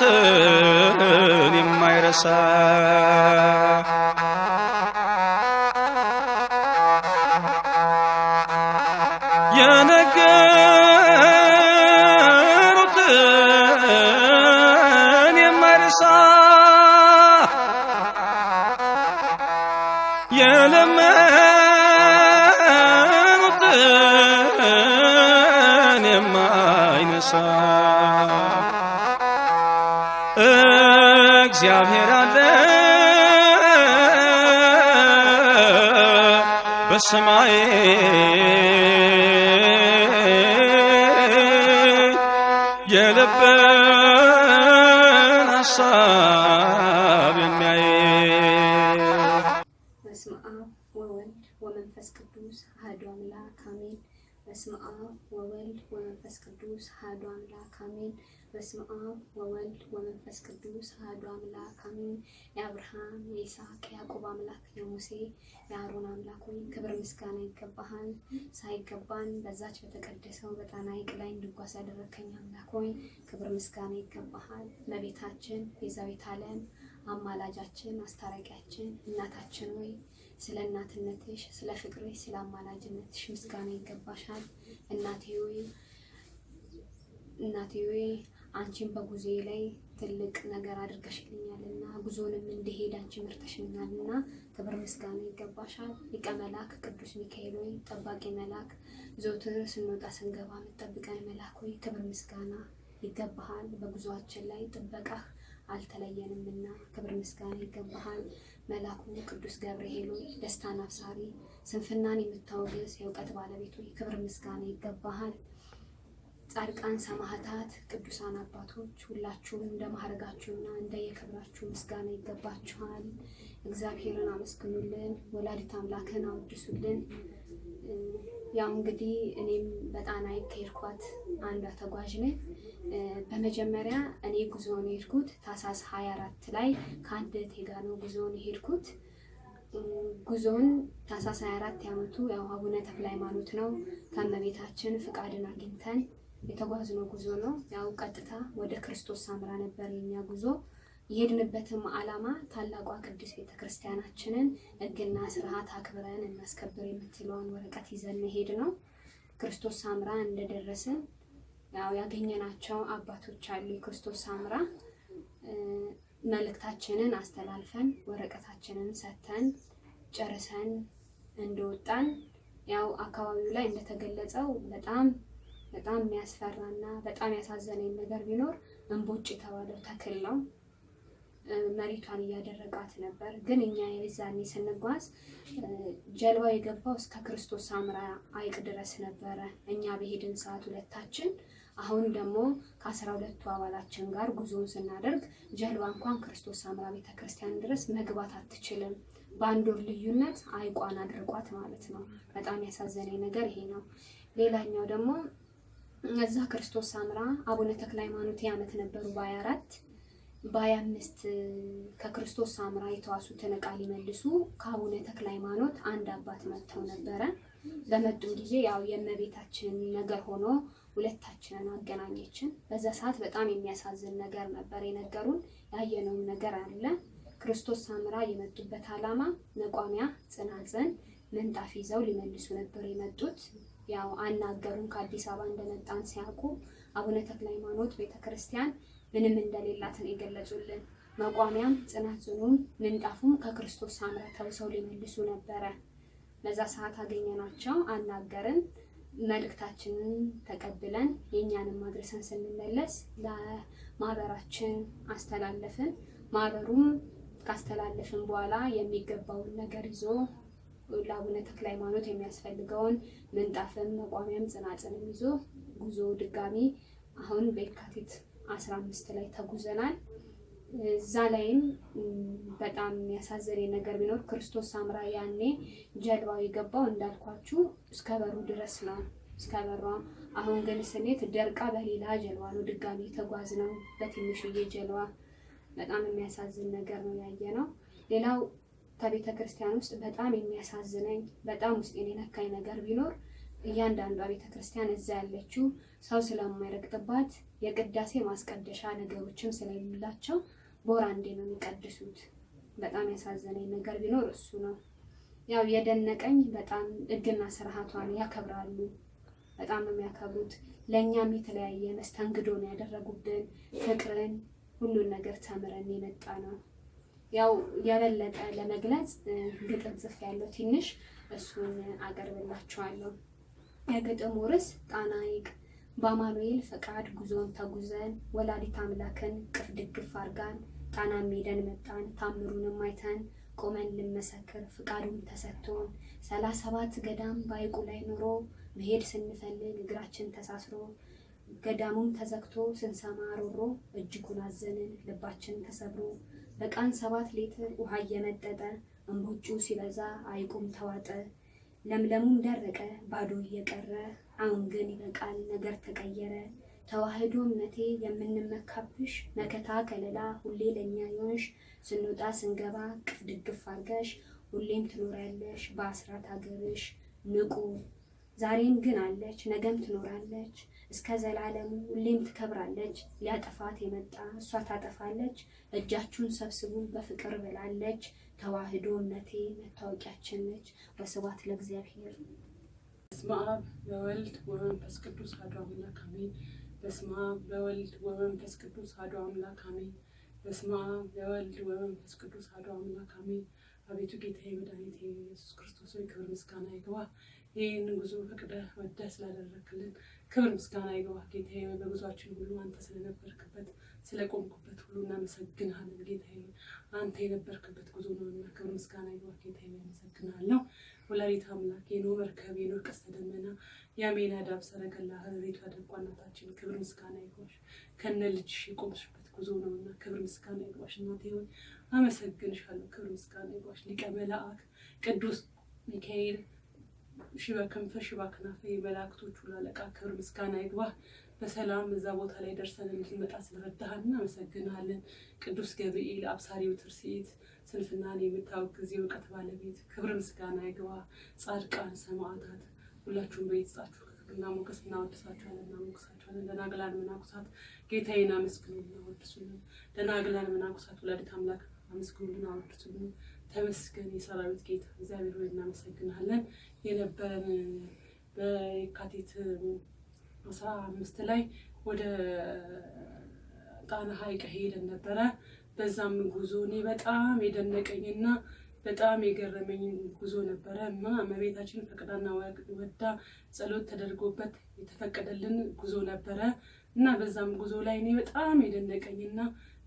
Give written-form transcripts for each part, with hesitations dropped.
የነገሩትን የማይረሳ የነገሩትን የማይረሳ የለመኑትን የማይነሳ እግዚአብሔር አለ በሰማይ የልብን ሐሳብ የሚያይ በስመ አብ ወወልድ ወመንፈስ ቅዱስ አሐዱ አምላክ አሜን። በስመ አብ ወወልድ ወመንፈስ ቅዱስ አሐዱ አምላክ አሜን። በስመ አብ ወወልድ ወመንፈስ ቅዱስ አሐዱ አምላክ አሜን። የአብርሃም የይስሐቅ የያዕቆብ አምላክ የሙሴ የአሮን አምላክ ሆይ ክብር ምስጋና ይገባሃል። ሳይገባን በዛች በተቀደሰው በጣና ሐይቅ ላይ እንድጓዝ ያደረከኝ አምላክ ሆይ ክብር ምስጋና ይገባሃል። እመቤታችን ቤዛዊተ ዓለም አማላጃችን አስታራቂያችን እናታችን ሆይ ስለ እናትነትሽ ስለ ፍቅርሽ ስለ አማላጅነትሽ ምስጋና ይገባሻል። እናቴ ሆይ አንቺን በጉዞዬ ላይ ትልቅ ነገር አድርገሽልኛልና ጉዞንም እንድሄድ አንቺ መርተሽኛልና ክብር ምስጋና ይገባሻል። ሊቀ መልአክ ቅዱስ ሚካኤል ሆይ ጠባቂ መልአክ ዘወትር ስንወጣ ስንገባ የምትጠብቀን መልአክ ሆይ ክብር ምስጋና ይገባሃል። በጉዞአችን ላይ ጥበቃህ አልተለየንምና ክብር ምስጋና ይገባሃል። መልአኩ ቅዱስ ገብርኤል ሆይ ደስታን አብሳሪ ስንፍናን የምታወግዝ የእውቀት ባለቤት ሆይ ክብር ምስጋና ይገባሃል። ጻድቃን ሰማዕታት ቅዱሳን አባቶች ሁላችሁም እንደ ማዕረጋችሁና እንደ የክብራችሁ ምስጋና ይገባችኋል። እግዚአብሔርን አመስግኑልን፣ ወላዲተ አምላክን አወድሱልን። ያው እንግዲህ እኔም በጣና ሐይቅ ከሄድኳት አንዷ ተጓዥ ነኝ። በመጀመሪያ እኔ ጉዞውን የሄድኩት ታኅሳስ 24 ላይ ከአንድ እህቴ ጋር ነው ጉዞውን የሄድኩት። ጉዞውን ታኅሳስ 24 ያመቱ ያው አቡነ ተክለ ሃይማኖት ነው ከእመቤታችን ፍቃድን አግኝተን የተጓዝነው ጉዞ ነው። ያው ቀጥታ ወደ ክርስቶስ ሰምራ ነበር የኛ ጉዞ። የሄድንበትም ዓላማ ታላቋ ቅድስት ቤተክርስቲያናችንን ሕግና ስርዓት አክብረን እናስከብር የምትለውን ወረቀት ይዘን ሄድ ነው። ክርስቶስ ሰምራ እንደደረስን ያው ያገኘናቸው አባቶች አሉ። የክርስቶስ ሰምራ መልእክታችንን አስተላልፈን ወረቀታችንን ሰተን ጨርሰን እንደወጣን ያው አካባቢው ላይ እንደተገለጸው በጣም የሚያስፈራና በጣም ያሳዘነኝ ነገር ቢኖር እንቦጭ የተባለው ተክል ነው። መሬቷን እያደረቃት ነበር። ግን እኛ የዛኔ ስንጓዝ ጀልባው የገባው እስከ ክርስቶስ ሰምራ ሐይቅ ድረስ ነበረ እኛ በሄድን ሰዓት ሁለታችን። አሁን ደግሞ ከ12ቱ አባላችን ጋር ጉዞውን ስናደርግ ጀልባ እንኳን ክርስቶስ ሰምራ ቤተክርስቲያን ድረስ መግባት አትችልም። በአንድ ወር ልዩነት ሐይቋን አድርቋት ማለት ነው። በጣም ያሳዘነኝ ነገር ይሄ ነው። ሌላኛው ደግሞ እዛ ክርስቶስ ሰምራ አቡነ ተክለ ሃይማኖት ዓመት ነበሩ በ24 በ25 ከክርስቶስ ሰምራ የተዋሱትን ዕቃ ሊመልሱ ከአቡነ ተክለ ሃይማኖት አንድ አባት መጥተው ነበረ። በመጡም ጊዜ ያው የእመቤታችን ነገር ሆኖ ሁለታችንን አገናኘችን። በዛ ሰዓት በጣም የሚያሳዝን ነገር ነበር የነገሩን። ያየነውም ነገር አለ። ክርስቶስ ሰምራ የመጡበት ዓላማ መቋሚያ፣ ጽናጽን፣ ምንጣፍ ይዘው ሊመልሱ ነበር የመጡት። ያው አናገሩን ከአዲስ አበባ እንደመጣን ሲያውቁ አቡነ ተክለ ሃይማኖት ቤተክርስቲያን ምንም እንደሌላት ነው የገለጹልን። መቋሚያም ጽናጽኑም ምንጣፉም ከክርስቶስ ሰምራ ተውሰው ሊመልሱ ነበረ። በዛ ሰዓት አገኘናቸው፣ አናገርን፣ መልእክታችንን ተቀብለን የኛንም አድርሰን ስንመለስ ለማህበራችን አስተላለፍን። ማህበሩም ካስተላለፍን በኋላ የሚገባውን ነገር ይዞ ለአቡነ ተክለ ሃይማኖት የሚያስፈልገውን ምንጣፍም መቋሚያም ጽናጽንም ይዞ ጉዞ ድጋሚ አሁን በየካቲት 15 ላይ ተጉዘናል። እዛ ላይም በጣም የሚያሳዝነኝ ነገር ቢኖር ክርስቶስ ሰምራ ያኔ ጀልባው የገባው እንዳልኳችሁ እስከ በሩ ድረስ ነው፣ እስከ በሯ። አሁን ግን ስኔት ደርቃ በሌላ ጀልባ ነው ድጋሚ ተጓዝ ነው፣ በትንሽዬ ጀልባ። በጣም የሚያሳዝን ነገር ነው ያየነው። ሌላው ከቤተ ክርስቲያን ውስጥ በጣም የሚያሳዝነኝ በጣም ውስጤን የነካኝ ነገር ቢኖር እያንዳንዷ ቤተ ክርስቲያን እዛ ያለችው ሰው ስለማይረግጥባት የቅዳሴ ማስቀደሻ ነገሮችም ስለሌላቸው በወር አንዴ ነው የሚቀድሱት። በጣም ያሳዘነኝ ነገር ቢኖር እሱ ነው። ያው የደነቀኝ በጣም ሕግና ስርዓቷን ያከብራሉ። በጣም ነው የሚያከብሩት። ለእኛም የተለያየ መስተንግዶ ነው ያደረጉብን። ፍቅርን፣ ሁሉን ነገር ተምረን የመጣ ነው። ያው የበለጠ ለመግለጽ ግጥም ጽፍ ያለው ትንሽ እሱን አቀርብላችኋለሁ። የግጥሙ ርዕስ ጣና ሐይቅ። በአማኑኤል ፈቃድ ጉዞን ተጉዘን ወላዲት አምላክን ቅፍ ድግፍ አርጋን ጣና ሜደን መጣን ታምሩንም አይተን ቆመን ልንመሰክር ፍቃዱን ተሰጥቶን 37 ገዳም በሐይቁ ላይ ኖሮ መሄድ ስንፈልግ እግራችን ተሳስሮ ገዳሙን ተዘግቶ ስንሰማ ሮሮ እጅጉን አዘንን ልባችን ተሰብሮ በቃን 7 ሊትር ውሃ እየመጠጠ እንቦጩ ሲበዛ ሐይቁም ተዋጠ ለምለሙም ደረቀ ባዶ እየቀረ አሁን ግን ይበቃል ነገር ተቀየረ ተዋህዶ እምነቴ የምንመካብሽ መከታ ከለላ ሁሌ ለኛ ይሆንሽ ስንወጣ ስንገባ ቅፍ ድግፍ አርገሽ ሁሌም ትኖሪያለሽ በአስራት ሀገርሽ ንቁ ዛሬም ግን አለች ነገም ትኖራለች እስከ ዘላለሙ ሁሌም ትከብራለች ሊያጠፋት የመጣ እሷ ታጠፋለች እጃችሁን ሰብስቡ በፍቅር ብላለች ተዋህዶ እምነቴ መታወቂያችን ነች። ወስብሐት ለእግዚአብሔር። በስመ አብ ወወልድ ወመንፈስ ቅዱስ አሐዱ አምላክ አሜን። በስመ አብ ወወልድ ወመንፈስ ቅዱስ አሐዱ አምላክ አሜን። በስመ አብ ወወልድ ወመንፈስ ቅዱስ አሐዱ አምላክ አሜን። አቤቱ ጌታዬ መድኃኒቴ ኢየሱስ ክርስቶስ ሆይ ክብር ምስጋና ይግባ። ይህን ጉዞ ፈቅደህ ወደህ ስላደረክልን ክብር ምስጋና ይግባ። ጌታዬ በጉዟችን ሁሉ አንተ ስለነበርክበት ስለቆምኩበት ሁሉ እናመሰግንሃለን። ጌታዬ አንተ የነበርክበት ጉዞ ነውና ክብር ምስጋና ይግባ። ጌታዬ አመሰግንሃለሁ። ወላዲተ አምላክ የኖህ መርከብ የኖህ ቀስተ ደመና የአሜናዳብ ሰረገላ ሀረሪቷ ደጓ እናታችን ክብር ምስጋና ይግባሽ። ከነ ልጅሽ የቆምሽበት ጉዞ ነውና ክብር ምስጋና ይግባሽ። እናቴ ሆይ አመሰግንሻለሁ። ክብር ምስጋና ይግባሽ። ሊቀ መላእክት ቅዱስ ሚካኤል ሽበ ክንፈ ሽባ ክናፈ የመላእክቶች ሁሉ አለቃ ክብር ምስጋና ይግባ። በሰላም እዛ ቦታ ላይ ደርሰን እንድንመጣ ስለረዳሃን እናመሰግንሃለን። ቅዱስ ገብርኤል አብሳሪው ትርሲት ስንፍናን የምታውቅ ጊዜ እውቀት ባለቤት ክብር ምስጋና ይግባ። ጻድቃን ሰማዕታት ሁላችሁም በይጻችሁ ክብርና ሞገስ እናወድሳችኋለን እናሞግሳችኋለን። ደናግላን መናኩሳት ጌታዬን አመስግኑልን አወድሱልን። ደናግላን መናኩሳት ወላዲተ አምላክ አመስግኑልን አወድሱልን። ተመስገን የሰራዊት ጌታ እግዚአብሔር ሆይ እናመሰግናለን። የነበረን በየካቲት 15 ላይ ወደ ጣና ሐይቅ ሄደን ነበረ። በዛም ጉዞ እኔ በጣም የደነቀኝና በጣም የገረመኝ ጉዞ ነበረ እና እመቤታችን ፈቅዳና ወዳ ጸሎት ተደርጎበት የተፈቀደልን ጉዞ ነበረ እና በዛም ጉዞ ላይ እኔ በጣም የደነቀኝና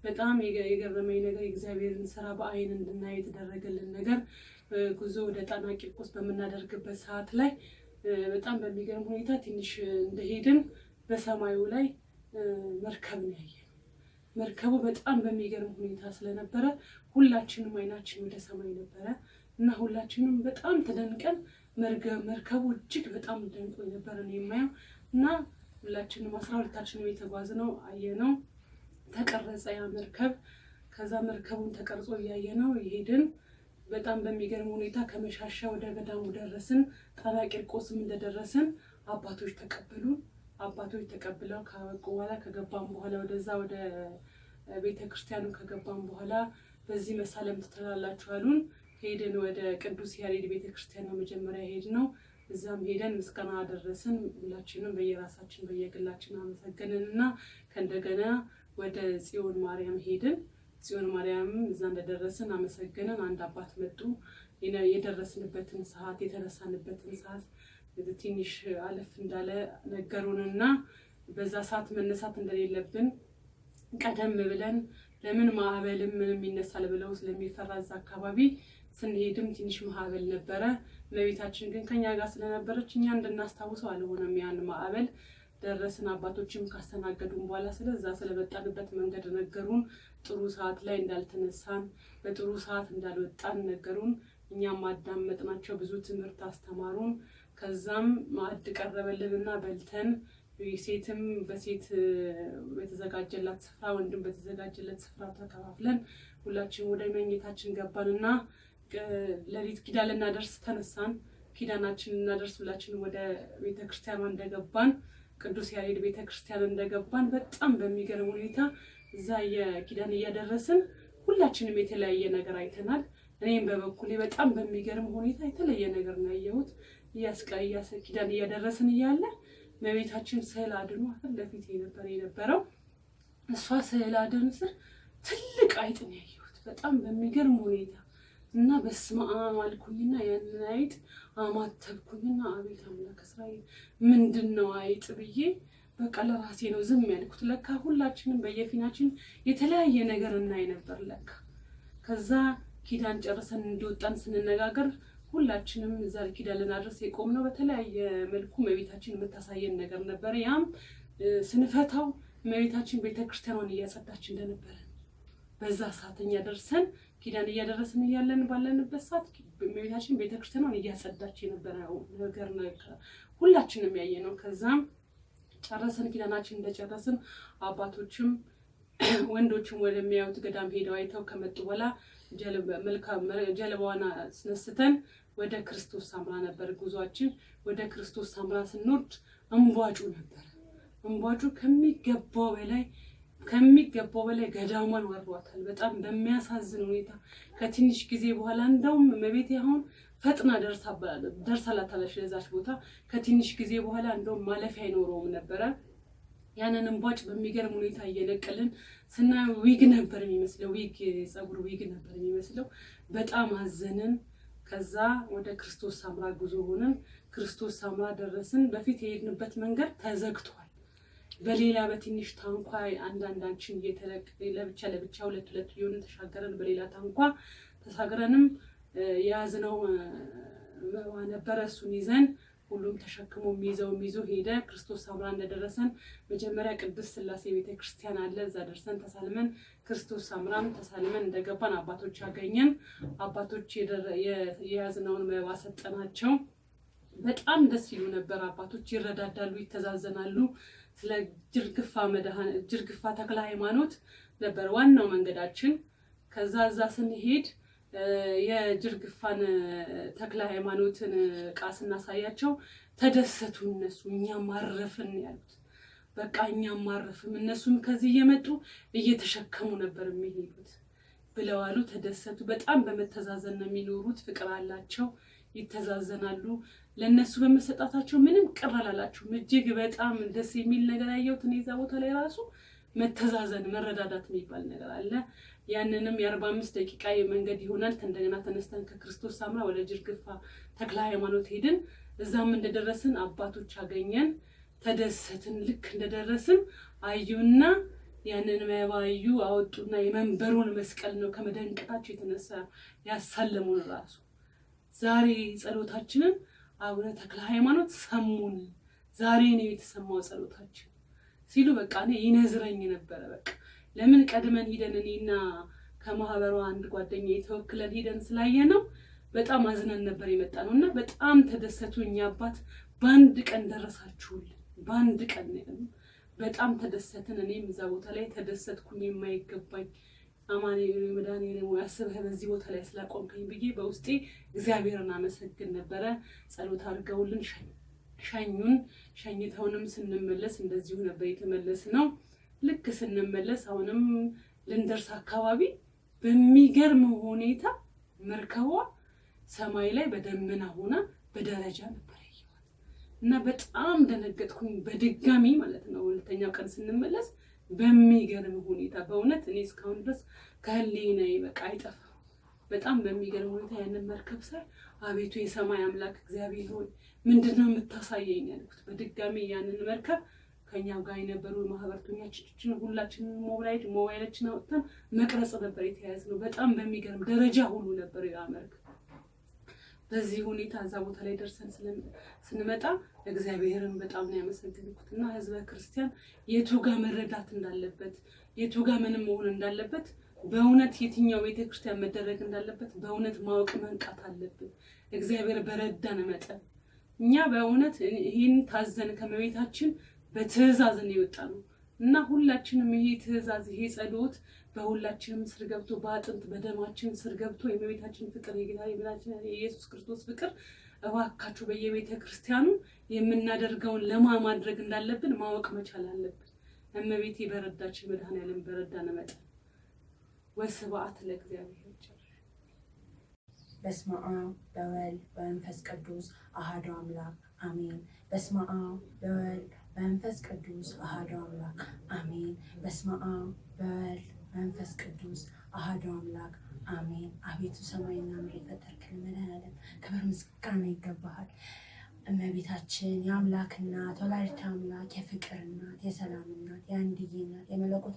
በጣም የገረመኝ ነገር የእግዚአብሔርን ስራ በአይን እንድናይ የተደረገልን ነገር ጉዞ ወደ ጣና ቂርቆስ በምናደርግበት ሰዓት ላይ በጣም በሚገርም ሁኔታ ትንሽ እንደሄድን በሰማዩ ላይ መርከብ ነው ያየነው። መርከቡ በጣም በሚገርም ሁኔታ ስለነበረ ሁላችንም አይናችን ወደ ሰማይ ነበረ እና ሁላችንም በጣም ተደንቀን መርከቡ እጅግ በጣም ደንቆ ነበረ ነው የማየው እና ሁላችንም 12ታችንም የተጓዝነው አየነው። ተቀረጸ ያ መርከብ። ከዛ መርከቡን ተቀርጾ እያየነው ይሄድን በጣም በሚገርም ሁኔታ ከመሻሻ ወደ ገዳሙ ደረስን። ጣና ቂርቆስም እንደደረስን አባቶች ተቀበሉን። አባቶች ተቀብለው ካበቁ በኋላ ከገባን በኋላ ወደዛ ወደ ቤተክርስቲያኑ ከገባን በኋላ በዚህ መሳለም ትተላላችሁ አሉን። ሄድን ወደ ቅዱስ ያሬድ ቤተክርስቲያን ነው መጀመሪያ ሄድነው። እዛም ሄደን ምስጋና አደረስን። ሁላችንም በየራሳችን በየግላችን አመሰገንንና ከእንደገና ወደ ጽዮን ማርያም ሄድን። ጽዮን ማርያም እዛ እንደደረስን አመሰገንን። አንድ አባት መጡ። የደረስንበትን ሰዓት የተነሳንበትን ሰዓት ትንሽ አለፍ እንዳለ ነገሩንና በዛ ሰዓት መነሳት እንደሌለብን ቀደም ብለን ለምን ማዕበልም ምንም ይነሳል ብለው ስለሚፈራ እዛ አካባቢ ስንሄድም ትንሽ ማዕበል ነበረ። እመቤታችን ግን ከኛ ጋር ስለነበረች እኛ እንድናስታውሰው አልሆነም። ያን ማዕበል ደረስን። አባቶችም ካስተናገዱን በኋላ ስለዛ ስለመጣንበት መንገድ ነገሩን። ጥሩ ሰዓት ላይ እንዳልተነሳን በጥሩ ሰዓት እንዳልወጣን ነገሩን። እኛም አዳመጥናቸው፣ ብዙ ትምህርት አስተማሩን። ከዛም ማዕድ ቀረበልንና በልተን ሴትም በሴት በተዘጋጀላት ስፍራ ወንድም በተዘጋጀለት ስፍራ ተከፋፍለን ሁላችን ወደ መኝታችን ገባንና ለሊት ኪዳን ልናደርስ ተነሳን። ኪዳናችን ልናደርስ ሁላችን ወደ ቤተክርስቲያኗ እንደገባን ቅዱስ ያሬድ ቤተክርስቲያን እንደገባን በጣም በሚገርም ሁኔታ እዛ የኪዳን እያደረስን ሁላችንም የተለያየ ነገር አይተናል። እኔም በበኩሌ በጣም በሚገርም ሁኔታ የተለየ ነገር ነው ያየሁት። ኪዳን እያደረስን እያለ እመቤታችን ስዕል አድኖ ፊት ለፊት የነበረው እሷ ስዕል አድኖ ስር ትልቅ አይጥ ነው ያየሁት በጣም በሚገርም ሁኔታ እና በስመ አብ አልኩኝና ያንን አይጥ አማተብኩኝና አቤት አምላክ እስራኤል ምንድነው አይጥ ብዬ በቃ ለራሴ ነው ዝም ያልኩት። ለካ ሁላችንም በየፊናችን የተለያየ ነገር እናይ ነበር ለካ። ከዛ ኪዳን ጨርሰን እንደወጣን ስንነጋገር ሁላችንም እዛ ኪዳን ልናደርስ የቆምነው በተለያየ መልኩ እመቤታችን የምታሳየን ነገር ነበር። ያም ስንፈታው እመቤታችን ቤተክርስቲያኗን እያጸዳች እንደነበረ በዛ ሰዓተኛ ደርሰን ኪዳን እያደረስን እያለን ባለንበት ሰዓት እመቤታችን ቤተክርስቲያኗን እያጸዳች የነበረ ነገር ነው ሁላችንም ያየነው። ከዛም ጨረሰን። ኪዳናችን እንደጨረስን አባቶችም ወንዶችም ወደሚያዩት ገዳም ሄደው አይተው ከመጡ በኋላ ጀልባዋን አስነስተን ወደ ክርስቶስ ሳምራ ነበር ጉዟችን። ወደ ክርስቶስ ሳምራ ስንወርድ እንቧጩ ነበር። እንቧጩ ከሚገባው በላይ ገዳሟን ወርዋታል በጣም በሚያሳዝን ሁኔታ። ከትንሽ ጊዜ በኋላ እንደውም እመቤቴ አሁን ፈጥና ደርሳላታለች ለዛች ቦታ። ከትንሽ ጊዜ በኋላ እንደውም ማለፊያ አይኖረውም ነበረ። ያንን እንቧጭ በሚገርም ሁኔታ እየነቀልን ስናየው ዊግ ነበር የሚመስለው፣ የፀጉር ዊግ ነበር የሚመስለው። በጣም አዘንን። ከዛ ወደ ክርስቶስ ሳምራ ጉዞ ሆነን ክርስቶስ ሳምራ ደረስን። በፊት የሄድንበት መንገድ ተዘግቷል። በሌላ በትንሽ ታንኳ አንዳንዳችን ለብቻ ሁለት እየሆነ ተሻገረን። በሌላ ታንኳ ተሻገረንም የያዝነው መባ ነበረ። እሱን ይዘን ሁሉም ተሸክሞ ይዞ ሄደ። ክርስቶስ ሳምራ እንደደረሰን መጀመሪያ ቅድስት ሥላሴ ቤተክርስቲያን አለ፣ እዛ ደርሰን ተሳልመን ክርስቶስ ሳምራም ተሳልመን እንደገባን አባቶች አገኘን። አባቶች የያዝነውን መባ ሰጠናቸው። በጣም ደስ ይሉ ነበር። አባቶች ይረዳዳሉ፣ ይተዛዘናሉ። ስለ ጅርግፋ ተክለ ሃይማኖት ነበር ዋናው መንገዳችን። ከዛ እዛ ስንሄድ የጅርግፋን ተክለ ሃይማኖትን ዕቃ ስናሳያቸው ተደሰቱ እነሱ። እኛም ማረፍን ያሉት በቃ እኛም ማረፍም እነሱም ከዚህ እየመጡ እየተሸከሙ ነበር የሚሄዱት ብለዋሉ። ተደሰቱ። በጣም በመተዛዘን ነው የሚኖሩት። ፍቅር አላቸው፣ ይተዛዘናሉ። ለነሱ በመሰጣታቸው ምንም ቅር አላላቸውም። እጅግ በጣም ደስ የሚል ነገር ያየሁት እኔ እዛ ቦታ ላይ ራሱ መተዛዘን መረዳዳት የሚባል ነገር አለ። ያንንም የ45 ደቂቃ መንገድ ይሆናል። እንደገና ተነስተን ከክርስቶስ ሳምራ ወደ ጅርግፋ ተክለ ሃይማኖት ሄድን። እዛም እንደደረስን አባቶች አገኘን፣ ተደሰትን። ልክ እንደደረስን አዩና ያንን መባ አዩ፣ አወጡና የመንበሩን መስቀል ነው ከመደንቀታቸው የተነሳ ያሳለሙን ራሱ። ዛሬ ጸሎታችንን አቡነ ተክለ ሃይማኖት ሰሙን፣ ዛሬ ነው የተሰማው ጸሎታችን ሲሉ በቃ እኔ ይነዝረኝ ነበረ። በቃ ለምን ቀድመን ሄደን እኔና ከማህበሩ አንድ ጓደኛ የተወክለን ሄደን ስላየነው በጣም አዝነን ነበር የመጣነው እና በጣም ተደሰቱ። እኛ አባት በአንድ ቀን ደረሳችሁልን፣ በአንድ ቀን ነው። በጣም ተደሰትን። እኔም እዛ ቦታ ላይ ተደሰትኩኝ። የማይገባኝ አማኑኤል መድኃኒዓለም ያስበህ በዚህ ቦታ ላይ ስላቆምከኝ ብዬ በውስጤ እግዚአብሔርን አመሰግን ነበረ። ጸሎት አድርገውልን ሸኙን። ሸኝተውንም ስንመለስ እንደዚሁ ነበር የተመለስነው። ልክ ስንመለስ አሁንም ልንደርስ አካባቢ በሚገርም ሁኔታ መርከቧ ሰማይ ላይ በደመና ሆና በደረጃ ነበር ያየኋት እና በጣም ደነገጥኩኝ። በድጋሚ ማለት ነው ሁለተኛው ቀን ስንመለስ በሚገርም ሁኔታ በእውነት እኔ እስካሁን ድረስ ከህሊናዬ በቃ አይጠፋም። በጣም በሚገርም ሁኔታ ያንን መርከብ ሳይ አቤቱ የሰማይ አምላክ እግዚአብሔር ሆይ ምንድነው የምታሳየኝ ያልኩት። በድጋሚ ያንን መርከብ ከኛ ጋር የነበሩ ማህበርተኞቻችን ሁላችንን ሞባይላችን አውጥተን መቅረጽ ነበር የተያያዝነው። በጣም በሚገርም ደረጃ ሁሉ ነበር ያመርክ። በዚህ ሁኔታ እዛ ቦታ ላይ ደርሰን ስንመጣ እግዚአብሔርን በጣም ነው ያመሰግንኩትና ህዝበ ክርስቲያን የቱ ጋር መረዳት እንዳለበት የቱ ጋር ምንም መሆን እንዳለበት በእውነት የትኛው ቤተክርስቲያን መደረግ እንዳለበት በእውነት ማወቅ መንቃት አለብን። እግዚአብሔር በረዳን መጠን እኛ በእውነት ይሄን ታዘን ከመቤታችን በትዕዛዝ ነው የወጣነው እና ሁላችንም ይሄ ትዕዛዝ ይሄ ጸሎት በሁላችንም ስር ገብቶ በአጥንት በደማችን ስር ገብቶ የመቤታችን ፍቅር የጌታ የኢየሱስ ክርስቶስ ፍቅር እባካችሁ በየቤተ ክርስቲያኑ የምናደርገውን ለማድረግ እንዳለብን ማወቅ መቻል አለብን። እመቤቴ በረዳችን መድኃኔዓለም በረዳን መጠን ወስብሐት ለእግዚአብሔር። በስመ አብ በወልድ በመንፈስ ቅዱስ አሐዱ አምላክ አሜን። በስመ አብ በወልድ በመንፈስ ቅዱስ አሐዱ አምላክ አሜን። በስመ አብ በወልድ በመንፈስ ቅዱስ አሐዱ አምላክ አሜን። አቤቱ ሰማይና ምድር የፈጠርክልን መድኃኔዓለም ክብር ምስጋና ይገባሃል። እመቤታችን የአምላክ እናት ወላዲተ አምላክ የፍቅር እናት የሰላም እናት የአንድዬ እናት የመለኮት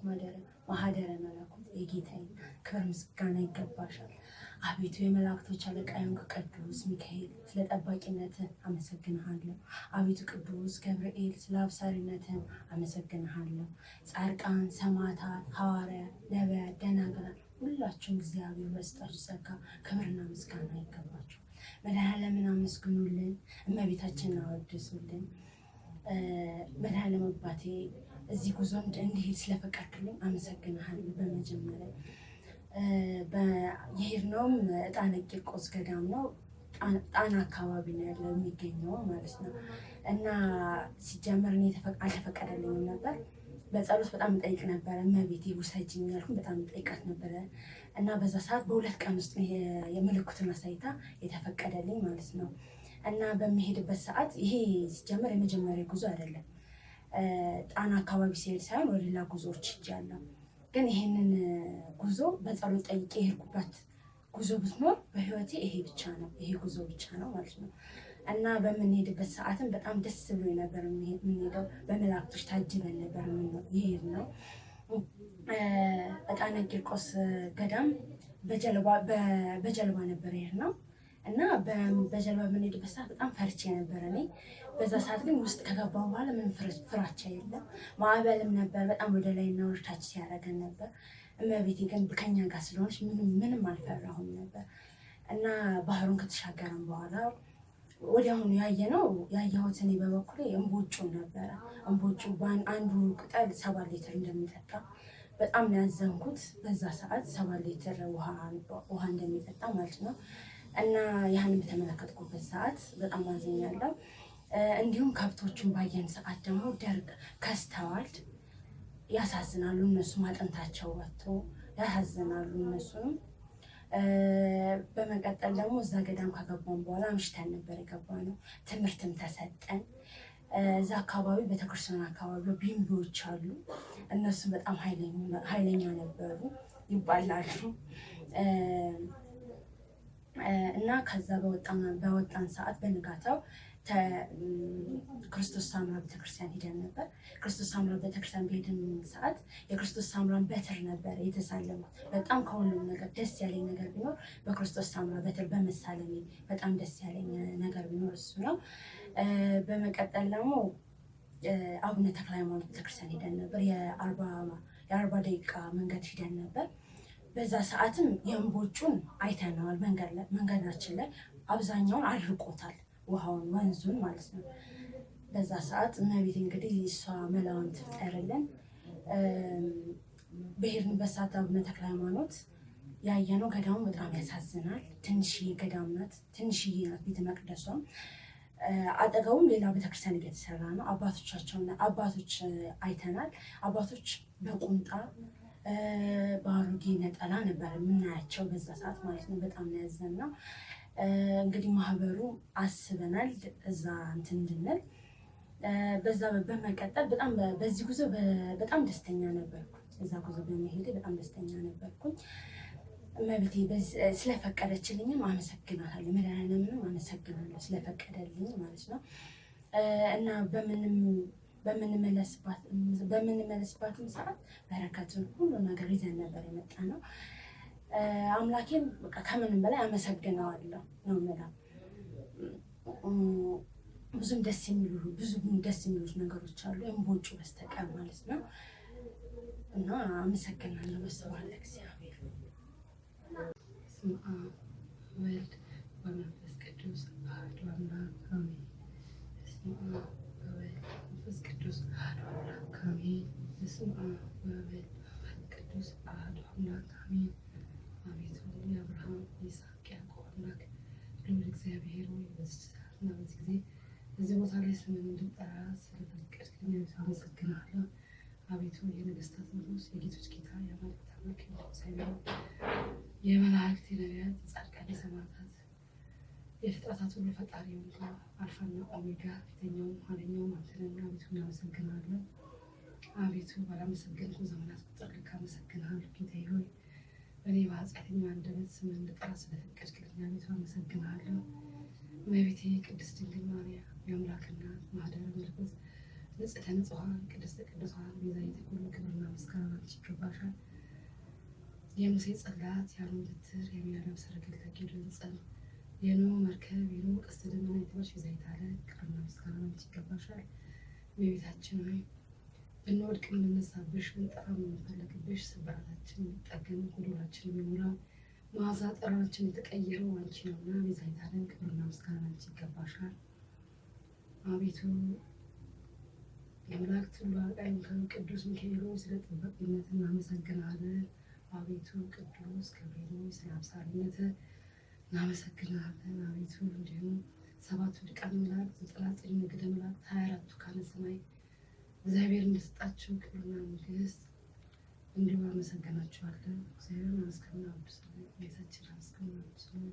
ማህደረ መለኮት የጌታዬ ክብር ምስጋና ይገባሻል። አቤቱ የመላእክቶች አለቃ የሆንክ ቅዱስ ሚካኤል ስለ ጠባቂነትህ አመሰግንሃለሁ። አቤቱ ቅዱስ ገብርኤል ስለ አብሳሪነትህ አመሰግንሃለሁ። ጻድቃን፣ ሰማዕታት፣ ሐዋርያት፣ ነቢያት፣ ደናግላን ሁላችሁም እግዚአብሔር በስጣችሁ ጸጋ ክብርና ምስጋና ይገባችሁ። መድኃኔዓለምን አመስግኑልን፣ እመቤታችንን አወድሱልን። መድኃኔዓለም አባቴ እዚህ ጉዞ እንዲሄድ ስለፈቀድክልኝ አመሰግንሃለሁ። በመጀመሪያ የሄድነውም ዕጣነ ቂርቆስ ገዳም ነው። ጣና አካባቢ ነው ያለው የሚገኘው ማለት ነው። እና ሲጀመር እኔ አልተፈቀደልኝም ነበር። በጸሎት በጣም ጠይቅ ነበረ። እመቤቴ ውሰጂኝ ያልኩኝ በጣም ጠይቃት ነበረ። እና በዛ ሰዓት በ2 ቀን ውስጥ የምልክቱን አሳይታ የተፈቀደልኝ ማለት ነው። እና በሚሄድበት ሰዓት ይሄ ሲጀመር የመጀመሪያ ጉዞ አይደለም። ጣና አካባቢ ሲሄድ ሳይሆን ወደ ሌላ ጉዞዎች ሄጃለሁ። ግን ይሄንን ጉዞ በጸሎት ጠይቄ የሄድኩበት ጉዞ ብትኖር በህይወቴ ይሄ ብቻ ነው፣ ይሄ ጉዞ ብቻ ነው ማለት ነው። እና በምንሄድበት ሰዓትም በጣም ደስ ብሎ ነበር የምንሄደው። በመላእክቶች ታጅበን ነበር የሄድነው። ዕጣነ ቂርቆስ ገዳም በጀልባ ነበር የሄድነው። እና በጀልባ በምንሄድበት ሰዓት በጣም ፈርቼ ነበር እኔ። በዛ ሰዓት ግን ውስጥ ከገባሁ በኋላ ምንም ፍራቻ የለም። ማዕበልም ነበር በጣም ወደ ላይ እና ወደ ታች ሲያደርገን ነበር። እመቤቴ ግን ከኛ ጋር ስለሆነች ምንም አልፈራሁም ነበር። እና ባህሩን ከተሻገረን በኋላ ወዲያውኑ ያየሁት እኔ በበኩሌ እንቦጩን ነበረ። እንቦጩ አንዱ ቅጠል 7 ሊትር እንደሚጠጣ በጣም ነው ያዘንኩት። በዛ ሰዓት 7 ሊትር ውሃ እንደሚጠጣ ማለት ነው። እና ያንን በተመለከትኩበት ሰዓት በጣም አዝኛለሁ። እንዲሁም ከብቶቹን ባየን ሰዓት ደግሞ ደርቅ ከስተዋል። ያሳዝናሉ። እነሱም አጥንታቸው ወጥቶ ያሳዝናሉ እነሱንም። በመቀጠል ደግሞ እዛ ገዳም ከገባን በኋላ አምሽተን ነበር የገባነው። ትምህርትም ተሰጠን። እዛ አካባቢ ቤተክርስቲያን አካባቢ ቢምቢዎች አሉ። እነሱም በጣም ኃይለኛ ነበሩ፣ ይባላሉ። እና ከዛ በወጣን ሰዓት በንጋታው ክርስቶስ ሳምራ ቤተክርስቲያን ሄደን ነበር። ክርስቶስ ሳምራ ቤተክርስቲያን በሄድን ሰዓት የክርስቶስ ሳምራን በትር ነበር የተሳለሙት። በጣም ከሁሉም ነገር ደስ ያለኝ ነገር ቢኖር በክርስቶስ ሳምራ በትር በመሳለሜ በጣም ደስ ያለኝ ነገር ቢኖር እሱ ነው። በመቀጠል ደግሞ አቡነ ተክለ ሃይማኖት ቤተክርስቲያን ሄደን ነበር። የ40 ደቂቃ መንገድ ሄደን ነበር። በዛ ሰዓትም የእምቦጩን አይተነዋል። መንገዳችን ላይ አብዛኛውን አድርቆታል፣ ውሃውን ወንዙን ማለት ነው። በዛ ሰዓት እመቤት እንግዲህ እሷ መላውን ትፍጠርልን። በሄድንበት ሰዓት አቡነ ተክለ ሃይማኖት ያየነው ገዳሙ በጣም ያሳዝናል። ትንሽዬ ገዳም ናት፣ ትንሽዬ ናት ቤተ መቅደሷም። አጠገቡም ሌላ ቤተክርስቲያን እየተሰራ ነው። አባቶች አይተናል። አባቶች በቁምጣ በአሮጌ ነጠላ ነበር የምናያቸው በዛ ሰዓት ማለት ነው። በጣም ነው ያዘንነው። እንግዲህ ማህበሩ አስበናል እዛ እንትን እንድንል። በዛ በመቀጠል በዚህ ጉዞ በጣም ደስተኛ ነበርኩ። እዛ ጉዞ በመሄድ በጣም ደስተኛ ነበርኩኝ። እመቤቴ ስለፈቀደችልኝም አመሰግናታለሁ። መድኃኔዓለምንም አመሰግናለሁ ስለፈቀደልኝ ማለት ነው። እና በምንመለስባትም ሰዓት በረከቱን ሁሉ ነገር ይዘን ነበር የመጣ ነው። አምላኬን በቃ ከምንም በላይ አመሰግነዋለሁ ነው የምለው። ብዙም ደስ የሚሉ ነገሮች አሉ እምቦጩ በስተቀር ማለት ነው። እና አመሰግናለሁ። በስብሐት ለእግዚአብሔር። በስመ አብ ወወልድ ወመንፈስ ቅዱስ አሐዱ አምላክ አሜን። በስመ አብ ወወልድ ወመንፈስ ቅዱስ አሐዱ አምላክ አሜን። በስመ አብ ወወልድ ወመንፈስ ቅዱስ አሐዱ አምላክ አሜን። አቤቱ የአብርሃም የይስሐቅ ያዕቆብ አምላክ ልዑል እግዚአብሔር ሆይ በዚህ ሰዓትና በዚህ ጊዜ በዚህ ቦታ ላይ ስምን እንድጠራ ስለፈቀድክልኝ አመሰግናለሁ። አቤቱ የነገስታት ንጉሥ የጌቶች ጌታ የአማልክት አምላክ እግዚአብሔር የመላእክት የነቢያት የጻድቃን የሰማዕታት የፍጥረታት ሁሉ ፈጣሪ የሆንክ አልፋና ኦሜጋ ፊተኛውም ኋለኛውም አንተ ነህና አቤቱ እናመሰግናለን። አቤቱ ባላመሰገንኩ ዘመናት ቁጥር ልክ አመሰግናለሁ። ጌታዬ ሆይ በእኔ በኃጢአተኛ አንደበት ስምን እንድጠራ ስለፈቀድክልኝ አቤቱ አመሰግናለሁ። እመቤቴ ቅድስት ድንግል ማርያም የአምላክ እናት ማኅደረ መለኮት ንጽሕተ ንጹሐን ቅድስተ ቅዱሳን ቤዛዊተ ኩሉ ክብርና ምስጋና ላንቺ ይገባሻል። የሙሴ ጽላት የአሮን በትር የሚያለብስ ሰረገላ ጌዴዎን ጸር የኖኅ መርከብ የኖኅ ቀስተ ደመና የተባልሽ ቤዛዊተ ዓለም ክብርና ምስጋና ላንቺ ይገባሻል። እመቤታችን ሆይ ብንወድቅ የምንነሳብሽ ብንጠፋ የምንፈለግብሽ ስብራታችን የሚጠገን ጎዶላችን የሚሞላ መዓዛ ጠረናችን የተቀየረው አንቺ ነውና ቤዛዊተ ዓለም ክብርና ምስጋና ላንቺ ይገባሻል። አቤቱ የመላእክት ሁሉ አለቃ ቅዱስ ሚካኤል ሆይ ስለ ጥበቃነት እናመሰግናለን። አቤቱ ቅዱስ ገብርኤል ሆይ ስለ አብሳሪነትህ እናመሰግናለን። አቤቱ እንዲሁም 7ቱ ሊቃነ መላእክት 99 ነገደ መላእክት 24ቱ ካህነ ሰማይ እግዚአብሔር እንደሰጣቸው ክብርና መንግስት እንዲሁ አመሰግናቸዋለን። እግዚአብሔርን አመስግኑን አወድሱን። ጌታችን አመስግኑን አወድሱን።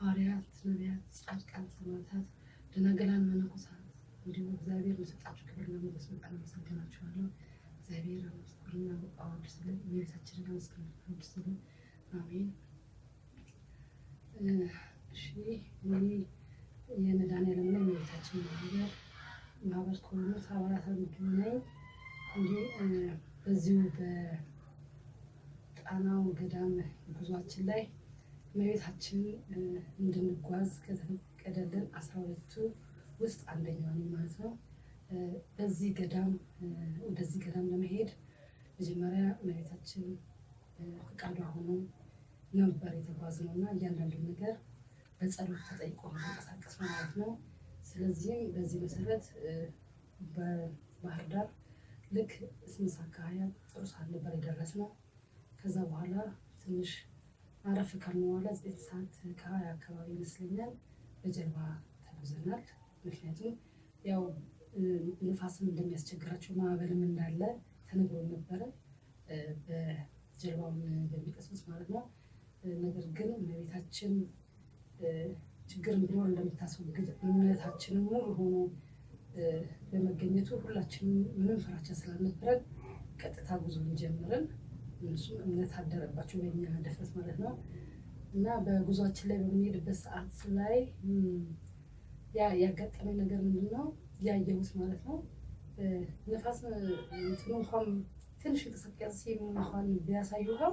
ሐዋርያት፣ ነቢያት፣ ጻድቃን፣ ሰማዕታት፣ ደናግላን፣ መነኮሳት እንዲሁ እግዚአብሔር ለሰጣችሁ ክብርና ሞገስ በጣም አመሰግናችኋለሁ። እግዚአብሔር አመስግኑን አወድሱን። ጌታችንን አመስግኑን አወድሱን። አሜን። እሺ እኔ የመድኃኒዓለምና የእመቤታችን ማህበር ከሆኑት አባላት አንዱ ነኝ። እንዲህ በዚሁ በጣናው ገዳም ጉዟችን ላይ እመቤታችን እንድንጓዝ ከተፈቀደልን 12ቱ ውስጥ አንደኛው ነኝ ማለት ነው። በዚህ ገዳም ወደዚህ ገዳም ለመሄድ መጀመሪያ እመቤታችን ፈቃዷ ሆኖ ነበር የተጓዝነው እና እያንዳንዱ ነገር በጸሎት ተጠይቆ መንቀሳቀስ ማለት ነው። ስለዚህም በዚህ መሰረት በባህር ዳር ልክ 8 ሰዓት ከ20 ጥሩ ሰዓት ነበር የደረስነው። ከዛ በኋላ ትንሽ አረፍ ካልን በኋላ 9 ሰዓት ከ20 አካባቢ ይመስለኛል በጀልባ ተጉዘናል። ምክንያቱም ያው ንፋስም እንደሚያስቸግራቸው ማዕበልም እንዳለ ተነግሮ ነበረ በጀልባውን በሚቀስሙት ማለት ነው። ነገር ግን እመቤታችን ችግር ቢኖር እንደምታስወግድ እምነታችንን ሙሉ ሆኖ በመገኘቱ ሁላችንም ምንም ፍራቻ ስላልነበረን ቀጥታ ጉዞን ጀመርን። እነሱም እምነት አደረባቸው በእኛ ድፍረት ማለት ነው። እና በጉዟችን ላይ በምንሄድበት ሰዓት ላይ ያጋጠመኝ ነገር ምንድን ነው ያየሁት ማለት ነው። ነፋስ እንትኑ እንኳን ትንሽ እንቅስቃሴ እንኳን ቢያሳዩኸው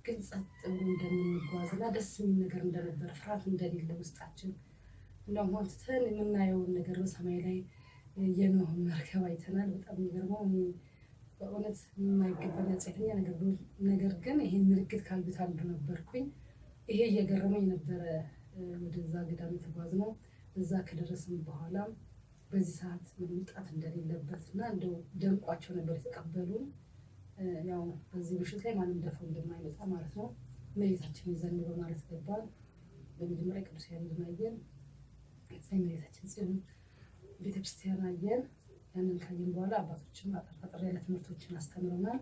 ግን ጸጥ ብሎ እንደምንጓዝ እና ደስ የሚል ነገር እንደነበረ ፍርሃት እንደሌለ ውስጣችን እንደውም ትተን የምናየውን ነገር በሰማይ ላይ የኖኅ መርከብ አይተናል። በጣም የሚገርመው በእውነት የማይገባኝ ኃጢአተኛ ነገር ግን ይሄን ምልክት ካሉት አንዱ ነበርኩኝ። ይሄ እየገረመኝ ነበረ ወደዛ ገዳም የተጓዝነው። እዛ ከደረስን በኋላ በዚህ ሰዓት መምጣት እንደሌለበት እና እንደው ደንቋቸው ነበር የተቀበሉን። ያው በዚህ ምሽት ላይ ማንም ደፈው እንደማይመጣ ማለት ነው። እመቤታችን ይዘን በማለት ገባን። በመጀመሪያ ቅዱስ ያሬድን አየን። ከዛ እመቤታችን ጽዮን ቤተክርስቲያን አየን። ያንን ካየን በኋላ አባቶችን አጠር ያለ ትምህርቶችን አስተምረናል።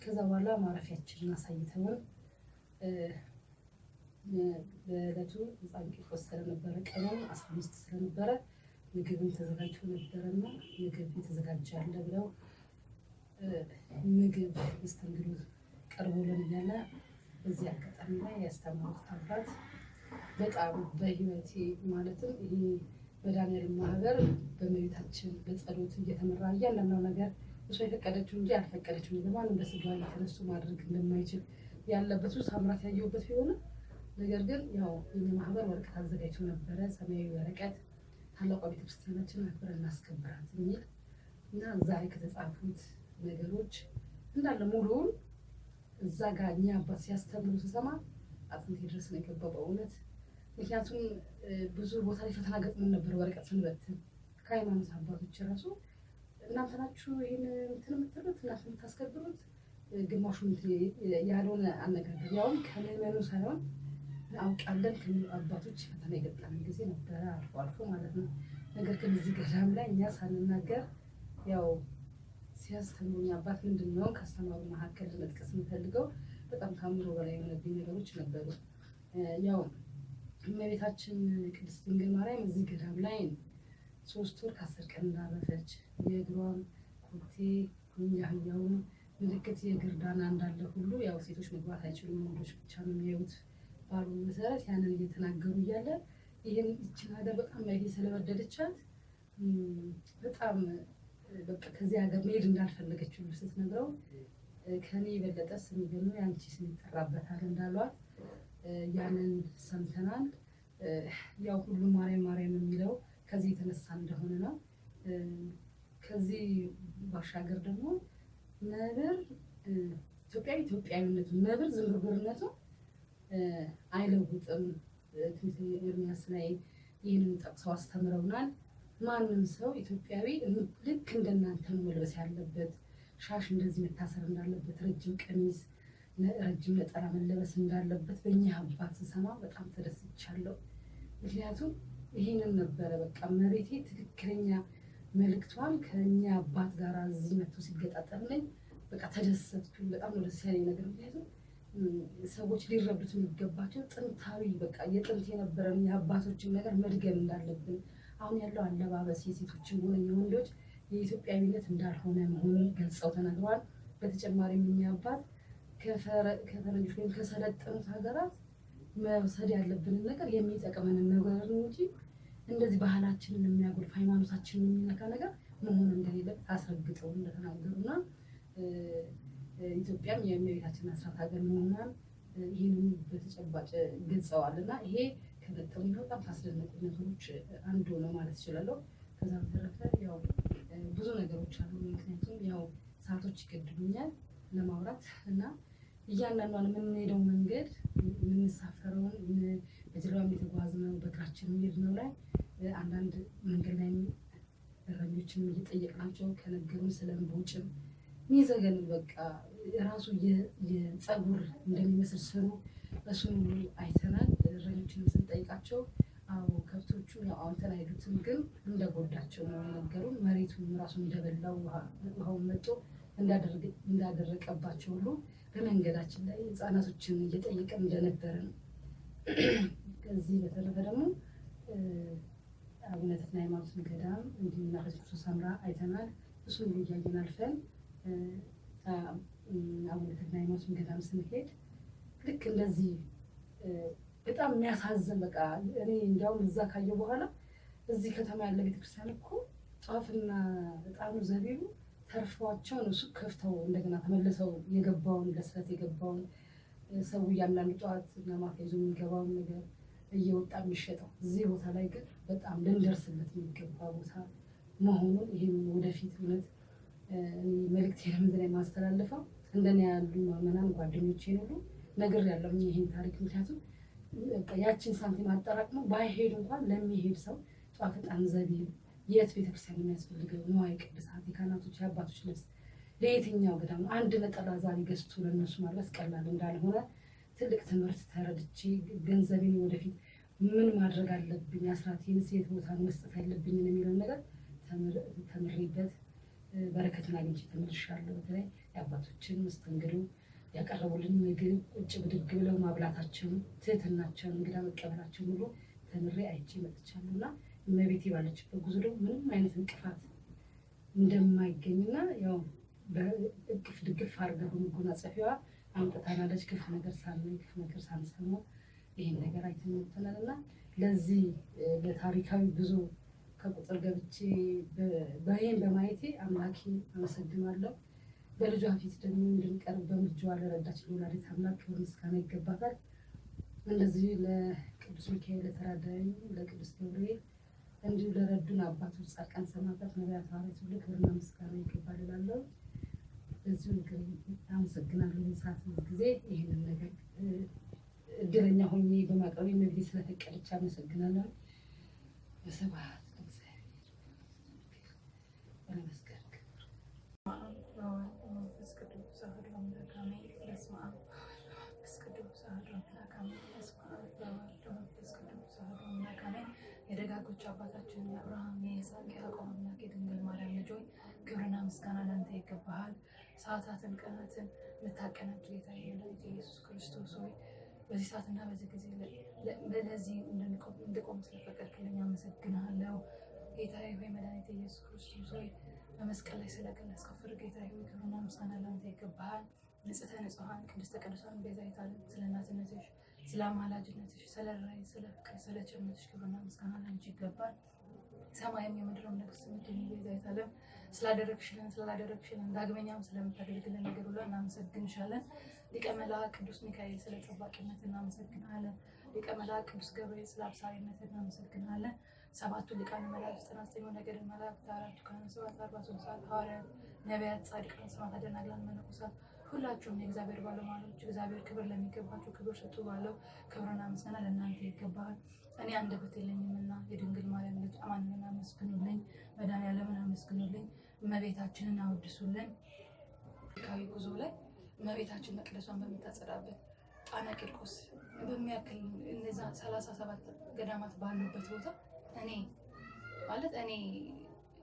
ከዛ በኋላ ማረፊያችንን አሳይተውን በዕለቱ ሕፃን ቂርቆስ ስለነበረ ቀኑን 15 ስለነበረ ምግብን ተዘጋጅቶ ነበረና ምግብ የተዘጋጀ አለ ብለው ምግብ መስተንግዶ ቀርቦልን እያለ በዚህ አጋጣሚ ላይ ያስተማሩት አባት በጣም በህይወቴ ማለትም ይሄ መድኃኔዓለም ማህበር በእመቤታችን በጸሎት እየተመራ እያንዳንዱ ነገር እሷ የፈቀደችው እንጂ ያልፈቀደችው ለማንም በስጋ የተነሱ ማድረግ እንደማይችል ያለበት ውስጥ ሳምራት ያየሁበት ቢሆንም ነገር ግን ያው የኛ ማህበር ወረቀት አዘጋጅቶ ነበረ። ሰማያዊ ወረቀት ታላቋ ቤተክርስቲያናችን አክብረን እናስከብራት የሚል እና እዛ ላይ ከተጻፉት ነገሮች እንዳለ ሙሉውን እዛ ጋር እኛ አባት ሲያስተምሩ ስሰማ አጥንቴ ድረስ ነው የገባው በእውነት። ምክንያቱም ብዙ ቦታ ላይ ፈተና ገጥሞን ነበር ወረቀት ስንበትን ከሃይማኖት አባቶች ራሱ እናንተ ናችሁ ይህን እንትን የምትሉት እናንተ የምታስከብሩት ግማሹ ያልሆነ አነጋገር ያውም ከምዕመኑ ሳይሆን አውቃለን ከሚሉ አባቶች ፈተና የገጠመን ጊዜ ነበረ አልፎ አልፎ ማለት ነው። ነገር ግን እዚህ ገዳም ላይ እኛ ሳንናገር ያው ሲያስተምሩኝ አባት ምንድን ነው ካስተማሩ መካከል መጥቀስ የምፈልገው በጣም ከአእምሮ በላይ የሆነብኝ ነገሮች ነበሩ። ያው እመቤታችን ቅድስት ድንግል ማርያም እዚህ ገዳም ላይ 3 ወር ከ10 ቀን እንዳረፈች የእግሯን ኮቴ የአህያውን ምልክት የእግር ዳና እንዳለ ሁሉ ያው ሴቶች መግባት አይችሉም ወንዶች ብቻ ነው የሚያዩት ባሉ መሰረት ያንን እየተናገሩ እያለ ይህን ይችን ሀገር በጣም ላይ ስለወደደቻት በጣም በቃ ከዚህ ሀገር መሄድ እንዳልፈለገች ሁሉ ስትነግረው ከኔ የበለጠ ስም ይገርም ያንቺ ስም ይጠራበታል እንዳሏት ያንን ሰምተናል። ያው ሁሉ ማርያም ማርያም የሚለው ከዚህ የተነሳ እንደሆነ ነው። ከዚህ ባሻገር ደግሞ ነብር ኢትዮጵያዊነቱ ነብር ዝንጉርጉርነቱ አይለውጥም። ትንሽ ኤርሚያስ ላይ ይህንን ጠቅሰው አስተምረውናል። ማንም ሰው ኢትዮጵያዊ ልክ እንደናንተ ነው መልበስ ያለበት። ሻሽ እንደዚህ መታሰር እንዳለበት፣ ረጅም ቀሚስ ረጅም ነጠላ መለበስ እንዳለበት በእኛ አባት ስሰማ በጣም ተደስቻለሁ። ምክንያቱም ይህንን ነበረ በቃ መሬቴ ትክክለኛ መልእክቷን ከእኛ አባት ጋር እዚህ መጥቶ ሲገጣጠምልኝ በቃ ተደሰትኩኝ። በጣም ነው ደስ ያለኝ ነገር ምክንያቱም ሰዎች ሊረዱት የሚገባቸው ጥንታዊ በቃ የጥንት የነበረን የአባቶችን ነገር መድገም እንዳለብን አሁን ያለው አለባበስ የሴቶችን ሆነ የወንዶች የኢትዮጵያዊነት እንዳልሆነ መሆኑን ገልጸው ተናግረዋል። በተጨማሪም እኛ አባት ከፈረንጆች ወይም ከሰለጠኑት ሀገራት መውሰድ ያለብንን ነገር የሚጠቅመንን ነገር ነው እንጂ እንደዚህ ባህላችንን የሚያጎድፍ ሃይማኖታችንን የሚነካ ነገር መሆን እንደሌለበት አስረግጠው እንደተናገሩና ኢትዮጵያም የእመቤታችን አስራት ሀገር መሆኗን ይህንን በተጨባጭ ገልጸዋል እና ይሄ ከገጠሙኝ በጣም ካስደነቁ ነገሮች አንዱ ነው ማለት እችላለሁ። ከዛ በተረፈ ያው ብዙ ነገሮች አሉ። ምክንያቱም ያው ሰዓቶች ይገድቡኛል ለማውራት እና እያንዳንዷን የምንሄደው መንገድ የምንሳፈረውን በጀልባም የተጓዝነው በእግራችን የሄድነው ላይ አንዳንድ መንገድ ላይ እረኞችን እየጠየቅናቸው ከነገሩን ስለምቦጭም ሚዘገን በቃ ራሱ የፀጉር እንደሚመስል ስሩ እሱን ሁሉ አይተናል። እረኞችንም ስንጠይቃቸው አዎ ከብቶቹ ያው አንተን አይሉትም ግን እንደጎዳቸው ነው ነገሩን። መሬቱን ራሱ እንደበላው ውሃውን መጦ እንዳደረቀባቸው ሁሉ በመንገዳችን ላይ ህፃናቶችን እየጠየቀን እንደነበረ ነው። ከዚህ በተረፈ ደግሞ አቡነ ተክለ ሃይማኖት ገዳም እንዲሁም ቅዱስ ክርስቶስ ሰምራ አይተናል። እሱን ሁሉ እያየን አልፈን አቡነ ተክለ ሃይማኖት ገዳም ስንሄድ ልክ እንደዚህ በጣም የሚያሳዝን በቃ እኔ እንዲያውም እዛ ካየሁ በኋላ እዚህ ከተማ ያለ ቤተክርስቲያን እኮ ጧፍና ዕጣኑ ዘቢቡ ተርፏቸው ነው ሱቅ ከፍተው እንደገና ተመልሰው የገባውን ለስለት የገባውን ሰው እያንዳንዱ ጠዋት እና ማታ ይዞ የሚገባውን ነገር እየወጣ የሚሸጠው እዚህ ቦታ ላይ ግን በጣም ልንደርስለት የሚገባ ቦታ መሆኑን ይህም ወደፊት እውነት መልእክት የለምዝ ላይ ማስተላለፈው እንደኔ ያሉ ማመናን ጓደኞቼን ሁሉ ነገር ያለው ይሄን ታሪክ ምክንያቱም ያችን ሳንቲም አጠራቅሞ ባይሄድ እንኳን ለሚሄድ ሰው ጧፍ ዕጣን ዘቢብ የት ቤተክርስቲያን የሚያስፈልገው ንዋየ ቅድሳት የካህናቶች የአባቶች ልብስ ለየትኛው ገዳም አንድ ነጠላ ዛሬ ገዝቶ ለእነሱ ማልበስ ቀላል እንዳልሆነ ትልቅ ትምህርት ተረድቼ ገንዘቤን ወደፊት ምን ማድረግ አለብኝ አስራቴን የት ቦታ መስጠት ያለብኝ የሚለውን ነገር ተምሬበት በረከትን አግኝቼ ተመልሻለሁ። በተለይ የአባቶችን መስተንግዶ ያቀረቡልን ምግብ ቁጭ ብድግ ብለው ማብላታቸውን ትህትናቸውን እንግዳ መቀበላቸውን ሁሉ ተምሬ አይቼ መጥቻለሁ እና እመቤቴ ባለችበት ጉዞ ደግሞ ምንም አይነት እንቅፋት እንደማይገኝና ያው በእቅፍ ድግፍ አድርጋ በመጎናጸፊያዋ አምጥታናለች። ክፉ ነገር ሳናይ ክፉ ነገር ሳንሰማ ይህን ነገር አይተን መጥተናል እና ለዚህ ለታሪካዊ ጉዞ ከቁጥር ገብቼ በይን በማየቴ አምላኬ አመሰግናለሁ። በልጇ ፊት ደግሞ እንድንቀርብ በምልጇ ለረዳች ለወላዲተ አምላክ ክብር ምስጋና ይገባታል። እንደዚህ ለቅዱስ ሚካኤል ለተራዳኝ ለቅዱስ ገብርኤል እንዲሁ ለረዱን አባቶች ጻድቃን ሰማዕታት ነቢያት ሐዋርያት ሁሉ ክብርና ምስጋና ይገባል እላለሁ። በዚሁ አመሰግናለሁ። ሰዓት ጊዜ ይህንን ነገር እድለኛ ሆኜ በማቅረብ መብት ስለፈቀደች አመሰግናለሁ። በስብሐት ለእግዚአብሔር ወለመስቀሉ ክቡር። መንፈስ ቅዱስ አሐዱ አምላክ አሜን። በስመ አብ መንፈስ ቅዱስ አሐዱ አምላክ አሜን። በስመ አብ ወወልድ ወመንፈስ ቅዱስ አሐዱ አምላክ አሜን። የደጋጎች አባታችን የአብርሃም የይስሐቅ የያዕቆብ አምላክ የድንግል ማርያም ልጅ ሆይ ክብርና ምስጋና ለአንተ ይገባሃል። ሰዓታትን ቀናትን የምታቀናጅ ጌታ መድኃኒቴ ኢየሱስ ክርስቶስ ሆይ በዚህ ሰዓትና በዚህ ጊዜ ለዚህ እንድቆም ስለፈቀድክልኝ አመሰግንሃለሁ። ጌታዬ ሆይ መድኃኒቴ ኢየሱስ ክርስቶስ ሆይ በመስቀል ላይ ስለገለጽከው ፍቅር ጌታዬ ሆይ ክብርና ምስጋና ለአንተ ይገባሃል። ንጽሕተ ንጹሐን ቅድስተ ቅዱሳን ቤዛዊተ ዓለም ስለ እናትነትሽ ስለ አማላጅነትሽ ስለ ራእይ ስለ ፍቅር ስለ ቸርነትሽ ክብርና ምስጋና ለአንቺ ይገባል። ሰማይም የምድርም ንግሥት ምድር ቤዛዊተ ዓለም ስላደረግሽልን ዳግመኛም ስለምታደርግልን ነገር ሁሉ እናመሰግንሻለን። ሊቀ መላእክት ቅዱስ ሚካኤል ስለ ጠባቂነት እናመሰግናለን። ሊቀ መላእክት ቅዱስ ገብርኤል ስለ አብሳሪነት እናመሰግናለን። ሰባቱ ሊቃነ መላእክት 99 ነገደ መላእክት 4 ካህናት 43 ሰዓት ሐዋርያት ነቢያት ጻድቃን ሰማዕታት ደናግላን መነኮሳት ሁላችሁም የእግዚአብሔር ባለሟሎች እግዚአብሔር ክብር ለሚገባችሁ ክብር ስጡ ባለው ክብርና ምስጋና ለእናንተ ይገባል። እኔ አንደበት የለኝምና የድንግል ማርያም ልጅ አማኑኤልን አመስግኑልኝ፣ መድኃኒዓለምን አመስግኑልኝ፣ እመቤታችንን አወድሱልን። ካዊ ጉዞ ላይ እመቤታችን መቅደሷን በምታጸዳበት ጣና ቂርቆስ በሚያክል እነዛ 37 ገዳማት ባሉበት ቦታ እኔ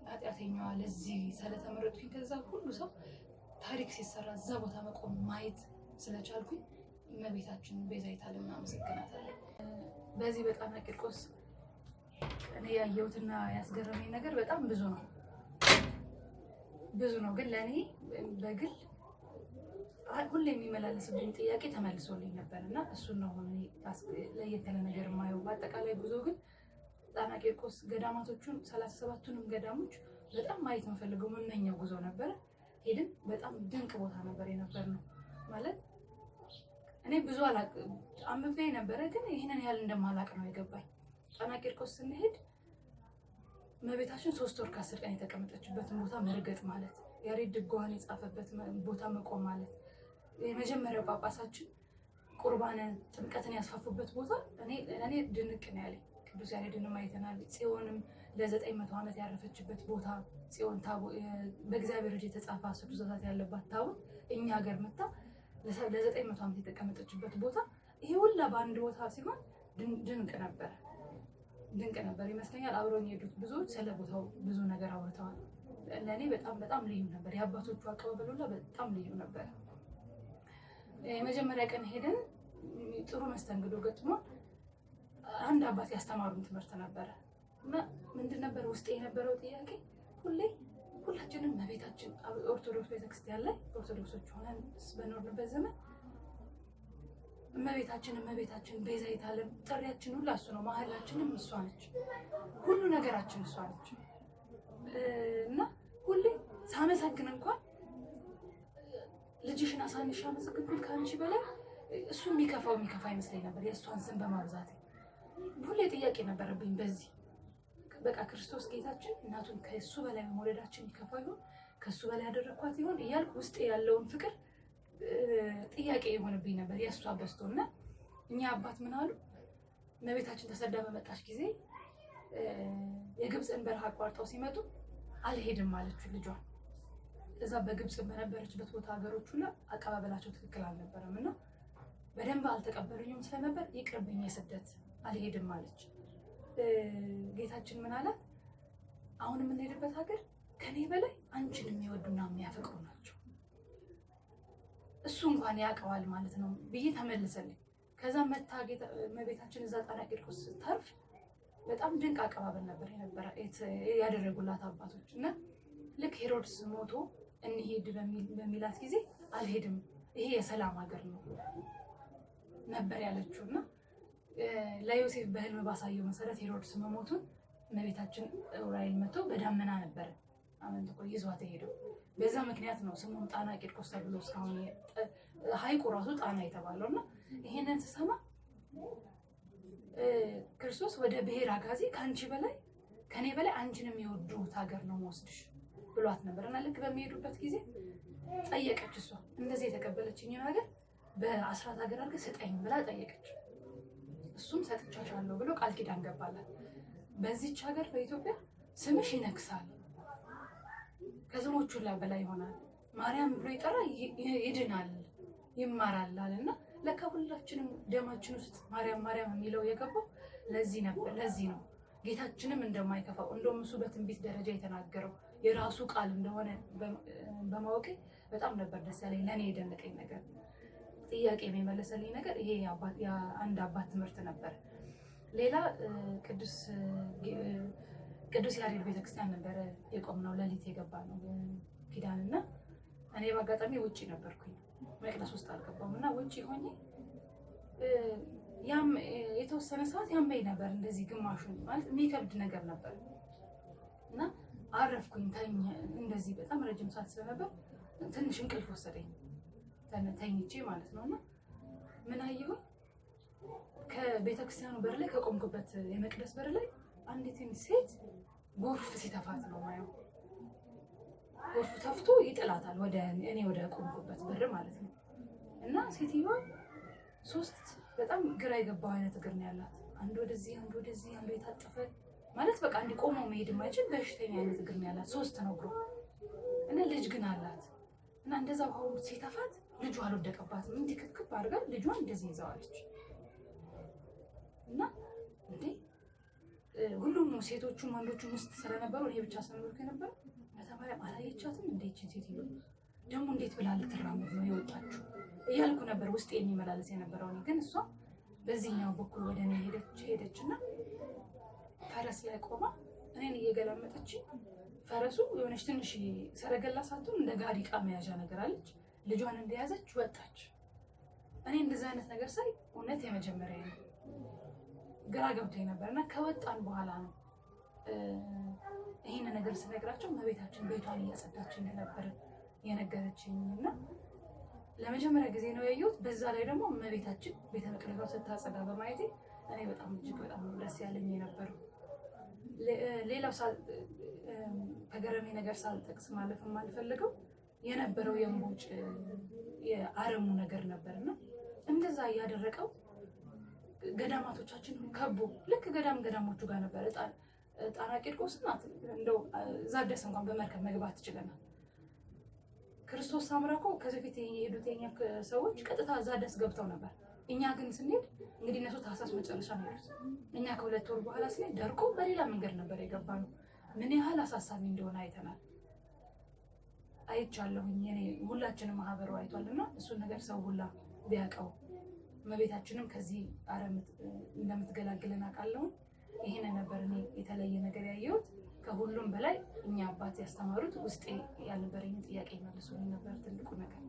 ኃጢአተኛዋ ለዚህ ስለተመረጥኩኝ ከዛ ሁሉ ሰው ታሪክ ሲሰራ እዛ ቦታ መቆም ማየት ስለቻልኩኝ እመቤታችን ቤዛዊተ ዓለም አመሰግናታለሁ። በዚህ በጣና ቂርቆስ እኔ ያየሁትና ያስገረመኝ ነገር በጣም ብዙ ነው። ግን ለእኔ በግል ሁሌ የሚመላለስብኝ ጥያቄ ተመልሶልኝ ነበር እና እሱን ነው ለየት ያለ ነገር የማየው። በአጠቃላይ ጉዞ ግን ጣና ቂርቆስ ገዳማቶቹን 37ቱንም ገዳሞች በጣም ማየት የምፈልገው የምመኘው ጉዞ ነበረ። ሄድን። በጣም ድንቅ ቦታ ነበር የነበርነው። ማለት እኔ ብዙ አንብቤ ነበረ፣ ግን ይህንን ያህል እንደማላቅ ነው የገባኝ። ጣና ቂርቆስ ስንሄድ እመቤታችን 3 ወር ከ10 ቀን የተቀመጠችበትን ቦታ መርገጥ ማለት፣ ያሬድ ድጓዋን የጻፈበት ቦታ መቆም ማለት፣ የመጀመሪያው ጳጳሳችን ቁርባንን ጥምቀትን ያስፋፉበት ቦታ እኔ ድንቅ ነው ያለኝ። ቅዱስ ያሬድንም አይተናል። ጽዮንም ለ900 ዓመት ያረፈችበት ቦታ ጽዮን በእግዚአብሔር እጅ የተጻፈ 10 ትእዛዛት ያለባት ታቦት እኛ ሀገር መታ ለ900 ዓመት የተቀመጠችበት ቦታ ይሄ ሁላ በአንድ ቦታ ሲሆን ድንቅ ነበር ይመስለኛል። አብረውኝ የሄዱት ብዙዎች ስለ ቦታው ብዙ ነገር አውርተዋል። ለእኔ በጣም ልዩ ነበር። የአባቶቹ አቀባበል ሁላ በጣም ልዩ ነበር። የመጀመሪያ ቀን ሄደን ጥሩ መስተንግዶ ገጥሞ አንድ አባት ያስተማሩን ትምህርት ነበረ እና ምንድን ነበር ውስጥ የነበረው ጥያቄ፣ ሁላችንም እመቤታችን ኦርቶዶክስ ቤተክርስቲያን ላይ ኦርቶዶክሶች ሆነን በኖርንበት ዘመን እመቤታችን ቤዛዊተ ዓለም ጥሪያችን ሁላ እሱ ነው። መሀላችንም እሷ ነች። ሁሉ ነገራችን እሷ ነች እና ሁሌ ሳመሰግን እንኳን ልጅሽን አሳንሽ አመሰግንኩት ከአንቺ በላይ እሱ የሚከፋ ይመስለኝ ነበር የእሷን ስም በማብዛት ሁሌ ጥያቄ ነበረብኝ። በዚህ በቃ ክርስቶስ ጌታችን እናቱን ከእሱ በላይ መውለዳችን ይከፋ ይሆን? ከእሱ በላይ ያደረግኳት ይሆን እያልኩ ውስጥ ያለውን ፍቅር ጥያቄ የሆነብኝ ነበር። የእሷ በዝቶና እኛ አባት ምን አሉ? እመቤታችን ተሰዳ በመጣች ጊዜ የግብፅን በረሃ አቋርጠው ሲመጡ አልሄድም አለችው ልጇን። እዛ በግብፅ በነበረችበት ቦታ ሀገሮች ሁላ አቀባበላቸው ትክክል አልነበረም እና በደንብ አልተቀበሉኝም ስለነበር ይቅርብኝ የስደት አልሄድም አለች። ጌታችን ምን አላት? አሁን የምንሄድበት ሀገር ከኔ በላይ አንቺን የሚወዱና የሚያፈቅሩ ናቸው፣ እሱ እንኳን ያውቀዋል ማለት ነው ብዬ ተመልሰልኝ። ከዛ መታ እመቤታችን እዛ ጣና ቂርቆስ ስታርፍ በጣም ድንቅ አቀባበል ነበር ያደረጉላት አባቶች እና ልክ ሄሮድስ ሞቶ እንሄድ በሚላት ጊዜ አልሄድም፣ ይሄ የሰላም ሀገር ነው ነበር ያለችው እና ለዮሴፍ በህልም ባሳየው መሰረት ሄሮድስ መሞቱን እመቤታችን ዑራኤል መጥቶ በዳመና ነበር አመንጥቆ ይዟት ሄደው። በዛ ምክንያት ነው ስሙም ጣና ቂርቆስ ተብሎ እስካሁን ሐይቁ ራሱ ጣና የተባለውና ይሄንን ስሰማ ክርስቶስ ወደ ብሔር አጋዚ ከአንቺ በላይ ከኔ በላይ አንቺን የሚወዱት ሀገር ነው መወስድሽ ብሏት ነበርና ልክ በሚሄዱበት ጊዜ ጠየቀች። እሷ እንደዚህ የተቀበለችኝን ሀገር በአስራት ሀገር አድርገህ ስጠኝ ብላ ጠየቀች። እሱም ሰጥቻሻለሁ ብሎ ቃል ኪዳን ገባላት። በዚች ሀገር በኢትዮጵያ ስምሽ ይነግሳል፣ ከስሞቹ ላይ በላይ ይሆናል፣ ማርያም ብሎ ይጠራ ይድናል፣ ይማራል አለና ለካ ሁላችንም ደማችን ውስጥ ማርያም ማርያም የሚለው የገባው ለዚህ ነበር። ለዚህ ነው ጌታችንም እንደማይከፋው እንደውም እሱ በትንቢት ደረጃ የተናገረው የራሱ ቃል እንደሆነ በማወቄ በጣም ነበር ደስ ያለኝ። ለእኔ የደነቀኝ ነገር ጥያቄ የሚመለሰልኝ ነገር ይሄ አንድ አባት ትምህርት ነበር። ሌላ ቅዱስ ያሬድ ቤተክርስቲያን ነበረ የቆምነው፣ ሌሊት የገባ ነው ኪዳንና እኔ በአጋጣሚ ውጪ ነበርኩኝ፣ መቅደስ ውስጥ አልገባም እና ውጪ ሆኜ ያም የተወሰነ ሰዓት ያመኝ ነበር። እንደዚህ ግማሹን ማለት የሚከብድ ነገር ነበር እና አረፍኩኝ። እንደዚህ በጣም ረጅም ሰዓት ስለነበር ትንሽ እንቅልፍ ወሰደኝ ተኝቼ ማለት ነው። እና ምን አየሁኝ? ከቤተክርስቲያኑ በር ላይ ከቆምኩበት የመቅደስ በር ላይ አንዲት ሴት ጎርፍ ሲተፋት ነው ማየው። ጎርፍ ተፍቶ ይጥላታል እኔ ወደ ቆምኩበት በር ማለት ነው። እና ሴትዮዋ ሶስት በጣም ግራ የገባው አይነት እግር ነው ያላት። አንዱ ወደዚህ፣ አንዱ ወደዚህ፣ አንዱ የታጠፈ ማለት በቃ እንዲህ ቆሞ መሄድ የማይችል በሽተኛ አይነት እግር ነው ያላት። ሶስት ነው እግሩ እና ልጅ ግን አላት። እና እንደዛ ውሃው ሲተፋት ልጇ አልወደቀባትም። እንዲህ ክብክብ አድርጋ ልጇን እንደዚህ ይዘዋለች። እና እንዴ ሁሉም ሴቶቹም ወንዶቹም ውስጥ ስለነበሩ እኔ ብቻ ስለነበርኩ ነበር። በተማሪያ አላየቻትም። እንዴት ሴትዮ ደግሞ እንዴት ብላ ልትራመድ ነው የወጣችው እያልኩ ነበር ውስጥ የሚመላለስ የነበረው። ግን እሷ በዚህኛው በኩል ወደ እኔ ሄደችና ፈረስ ላይ ቆማ እኔን እየገላመጠች፣ ፈረሱ የሆነች ትንሽ ሰረገላ ሳትሆን እንደ ጋሪ ዕቃ መያዣ ነገር አለች፣ ልጇን እንደያዘች ወጣች። እኔ እንደዚህ አይነት ነገር ሳይ እውነት የመጀመሪያ ነው ግራ ገብቶኝ ነበርና ከወጣን በኋላ ነው ይሄን ነገር ስነግራቸው እመቤታችን ቤቷን እያጸዳች እንደነበር የነገረችኝ እና ለመጀመሪያ ጊዜ ነው ያየሁት። በዛ ላይ ደግሞ እመቤታችን ቤተ መቅደሷ ስታጸዳ በማየቴ እኔ በጣም እጅግ በጣም ደስ ያለኝ የነበረው። ሌላው ከገረሜ ነገር ሳልጠቅስ ማለፍ የማልፈልገው የነበረው የእምቦጭ የአረሙ ነገር ነበርና እንደዛ እያደረቀው ገዳማቶቻችን ከቦ ልክ ገዳሞቹ ጋር ነበር። ጣና ቂርቆስ ናት እንደው እዛ ደስ እንኳን በመርከብ መግባት ትችለናል። ክርስቶስ ሳምራ እኮ ከዚህ በፊት የሄዱት የኛ ሰዎች ቀጥታ እዛ ደስ ገብተው ነበር። እኛ ግን ስንሄድ እንግዲህ እነሱ ታህሳስ መጨረሻ ነው ያሉት፣ እኛ ከ2 ወር በኋላ ስንሄድ ደርቆ በሌላ መንገድ ነበር የገባነው። ምን ያህል አሳሳቢ እንደሆነ አይተናል፣ አይቻለሁኝ። እኔ ሁላችንም ማህበሩ አይቷልና እሱን ነገር ሰው ሁላ ቢያውቀው እመቤታችንም ከዚህ አረም እንደምትገላግለን አውቃለሁ። ይሄን ነበር እኔ የተለየ ነገር ያየሁት። ከሁሉም በላይ እኛ አባት ያስተማሩት ውስጤ ያልነበረኝ ጥያቄ መልሶልኝ ነበር ትልቁ ነገር።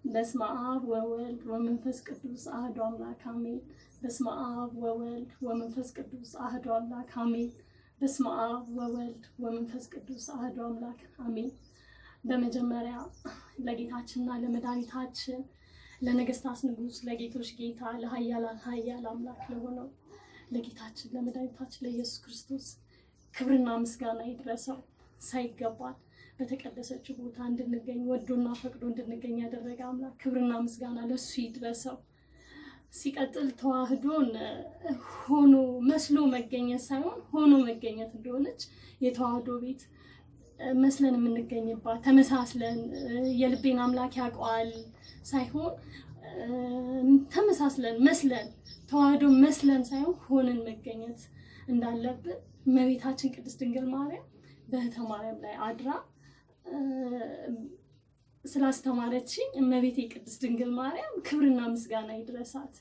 በስመ አብ ወወልድ ወመንፈስ ቅዱስ አሐዱ አምላክ አሜን። በስመ አብ ወወልድ ወመንፈስ ቅዱስ አሐዱ አምላክ አሜን። በስመ አብ ወወልድ ወመንፈስ ቅዱስ አሐዱ አምላክ አሜን። በመጀመሪያ ለጌታችንና ለመድኃኒታችን ለነገስታት ንጉስ ለጌቶች ጌታ ለኃያላን ኃያል አምላክ ለሆነው ለጌታችን ለመድኃኒታችን ለኢየሱስ ክርስቶስ ክብርና ምስጋና ይድረሰው። ሳይገባን በተቀደሰችው ቦታ እንድንገኝ ወዶና ፈቅዶ እንድንገኝ ያደረገ አምላክ ክብርና ምስጋና ለሱ ይድረሰው። ሲቀጥል ተዋህዶን ሆኖ መስሎ መገኘት ሳይሆን ሆኖ መገኘት እንደሆነች የተዋህዶ ቤት መስለን የምንገኝባት ተመሳስለን የልቤን አምላክ ያውቀዋል ሳይሆን ተመሳስለን መስለን ተዋህዶ መስለን ሳይሆን ሆነን መገኘት እንዳለብን እመቤታችን ቅድስት ድንግል ማርያም በህተ ማርያም ላይ አድራ ስላስተማረችኝ እመቤቴ ቅድስት ድንግል ማርያም ክብርና ምስጋና ይድረሳት።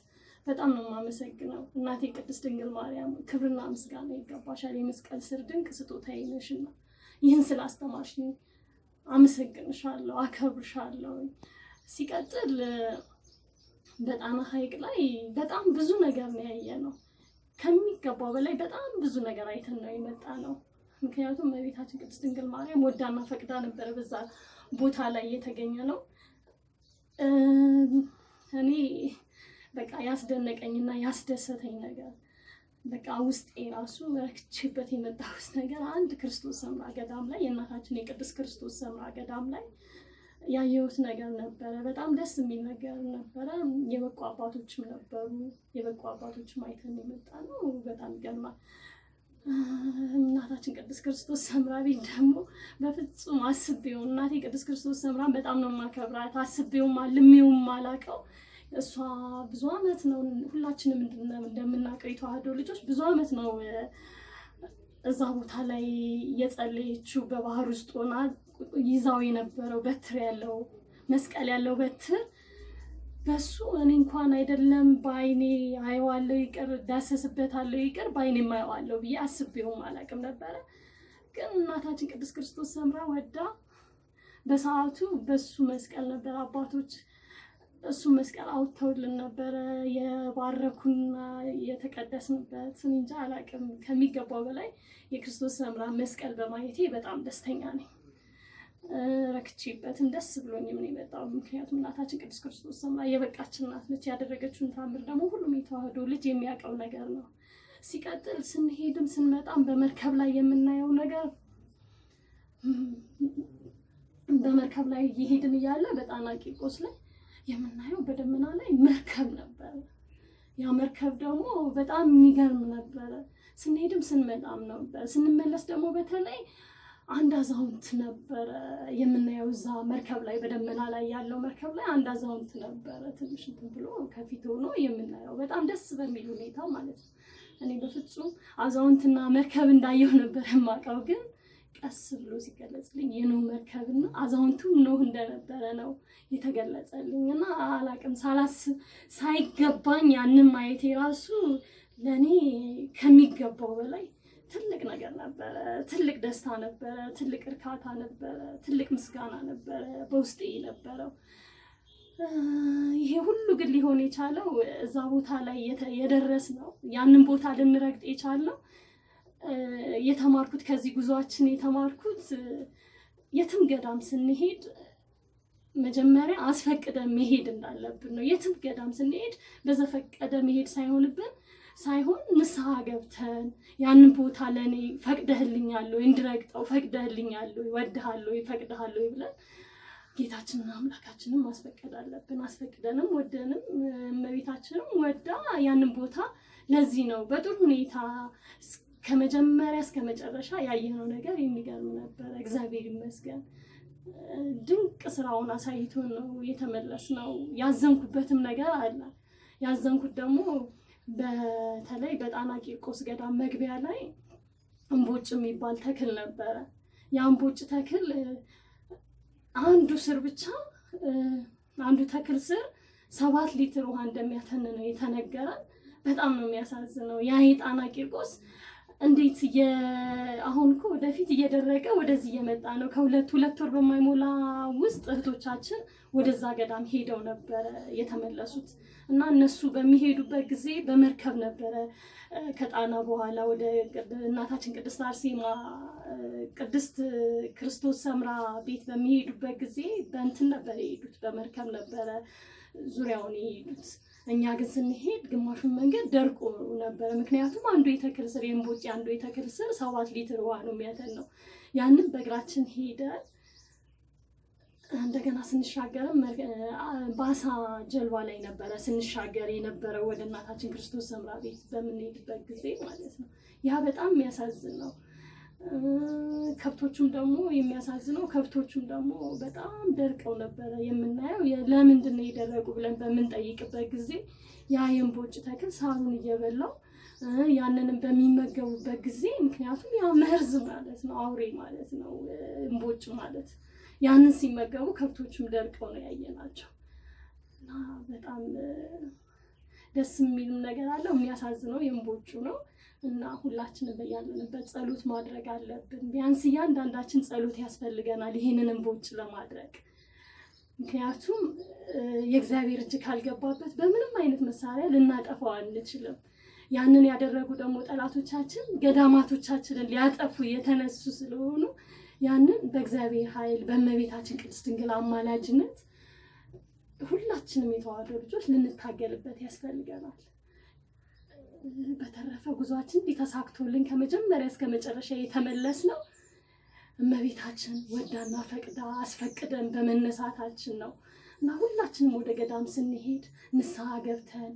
በጣም ነው የማመሰግነው። እናቴ ቅድስት ድንግል ማርያም ክብርና ምስጋና ይገባሻል። የመስቀል ስር ድንቅ ስጦታዬ ነሽና ይህን ስላስተማርሽኝ አመሰግንሻለሁ፣ አከብርሻለሁ። ሲቀጥል በጣና ሐይቅ ላይ በጣም ብዙ ነገር ነው ያየነው። ከሚገባው በላይ በጣም ብዙ ነገር አይተን ነው የመጣ ነው። ምክንያቱም እመቤታችን ቅድስት ድንግል ማርያም ወዳና ፈቅዳ ነበር በዛ ቦታ ላይ የተገኘ ነው። እኔ በቃ ያስደነቀኝና ያስደሰተኝ ነገር በቃ ውስጤ ራሱ ረክቼበት የመጣሁት ነገር አንድ ክርስቶስ ሰምራ ገዳም ላይ የእናታችን የቅድስት ክርስቶስ ሰምራ ገዳም ላይ ያየሁት ነገር ነበረ። በጣም ደስ የሚል ነገር ነበረ። የበቁ አባቶችም ነበሩ። የበቁ አባቶችም አይተን የመጣ ነው። በጣም ይገርማል። እናታችን ቅድስት ክርስቶስ ሰምራ ቤት ደግሞ በፍጹም አስቤው እናቴ ቅድስት ክርስቶስ ሰምራን በጣም ነው የማከብራት። አስቤውም አልሜውም አላውቀው። እሷ ብዙ ዓመት ነው ሁላችንም እንደምናውቀው የተዋህዶ ልጆች ብዙ ዓመት ነው እዛ ቦታ ላይ የጸለየችው። በባህር ውስጥ ሆና ይዛው የነበረው በትር ያለው መስቀል ያለው በትር በሱ እኔ እንኳን አይደለም በአይኔ አየዋለሁ ይቅር ዳሰስበታለሁ ይቅር በአይኔ ማየዋለሁ ብዬ አስቤውም አላውቅም ነበረ። ግን እናታችን ቅድስት ክርስቶስ ሰምራ ወዳ በሰዓቱ በሱ መስቀል ነበር አባቶች እሱ መስቀል አውጥተውልን ነበረ የባረኩና የተቀደስንበት። እንጃ አላውቅም። ከሚገባው በላይ የክርስቶስ ሰምራ መስቀል በማየቴ በጣም ደስተኛ ነኝ። ረክቼበትም ደስ ብሎኝም ነው የመጣው። ምክንያቱም እናታችን ቅድስት ክርስቶስ ሰምራ የበቃች እናት ነች። ያደረገችውን ታምር ደግሞ ሁሉም የተዋህዶ ልጅ የሚያውቀው ነገር ነው። ሲቀጥል ስንሄድም ስንመጣም በመርከብ ላይ የምናየው ነገር በመርከብ ላይ እየሄድን እያለ በጣና ቂርቆስ ላይ የምናየው በደመና ላይ መርከብ ነበር። ያ መርከብ ደግሞ በጣም የሚገርም ነበረ። ስንሄድም ስንመጣም ነበር። ስንመለስ ደግሞ በተለይ አንድ አዛውንት ነበረ የምናየው እዛ መርከብ ላይ በደመና ላይ ያለው መርከብ ላይ አንድ አዛውንት ነበረ። ትንሽ እንትን ብሎ ከፊት ሆኖ የምናየው በጣም ደስ በሚል ሁኔታ ማለት ነው። እኔ በፍጹም አዛውንትና መርከብ እንዳየው ነበር የማውቀው። ግን ቀስ ብሎ ሲገለጽልኝ የኖህ መርከብና አዛውንቱ ኖህ እንደነበረ ነው የተገለጸልኝ። እና አላቅም ሳላስብ ሳይገባኝ ያንን ማየቴ ራሱ ለእኔ ከሚገባው በላይ ትልቅ ነገር ነበረ። ትልቅ ደስታ ነበረ። ትልቅ እርካታ ነበረ። ትልቅ ምስጋና ነበረ በውስጤ የነበረው። ይሄ ሁሉ ግን ሊሆን የቻለው እዛ ቦታ ላይ የደረስነው ያንን ቦታ ልንረግጥ የቻልነው የተማርኩት ከዚህ ጉዟችን የተማርኩት የትም ገዳም ስንሄድ መጀመሪያ አስፈቅደን መሄድ እንዳለብን ነው። የትም ገዳም ስንሄድ በዘፈቀደ መሄድ ሳይሆን ንስሐ ገብተን ያንን ቦታ ለኔ ፈቅደህልኛል ወይ እንድረግጠው ፈቅደህልኛል ወይ ወድሃለሁ ወይ ፈቅደሃለሁ ወይ ብለን ጌታችንን አምላካችንን ማስፈቀድ አለብን። አስፈቅደንም ወደንም እመቤታችንም ወዳ ያንን ቦታ ለዚህ ነው በጥሩ ሁኔታ ከመጀመሪያ እስከ መጨረሻ ያየነው ነገር የሚገርም ነበር። እግዚአብሔር ይመስገን። ድንቅ ስራውን አሳይቶን ነው የተመለስነው። ያዘንኩበትም ነገር አለ። ያዘንኩት ደግሞ በተለይ በጣና ቂርቆስ ገዳም መግቢያ ላይ እምቦጭ የሚባል ተክል ነበረ። ያ እምቦጭ ተክል አንዱ ስር ብቻ አንዱ ተክል ስር 7 ሊትር ውሃ እንደሚያተን ነው የተነገረን። በጣም ነው የሚያሳዝነው። ያ የጣና ቂርቆስ እንዴት አሁን እኮ ወደፊት እየደረቀ ወደዚህ እየመጣ ነው። ከሁለት ወር በማይሞላ ውስጥ እህቶቻችን ወደዛ ገዳም ሄደው ነበረ የተመለሱት እና እነሱ በሚሄዱበት ጊዜ በመርከብ ነበረ ከጣና በኋላ ወደ እናታችን ቅድስት አርሴማ ቅድስት ክርስቶስ ሰምራ ቤት በሚሄዱበት ጊዜ በእንትን ነበር የሄዱት፣ በመርከብ ነበረ ዙሪያውን የሄዱት። እኛ ግን ስንሄድ ግማሹን መንገድ ደርቆ ነበረ። ምክንያቱም አንዱ የተክል ስር የእምቦጭ አንዱ የተክል ስር 7 ሊትር ውሃ ነው የሚያተን ነው። ያንን በእግራችን ሄደን እንደገና ስንሻገርም ባሳ ጀልባ ላይ ነበረ ስንሻገር የነበረው ወደ እናታችን ክርስቶስ ሰምራ ቤት በምንሄድበት ጊዜ ማለት ነው። ያ በጣም የሚያሳዝን ነው። ከብቶቹም ደግሞ የሚያሳዝነው ከብቶቹም ደግሞ በጣም ደርቀው ነበረ የምናየው። ለምንድን ነው የደረቁ ብለን በምንጠይቅበት ጊዜ ያ የእምቦጭ ተክል ሳሩን እየበላው ያንንም በሚመገቡበት ጊዜ ምክንያቱም ያ መርዝ ማለት ነው፣ አውሬ ማለት ነው እምቦጭ ማለት ያንን ሲመገቡ ከብቶቹም ደርቀው ነው ያየናቸው። እና በጣም ደስ የሚልም ነገር አለው፣ የሚያሳዝነው የእምቦጩ ነው። እና ሁላችንም በያለንበት ጸሎት ማድረግ አለብን። ቢያንስ እያንዳንዳችን ጸሎት ያስፈልገናል ይሄንን እምቦጭ ለማድረግ። ምክንያቱም የእግዚአብሔር እጅ ካልገባበት በምንም አይነት መሳሪያ ልናጠፋው አንችልም። ያንን ያደረጉ ደግሞ ጠላቶቻችን ገዳማቶቻችንን ሊያጠፉ የተነሱ ስለሆኑ ያንን በእግዚአብሔር ኃይል በእመቤታችን ቅድስት ድንግል አማላጅነት ሁላችንም የተዋህዶ ልጆች ልንታገልበት ያስፈልገናል። በተረፈ ጉዟችን እንዲተሳክቶልን ከመጀመሪያ እስከ መጨረሻ የተመለስ ነው እመቤታችን ወዳና ፈቅዳ አስፈቅደን በመነሳታችን ነው እና ሁላችንም ወደ ገዳም ስንሄድ ንስሐ ገብተን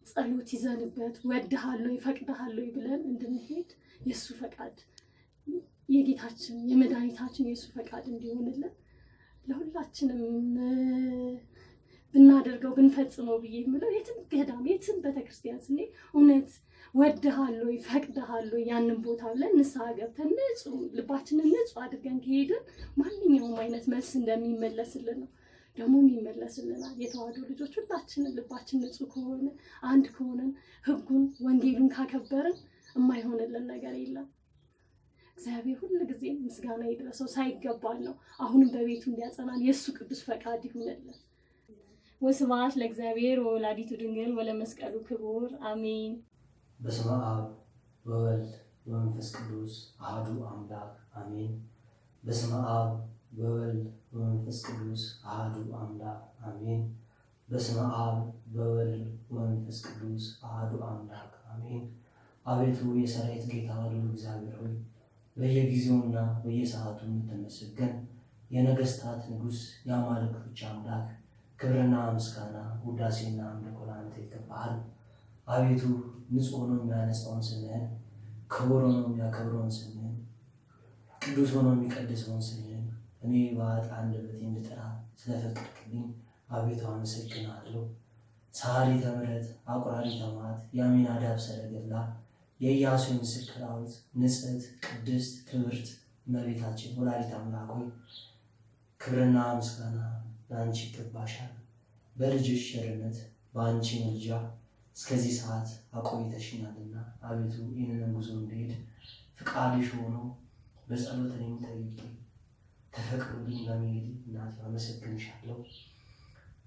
ጸሎት ይዘንበት ወድሃለሁ ይፈቅድሃለሁ ብለን እንድንሄድ የእሱ ፈቃድ የጌታችን የመድኃኒታችን የእሱ ፈቃድ እንዲሆንልን ለሁላችንም ብናደርገው ብንፈጽመው ብዬ የምለው የትም ገዳም የትም ቤተክርስቲያን ስንሄድ እውነት ወድሃለሁ ይፈቅድሃለሁ ያንን ቦታ ብለን ንስሐ ገብተን ንጹህ ልባችንን ንጹህ አድርገን ከሄድን ማንኛውም አይነት መልስ እንደሚመለስልን ነው። ደግሞ ይመለስልናል። የተዋህዶ ልጆች ሁላችንም ልባችን ንጹህ ከሆነ አንድ ከሆነን ሕጉን ወንጌሉን ካከበርን የማይሆንልን ነገር የለም። እግዚአብሔር ሁሉ ጊዜ ምስጋና ይድረሰው ሳይገባን ነው አሁንም በቤቱ እንዲያጸናን የእሱ ቅዱስ ፈቃድ ይሁንልን። ወስብሐት ለእግዚአብሔር ወወላዲቱ ድንግል ወለመስቀሉ ክቡር አሜን። በስመ አብ ወወልድ ወመንፈስ ቅዱስ አሐዱ አምላክ አሜን። በስመ አብ ወወልድ ወመንፈስ ቅዱስ አሐዱ አምላክ አሜን። በስመ አብ ወወልድ ወመንፈስ ቅዱስ አሐዱ አምላክ አሜን። አቤቱ የሰራዊት ጌታ ልዑል እግዚአብሔር ሆይ በየጊዜውና በየሰዓቱ የምትመሰገን የነገስታት ንጉሥ የአማልክቶች አምላክ ክብርና ምስጋና ውዳሴና አምልኮ ለአንተ ይገባሃል። አቤቱ ንጹሕ ሆኖ የሚያነጻውን ስምህን፣ ክቡር ሆኖ የሚያከብረውን ስምህን፣ ቅዱስ ሆኖ የሚቀድሰውን ስምህን እኔ በኃጥአን አንደበቴ እንድጠራ ስለፈቀድክልኝ አቤቱ አመሰግናለሁ። ሰዓሊተ ምሕረት አቁራሪተ መዓት የአሚናዳብ ሰረገላ የኢያሱ ምስክር ሐውልት ንጽሕት ቅድስት ክብርት እመቤታችን ወላዲተ አምላክ ሆይ ክብርና ምስጋና ለአንቺ ይገባሻል። በልጅሽ ቸርነት በአንቺ ምልጃ እስከዚህ ሰዓት አቆይተሽኛልና አቤቱ ይህንን ጉዞ እንድሄድ ፍቃድሽ ሆኖ በጸሎት እኔም ጠይቄ ተፈቅዶልኝ በመሄድ እናቴ አመሰግንሻለሁ።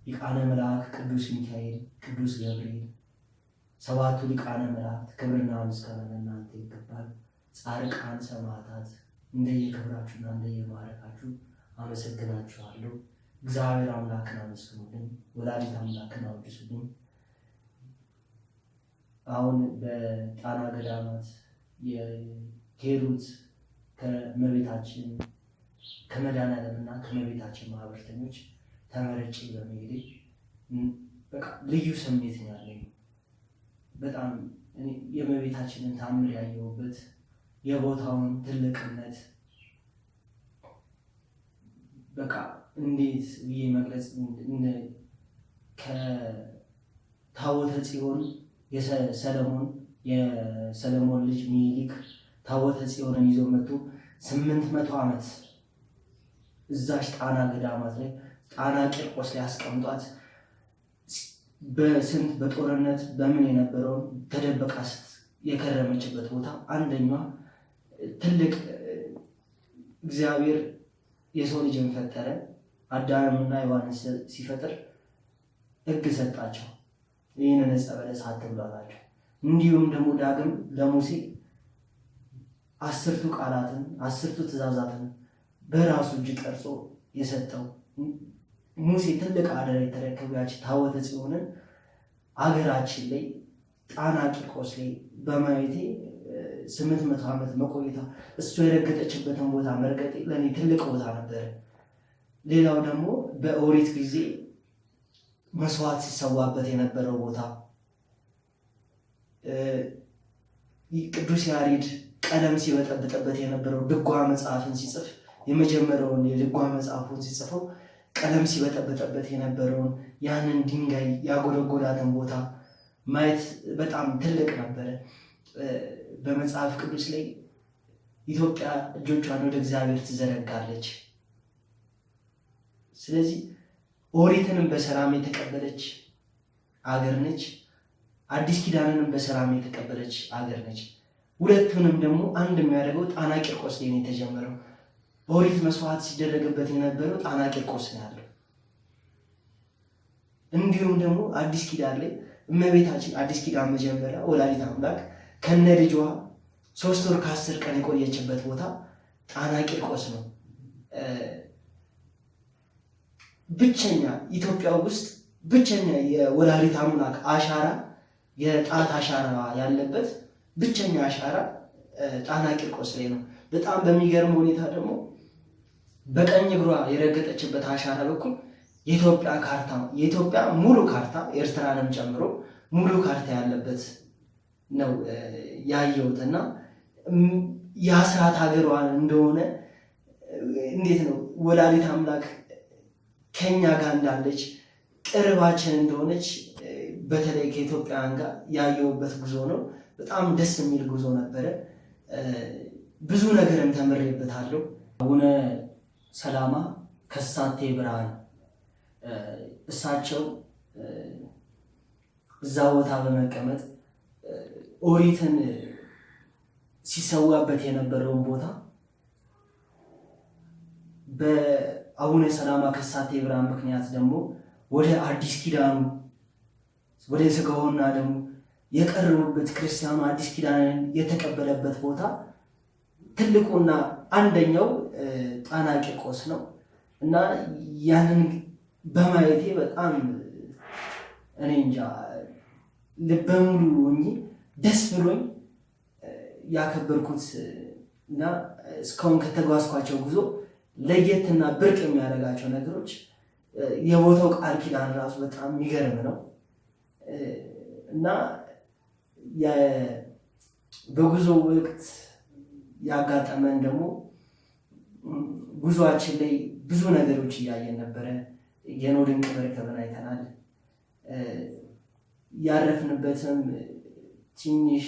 ሊቃነ መላእክት ቅዱስ ሚካኤል፣ ቅዱስ ገብርኤል፣ ሰባቱ ሊቃነ መላእክት ክብርና ምስጋና ለእናንተ ይገባል። ጻድቃን ሰማዕታት እንደየክብራችሁና እንደየማዕረጋችሁ አመሰግናችኋለሁ። እግዚአብሔር አምላክን አመስግኑልኝ፣ ወላዲተ አምላክን አወድሱልኝ። አሁን በጣና ገዳማት የሄዱት ከእመቤታችን ከመድኃኔዓለምና ከእመቤታችን ማህበርተኞች ተመርጬ በመሄዴ በቃ ልዩ ስሜት ነው ያለኝ። በጣም የእመቤታችንን ታምር ያየሁበት የቦታውን ትልቅነት በቃ እንዴት ብዬ መግለጽ ከታቦተ ጽዮን የሰለሞን ልጅ ሚኒሊክ ታቦተ ጽዮንን ይዞ መጥቶ 800 ዓመት እዛች ጣና ገዳማት ላይ ጣና ቂርቆስ ላይ አስቀምጧት በስንት በጦርነት በምን የነበረውን ተደበቃ የከረመችበት ቦታ አንደኛዋ ትልቅ እግዚአብሔር የሰው ልጅን ፈጠረ። አዳምና ሔዋንን ሲፈጥር ሕግ ሰጣቸው፣ ይህንን ዕፀ በለስ አትብሉ አላቸው። እንዲሁም ደግሞ ዳግም ለሙሴ 10ቱ ቃላትን 10ቱ ትእዛዛትን በራሱ እጅ ቀርጾ የሰጠው ሙሴ ትልቅ አደራ የተረከበች ታቦተ ጽዮንን አገራችን ላይ ጣና ቂርቆስ ላይ በማየቴ 800 ዓመት መቆየቷ እሱ የረገጠችበትን ቦታ መርገጤ ለእኔ ትልቅ ቦታ ነበረ። ሌላው ደግሞ በኦሪት ጊዜ መስዋዕት ሲሰዋበት የነበረው ቦታ ቅዱስ ያሬድ ቀለም ሲበጠብጥበት የነበረው ድጓ መጽሐፍን ሲጽፍ የመጀመሪያውን የድጓ መጽሐፉን ሲጽፈው ቀለም ሲበጠብጥበት የነበረውን ያንን ድንጋይ ያጎደጎዳትን ቦታ ማየት በጣም ትልቅ ነበረ። በመጽሐፍ ቅዱስ ላይ ኢትዮጵያ እጆቿን ወደ እግዚአብሔር ትዘረጋለች። ስለዚህ ኦሪትንም በሰላም የተቀበለች አገር ነች። አዲስ ኪዳንንም በሰላም የተቀበለች አገር ነች። ሁለቱንም ደግሞ አንድ የሚያደርገው ጣና ቂርቆስ ላይ ነው የተጀመረው። ኦሪት መስዋዕት ሲደረግበት የነበረው ጣና ቂርቆስ ነው ያለው። እንዲሁም ደግሞ አዲስ ኪዳን ላይ እመቤታችን አዲስ ኪዳን መጀመሪያ ወላዲተ አምላክ ከነ ልጇ 3 ወር ከ10 ቀን የቆየችበት ቦታ ጣና ቂርቆስ ነው። ብቸኛ ኢትዮጵያ ውስጥ ብቸኛ የወላዲተ አምላክ አሻራ የጣት አሻራ ያለበት ብቸኛ አሻራ ጣና ቂርቆስ ላይ ነው። በጣም በሚገርም ሁኔታ ደግሞ በቀኝ እግሯ የረገጠችበት አሻራ በኩል የኢትዮጵያ ካርታ የኢትዮጵያ ሙሉ ካርታ ኤርትራንም ጨምሮ ሙሉ ካርታ ያለበት ነው ያየሁትና የአስራት ሀገሯ እንደሆነ እንዴት ነው ወላዲተ አምላክ ከኛ ጋር እንዳለች ቅርባችን እንደሆነች በተለይ ከኢትዮጵያውያን ጋር ያየሁበት ጉዞ ነው። በጣም ደስ የሚል ጉዞ ነበረ። ብዙ ነገርም ተምሬበታለሁ። አቡነ ሰላማ ከሳቴ ብርሃን እሳቸው እዛ ቦታ በመቀመጥ ኦሪትን ሲሰዋበት የነበረውን ቦታ በአቡነ ሰላማ ከሳቴ ብርሃን ምክንያት ደግሞ ወደ አዲስ ኪዳኑ ወደ ስጋውና ደግሞ የቀረቡበት ክርስቲያኑ አዲስ ኪዳንን የተቀበለበት ቦታ ትልቁና አንደኛው ጣና ቂርቆስ ነው እና ያንን በማየቴ በጣም እኔ እንጃ ልበ ሙሉ ሆኜ ደስ ብሎኝ ያከበርኩት እና እስካሁን ከተጓዝኳቸው ጉዞ ለየትና ብርቅ የሚያደርጋቸው ነገሮች የቦታው ቃል ኪዳን ራሱ በጣም የሚገርም ነው እና በጉዞ ወቅት ያጋጠመን ደግሞ ጉዞአችን ላይ ብዙ ነገሮች እያየን ነበረ። የኖህ ድንቅ መርከብን አይተናል። ያረፍንበትም ትንሽ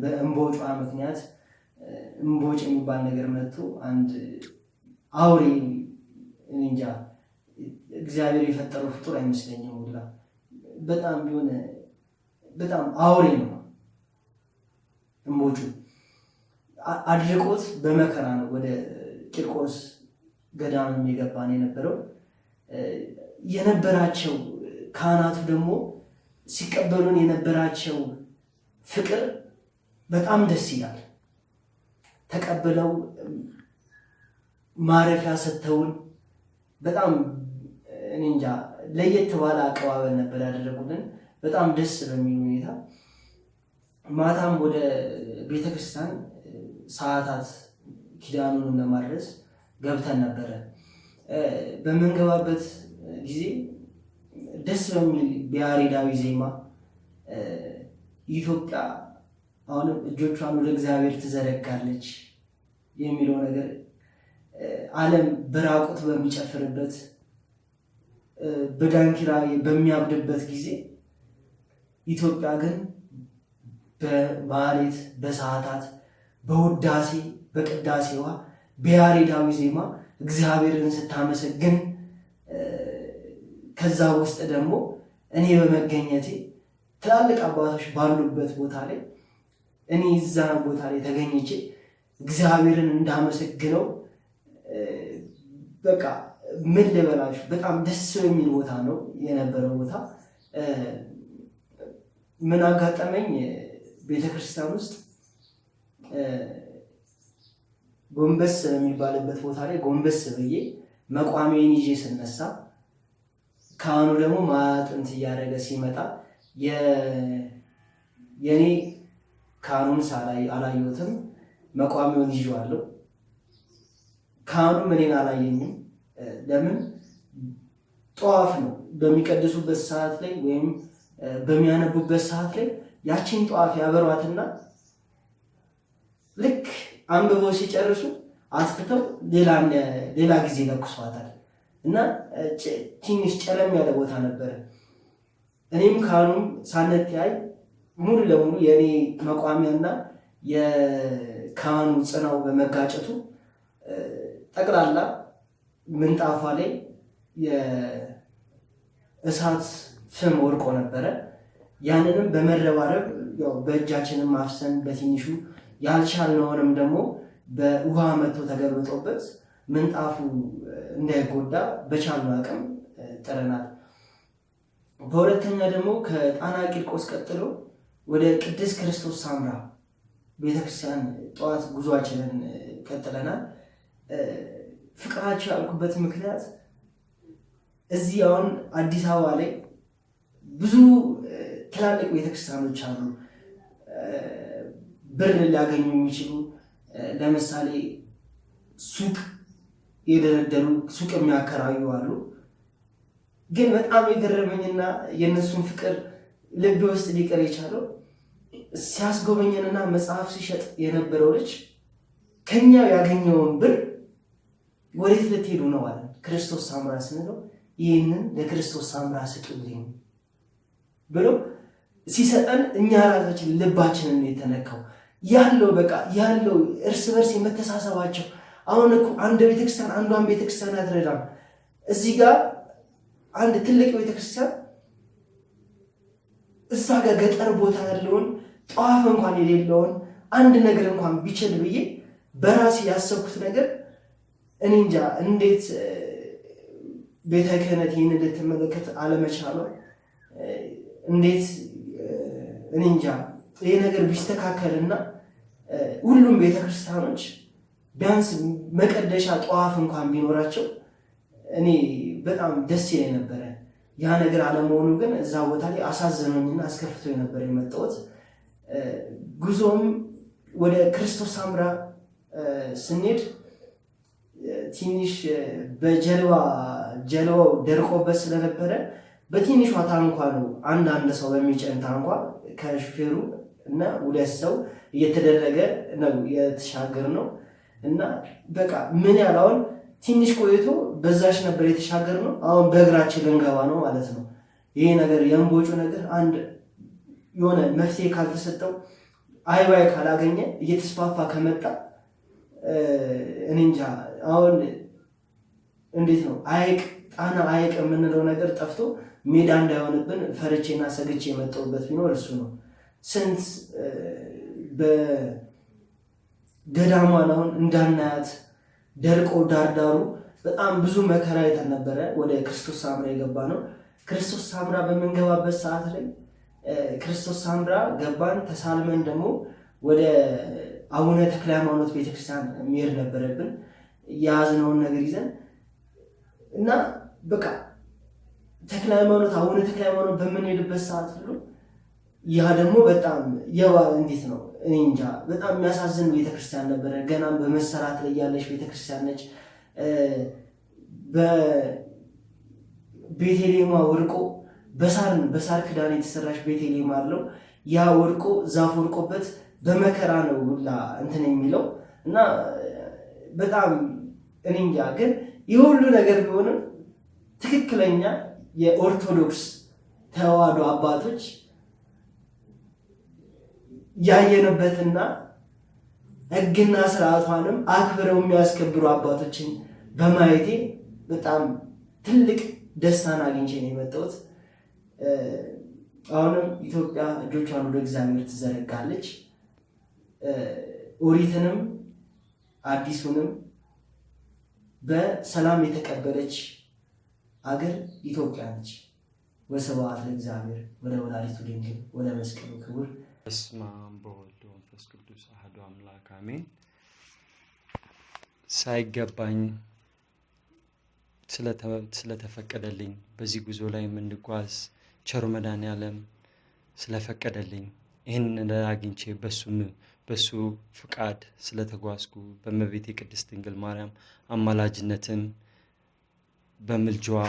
በእምቦጯ ምክንያት እምቦጭ የሚባል ነገር መጥቶ አንድ አውሬ እንጃ እግዚአብሔር የፈጠረው ፍጡር አይመስለኝም ሁላ በጣም ቢሆን በጣም አውሬ ነው። እምቦጩ አድርቆት በመከራ ነው ወደ ቂርቆስ ገዳም የገባን የነበረው። የነበራቸው ካህናቱ ደግሞ ሲቀበሉን የነበራቸው ፍቅር በጣም ደስ ይላል። ተቀብለው ማረፊያ ሰጥተውን በጣም እኔ እንጃ ለየት ባለ አቀባበል ነበር ያደረጉልን። በጣም ደስ በሚል ሁኔታ ማታም ወደ ቤተክርስቲያን ሰዓታት ኪዳኑን ለማድረስ ገብተን ነበረ። በምንገባበት ጊዜ ደስ በሚል በያሬዳዊ ዜማ ኢትዮጵያ አሁንም እጆቿን ወደ እግዚአብሔር ትዘረጋለች የሚለው ነገር ዓለም በራቁት በሚጨፍርበት በዳንኪራ በሚያብድበት ጊዜ ኢትዮጵያ ግን በማህሌት በሰዓታት በውዳሴ በቅዳሴዋ በያሬዳዊ ዜማ እግዚአብሔርን ስታመሰግን ከዛ ውስጥ ደግሞ እኔ በመገኘቴ ትላልቅ አባቶች ባሉበት ቦታ ላይ እኔ እዛ ቦታ ላይ ተገኝቼ እግዚአብሔርን እንዳመሰግነው በቃ ምን ልበላችሁ በጣም ደስ የሚል ቦታ ነው የነበረው ቦታ። ምን አጋጠመኝ? ቤተክርስቲያን ውስጥ ጎንበስ የሚባልበት ቦታ ላይ ጎንበስ ብዬ መቋሚያን ይዤ ስነሳ ካህኑ ደግሞ ማጥንት እያደረገ ሲመጣ የኔ ካህኑን አላየሁትም፣ መቋሚያን ይዤዋለሁ። ካህኑም እኔን አላየኝም። ለምን? ጧፍ ነው በሚቀድሱበት ሰዓት ላይ ወይም በሚያነቡበት ሰዓት ላይ ያቺን ጧፍ ያበሯትና ልክ አንብበው ሲጨርሱ አጥፍተው ሌላ ጊዜ ለኩሷታል እና ትንሽ ጨለም ያለ ቦታ ነበረ። እኔም ካህኑም ሳንተያይ ሙሉ ለሙሉ የኔ መቋሚያና የካህኑ ጽናው በመጋጨቱ ጠቅላላ ምንጣፏ ላይ የእሳት ፍም ወርቆ ነበረ። ያንንም በመረባረብ ያው በእጃችንም ማፍሰን በትንሹ ያልቻልነውንም ደግሞ በውሃ መጥቶ ተገልብጦበት ምንጣፉ እንዳይጎዳ በቻልነው አቅም ጥረናል። በሁለተኛ ደግሞ ከጣና ቂርቆስ ቀጥሎ ወደ ቅድስት ክርስቶስ ሳምራ ቤተክርስቲያን ጠዋት ጉዟችንን ቀጥለናል። ፍቅራቸው ያልኩበት ምክንያት እዚህ አሁን አዲስ አበባ ላይ ብዙ ትላልቅ ቤተክርስቲያኖች አሉ፣ ብር ሊያገኙ የሚችሉ ለምሳሌ ሱቅ የደረደሩ ሱቅ የሚያከራዩ አሉ። ግን በጣም የገረመኝና የእነሱን ፍቅር ልብ ውስጥ ሊቀር የቻለው ሲያስጎበኘንና መጽሐፍ ሲሸጥ የነበረው ልጅ ከኛው ያገኘውን ብር ወዴት ልትሄዱ ነው አለ። ክርስቶስ ሳምራ ስንለው ይህንን ለክርስቶስ ሳምራ ስጡልኝ ብሎ ሲሰጠን እኛ ራሳችን ልባችንን የተነካው ያለው በቃ ያለው እርስ በርስ የመተሳሰባቸው። አሁን እኮ አንድ ቤተክርስቲያን አንዷን ቤተክርስቲያን አትረዳም። እዚህ ጋር አንድ ትልቅ ቤተክርስቲያን እዛ ጋር ገጠር ቦታ ያለውን ጧፍ እንኳን የሌለውን አንድ ነገር እንኳን ቢችል ብዬ በራሴ ያሰብኩት ነገር እኔ እንጃ እንዴት ቤተ ክህነት ይህን ልትመለከት አለመቻሏ፣ እንዴት እኔ እንጃ ይህ ነገር ቢስተካከልና ሁሉም ቤተክርስቲያኖች ቢያንስ መቀደሻ ጧፍ እንኳን ቢኖራቸው እኔ በጣም ደስ ይለኝ ነበረ። ያ ነገር አለመሆኑ ግን እዛ ቦታ ላይ አሳዘኖኝና አስከፍቶኝ ነበር የመጣሁት። ጉዞም ወደ ክርስቶስ ሳምራ ስንሄድ ትንሽ ጀልባው ደርቆበት ስለነበረ በትንሿ ታንኳ ነው አንዳንድ ሰው በሚጭን ታንኳ ከሹፌሩ እና ሁለት ሰው እየተደረገ ነው የተሻገር ነው። እና በቃ ምን ያላውን ትንሽ ቆይቶ በዛሽ ነበር የተሻገር ነው። አሁን በእግራችን ልንገባ ነው ማለት ነው። ይሄ ነገር የእምቦጩ ነገር አንድ የሆነ መፍትሄ ካልተሰጠው አይባይ ካላገኘ እየተስፋፋ ከመጣ እኔ እንጃ አሁን እንዴት ነው ጣና ሐይቅ የምንለው ነገር ጠፍቶ ሜዳ እንዳይሆንብን ፈርቼና ሰግቼ የመጣሁበት ቢኖር እሱ ነው። ስንት በገዳሟን አሁን እንዳናያት ደርቆ ዳርዳሩ በጣም ብዙ መከራ አይተን ነበረ። ወደ ክርስቶስ ሳምራ የገባ ነው። ክርስቶስ ሳምራ በምንገባበት ሰዓት ላይ ክርስቶስ ሳምራ ገባን። ተሳልመን ደግሞ ወደ አቡነ ተክለ ሃይማኖት ቤተክርስቲያን መሄድ ነበረብን የያዝነውን ነገር ይዘን እና በቃ አቡነ ተክለ ሃይማኖት በምንሄድበት ሰዓት ሁሉ ያ ደግሞ በጣም እንዴት ነው እኔ እንጃ በጣም የሚያሳዝን ቤተክርስቲያን ነበረ። ገናም በመሰራት ላይ ያለች ቤተክርስቲያን ነች። በቤተልሔም ወርቆ በሳር ክዳን የተሰራች ቤተልሔም አለው። ያ ወርቆ ዛፍ ወርቆበት በመከራ ነው ሁላ እንትን የሚለው እና በጣም እኔ እንጃ። ግን የሁሉ ነገር ቢሆንም ትክክለኛ የኦርቶዶክስ ተዋህዶ አባቶች ያየንበትና ሕግና ስርዓቷንም አክብረው የሚያስከብሩ አባቶችን በማየቴ በጣም ትልቅ ደስታን አግኝቼ ነው የመጣሁት። አሁንም ኢትዮጵያ እጆቿን ወደ እግዚአብሔር ትዘረጋለች። ኦሪትንም አዲሱንም በሰላም የተቀበለች አገር ኢትዮጵያ ነች። ወስብሐት ለእግዚአብሔር ወለወላዲቱ ድንግል ወለመስቀሉ ክቡር። በስመ አብ ወወልድ ወመንፈስ ቅዱስ አሐዱ አምላክ አሜን። ሳይገባኝ ስለተፈቀደልኝ በዚህ ጉዞ ላይ የምንጓዝ ቸሩ መድኃኔዓለም ስለፈቀደልኝ ይህንን አግኝቼ በሱ ፍቃድ ስለተጓዝኩ በእመቤቴ ቅድስት ድንግል ማርያም አማላጅነትን በምልጃዋ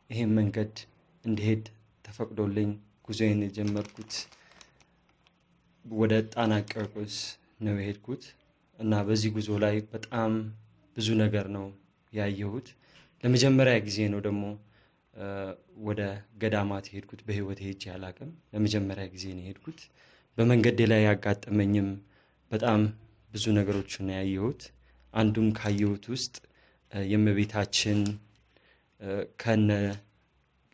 ይህን መንገድ እንድሄድ ተፈቅዶልኝ ጉዞዬን የጀመርኩት ወደ ጣና ቂርቆስ ነው የሄድኩት እና በዚህ ጉዞ ላይ በጣም ብዙ ነገር ነው ያየሁት። ለመጀመሪያ ጊዜ ነው ደግሞ ወደ ገዳማት የሄድኩት። በህይወት ሄጄ አላውቅም። ለመጀመሪያ ጊዜ ነው የሄድኩት። በመንገዴ ላይ ያጋጠመኝም በጣም ብዙ ነገሮችን ያየሁት። አንዱም ካየሁት ውስጥ የእመቤታችን ከነ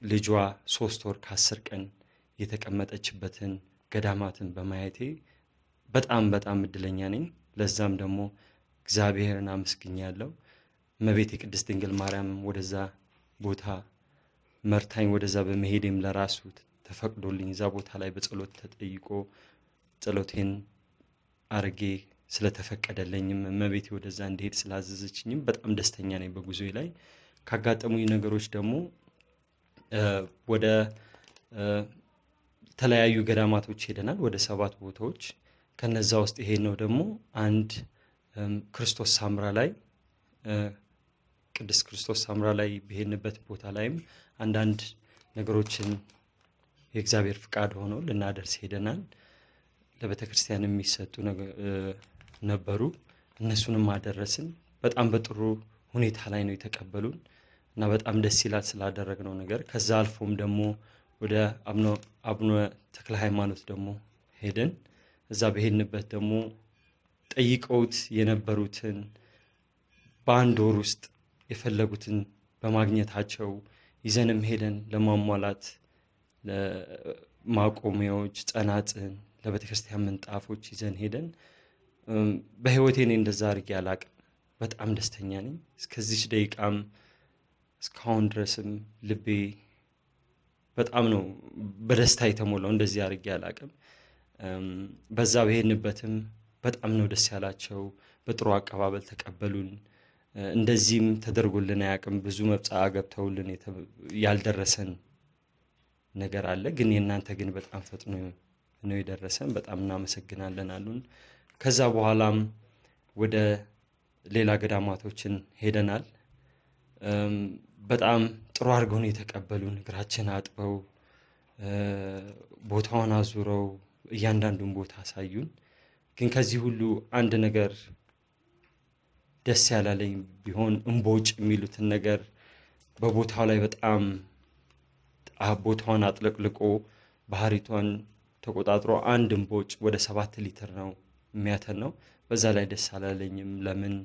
ልጇ 3 ወር ከ10 ቀን የተቀመጠችበትን ገዳማትን በማየቴ በጣም እድለኛ ነኝ። ለዛም ደግሞ እግዚአብሔርን አመስግኛለሁ። እመቤቴ ቅድስት ድንግል ማርያም ወደዛ ቦታ መርታኝ ወደዛ በመሄዴም ለራሱ ተፈቅዶልኝ እዛ ቦታ ላይ በጸሎት ተጠይቆ ጸሎቴን አርጌ ስለተፈቀደልኝም እመቤቴ ወደዛ እንድሄድ ስላዘዘችኝም በጣም ደስተኛ ነኝ። በጉዞዬ ላይ ካጋጠሙኝ ነገሮች ደግሞ ወደ ተለያዩ ገዳማቶች ሄደናል። ወደ 7 ቦታዎች ከነዛ ውስጥ ይሄ ነው ደግሞ አንድ ክርስቶስ ሳምራ ላይ ቅዱስ ክርስቶስ ሳምራ ላይ በሄድንበት ቦታ ላይም አንዳንድ ነገሮችን የእግዚአብሔር ፍቃድ ሆኖ ልናደርስ ሄደናል። ለቤተክርስቲያን የሚሰጡ ነበሩ፣ እነሱንም አደረስን። በጣም በጥሩ ሁኔታ ላይ ነው የተቀበሉን እና በጣም ደስ ይላል ስላደረግነው ነገር። ከዛ አልፎም ደግሞ ወደ አቡነ ተክለ ሃይማኖት ደግሞ ሄደን እዛ በሄድንበት ደግሞ ጠይቀውት የነበሩትን በአንድ ወር ውስጥ የፈለጉትን በማግኘታቸው ይዘንም ሄደን ለማሟላት ለማቆሚያዎች፣ ጸናጽን፣ ለቤተክርስቲያን ምንጣፎች ይዘን ሄደን በህይወቴ እኔ እንደዛ አድርጌ አላቅም። በጣም ደስተኛ ነኝ። እስከዚህ ደቂቃም እስካሁን ድረስም ልቤ በጣም ነው በደስታ የተሞላው። እንደዚህ አድርጌ አላቅም። በዛ በሄድንበትም በጣም ነው ደስ ያላቸው። በጥሩ አቀባበል ተቀበሉን። እንደዚህም ተደርጎልን አያውቅም። ብዙ መብጽዓ ገብተውልን ያልደረሰን ነገር አለ፣ ግን የእናንተ ግን በጣም ፈጥኖ ነው የደረሰን። በጣም እናመሰግናለን አሉን። ከዛ በኋላም ወደ ሌላ ገዳማቶችን ሄደናል። በጣም ጥሩ አድርገው ነው የተቀበሉን። እግራችን አጥበው ቦታውን አዙረው እያንዳንዱን ቦታ አሳዩን። ግን ከዚህ ሁሉ አንድ ነገር ደስ ያላለኝ ቢሆን እምቦጭ የሚሉትን ነገር በቦታው ላይ በጣም ቦታውን አጥለቅልቆ ባህሪቷን ተቆጣጥሮ አንድ እምቦጭ ወደ 7 ሊትር ነው የሚያተነው። በዛ ላይ ደስ አላለኝም። ለምን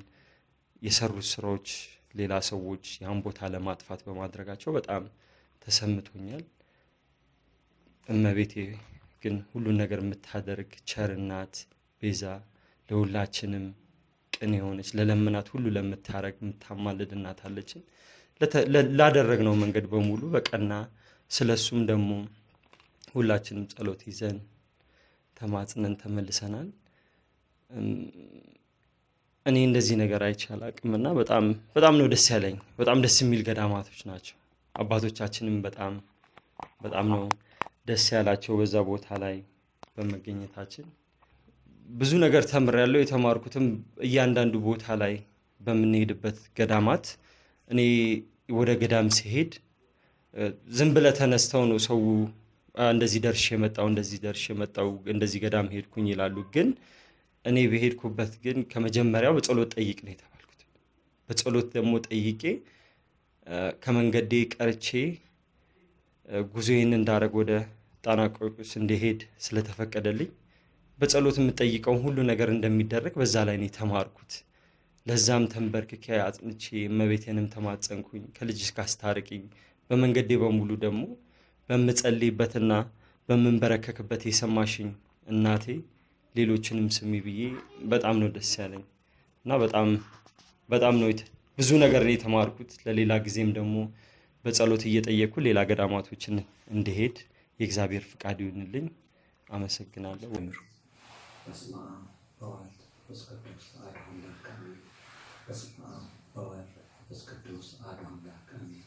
የሰሩት ስራዎች ሌላ ሰዎች ያን ቦታ ለማጥፋት በማድረጋቸው በጣም ተሰምቶኛል። እመቤቴ ግን ሁሉን ነገር የምታደርግ ቸር እናት፣ ቤዛ፣ ለሁላችንም ቅን የሆነች ለለምናት ሁሉ ለምታረግ የምታማልድ እናት አለችን። ላደረግነው መንገድ በሙሉ በቀና ስለሱም ደግሞ ሁላችንም ጸሎት ይዘን ተማጽነን ተመልሰናል። እኔ እንደዚህ ነገር አይቼ አላቅምና በጣም ነው ደስ ያለኝ። በጣም ደስ የሚል ገዳማቶች ናቸው። አባቶቻችንም በጣም ነው ደስ ያላቸው በዛ ቦታ ላይ በመገኘታችን። ብዙ ነገር ተምሬያለሁ። የተማርኩትም እያንዳንዱ ቦታ ላይ በምንሄድበት ገዳማት እኔ ወደ ገዳም ሲሄድ ዝም ብለህ ተነስተው ነው ሰው እንደዚህ ደርሼ መጣው እንደዚህ ገዳም ሄድኩኝ ይላሉ። ግን እኔ በሄድኩበት ግን ከመጀመሪያው በጸሎት ጠይቅ ነው የተባልኩት። በጸሎት ደግሞ ጠይቄ ከመንገዴ ቀርቼ ጉዞዬን እንዳረግ ወደ ጣና ቆርቆስ እንዲሄድ ስለተፈቀደልኝ በጸሎት የምጠይቀው ሁሉ ነገር እንደሚደረግ በዛ ላይ ነው የተማርኩት። ለዛም ተንበርክኬ አጥንቼ እመቤቴንም ተማጸንኩኝ ከልጅሽ ጋር አስታርቂኝ። በመንገዴ በሙሉ ደግሞ በምጸልይበትና በምንበረከክበት የሰማሽኝ እናቴ ሌሎችንም ስሚ ብዬ በጣም ነው ደስ ያለኝ እና በጣም ነው ብዙ ነገር ነው የተማርኩት። ለሌላ ጊዜም ደግሞ በጸሎት እየጠየቅኩ ሌላ ገዳማቶችን እንድሄድ የእግዚአብሔር ፍቃድ ይሁንልኝ። አመሰግናለሁ። በስመ አብ ወወልድ ወመንፈስ ቅዱስ አሐዱ አምላክ አሜን። በስመ አብ ወወልድ ወመንፈስ ቅዱስ አሐዱ አምላክ አሜን።